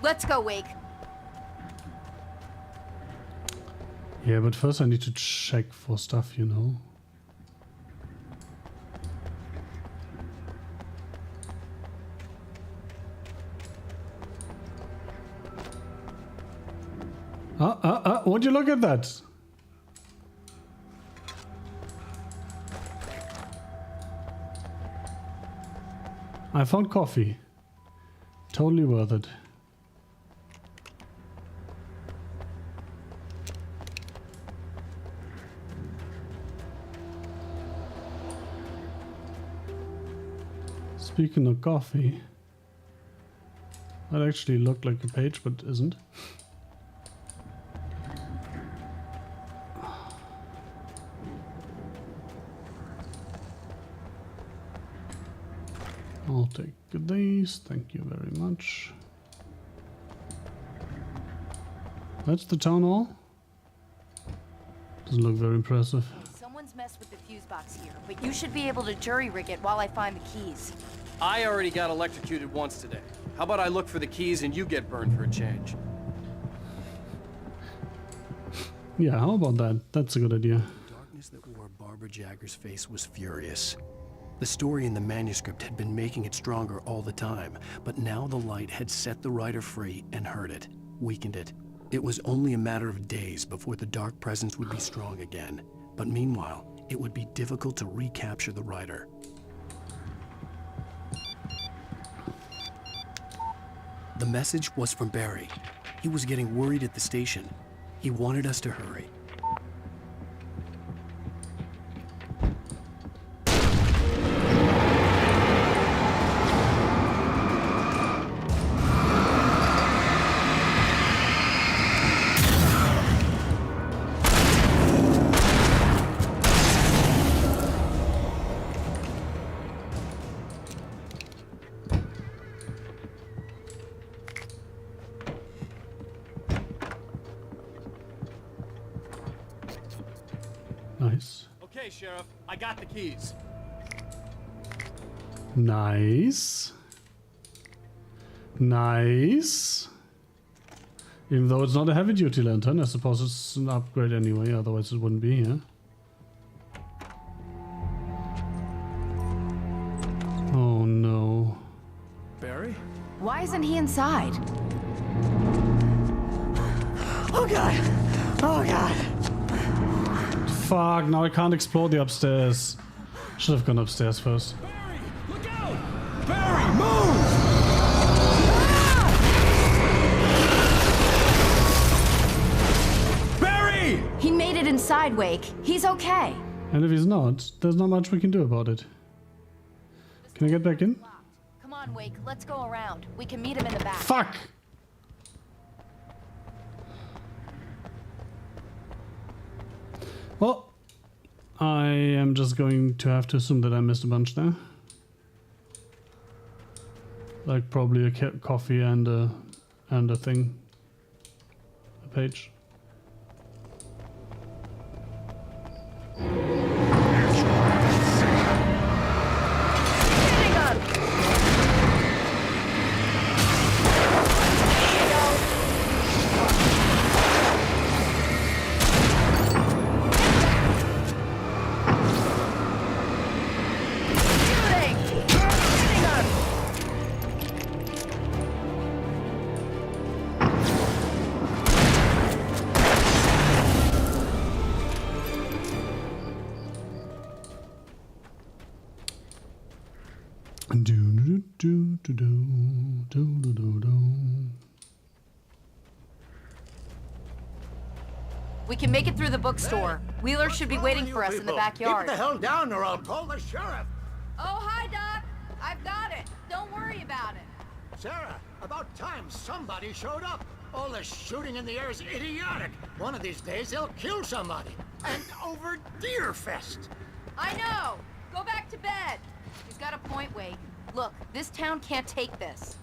Let's go, Wake. Yeah, but first I need to check for stuff, you know. Would you look at that? I found coffee. Totally worth it. Speaking of coffee, that actually looked like a page, but isn't. I'll take these, thank you very much. That's the town hall. Doesn't look very impressive. Someone's messed with the fuse box here, but you should be able to jury rig it while I find the keys. I already got electrocuted once today. How about I look for the keys and you get burned for a change? Yeah, how about that? That's a good idea. The darkness that wore Barbara Jagger's face was furious. The story in the manuscript had been making it stronger all the time, but now the light had set the writer free and hurt it, weakened it. It was only a matter of days before the dark presence would be strong again. But meanwhile, it would be difficult to recapture the writer. The message was from Barry. He was getting worried at the station. He wanted us to hurry. Nice. Okay, Sheriff, I got the keys. Nice. Nice. Even though it's not a heavy duty lantern, I suppose it's an upgrade anyway, otherwise it wouldn't be here. Oh no. Barry? Why isn't he inside? Oh god! Oh god! Fuck, now I can't explore the upstairs. Should have gone upstairs first. Barry, move! inside, Wake. He's okay. And if he's not, there's not much we can do about it. Can I get back in? Come on, Wake. Let's go around. We can meet him in the back. Fuck! Well, I am just going to have to assume that I missed a bunch there. Like probably a coffee and a thing. A page. We can make it through the bookstore. Wheeler should be waiting for us in the backyard. Keep the hell down or I'll call the sheriff. Oh, hi, Doc. I've got it. Don't worry about it. Sarah, about time somebody showed up. All the shooting in the air is idiotic. One of these days they'll kill somebody. And over Deerfest. I know. Go back to bed. He's got a point, Wade. Look, this town can't take this.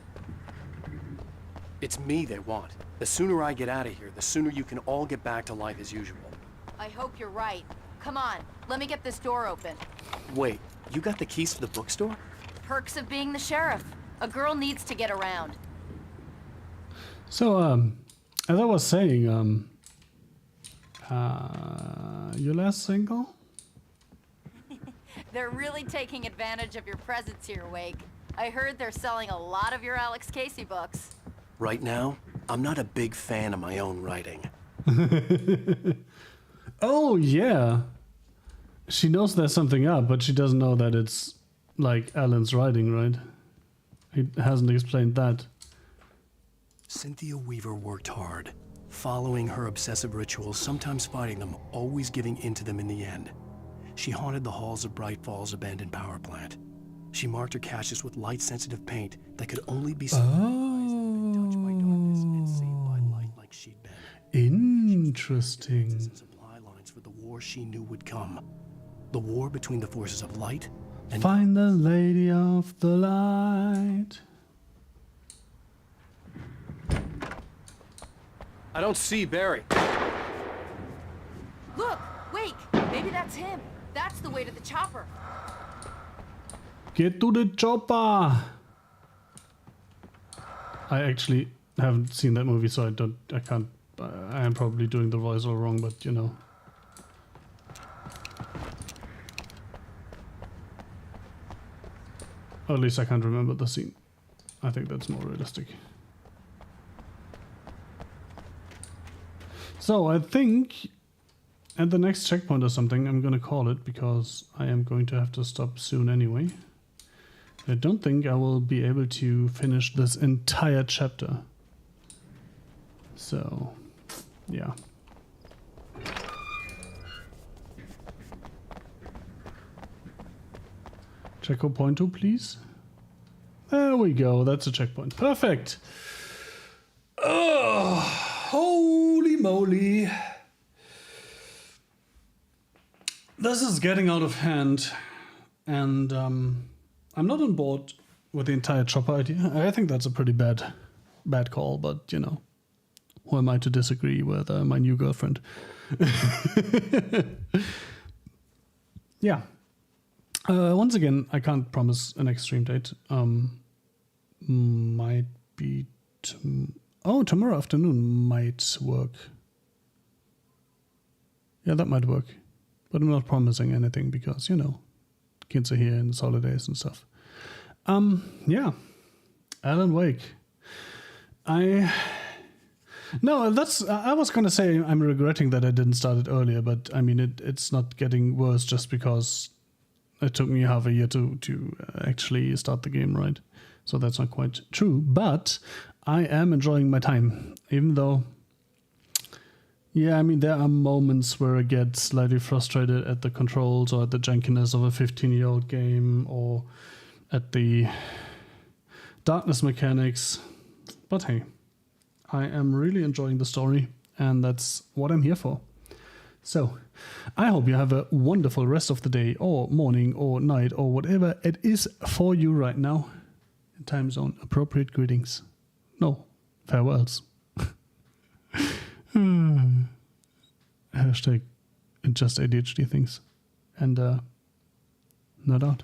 It's me they want. The sooner I get out of here, the sooner you can all get back to life as usual. I hope you're right. Come on, let me get this door open. Wait, you got the keys to the bookstore? Perks of being the sheriff. A girl needs to get around. So, as I was saying, your last single? They're really taking advantage of your presence here, Wake. I heard they're selling a lot of your Alex Casey books. Right now, I'm not a big fan of my own writing. Oh, yeah. She knows there's something up, but she doesn't know that it's, like, Alan's writing, right? He hasn't explained that. Cynthia Weaver worked hard, following her obsessive rituals, sometimes fighting them, always giving in to them in the end. She haunted the halls of Bright Falls' abandoned power plant. She marked her caches with light-sensitive paint that could only be seen by eyes that had been touched by darkness and seen by light like she'd been. Interesting. Supply lines for the war she knew would come. The war between the forces of light and... Find the lady of the light. I don't see Barry. Look, Wake, maybe that's him. That's the way to the chopper. Get to the chopper. I actually haven't seen that movie, so I can't. I am probably doing the voice all wrong, but you know. Or at least I can't remember the scene. I think that's more realistic. So I think at the next checkpoint or something, I'm gonna call it, because I am going to have to stop soon anyway. I don't think I will be able to finish this entire chapter. So, yeah. Checkpoint 2, please. There we go, that's a checkpoint. Perfect! Oh, holy moly. This is getting out of hand, and I'm not on board with the entire chopper idea. I think that's a pretty bad call, but you know, who am I to disagree with my new girlfriend? Yeah. Once again, I can't promise an extreme date. Might be tomorrow afternoon might work. Yeah, that might work. But I'm not promising anything because, you know, kids are here and it's holidays and stuff. Yeah. Alan Wake. I was gonna say I'm regretting that I didn't start it earlier, but I mean it's not getting worse just because it took me half a year to actually start the game, right? So that's not quite true, but I am enjoying my time, even though Yeah, I mean, there are moments where I get slightly frustrated at the controls or at the jankiness of a 15-year-old game or at the darkness mechanics. But hey, I am really enjoying the story, and that's what I'm here for. So, I hope you have a wonderful rest of the day or morning or night or whatever it is for you right now. Time zone appropriate greetings. No, farewells. Hashtag just ADHD things. And no doubt.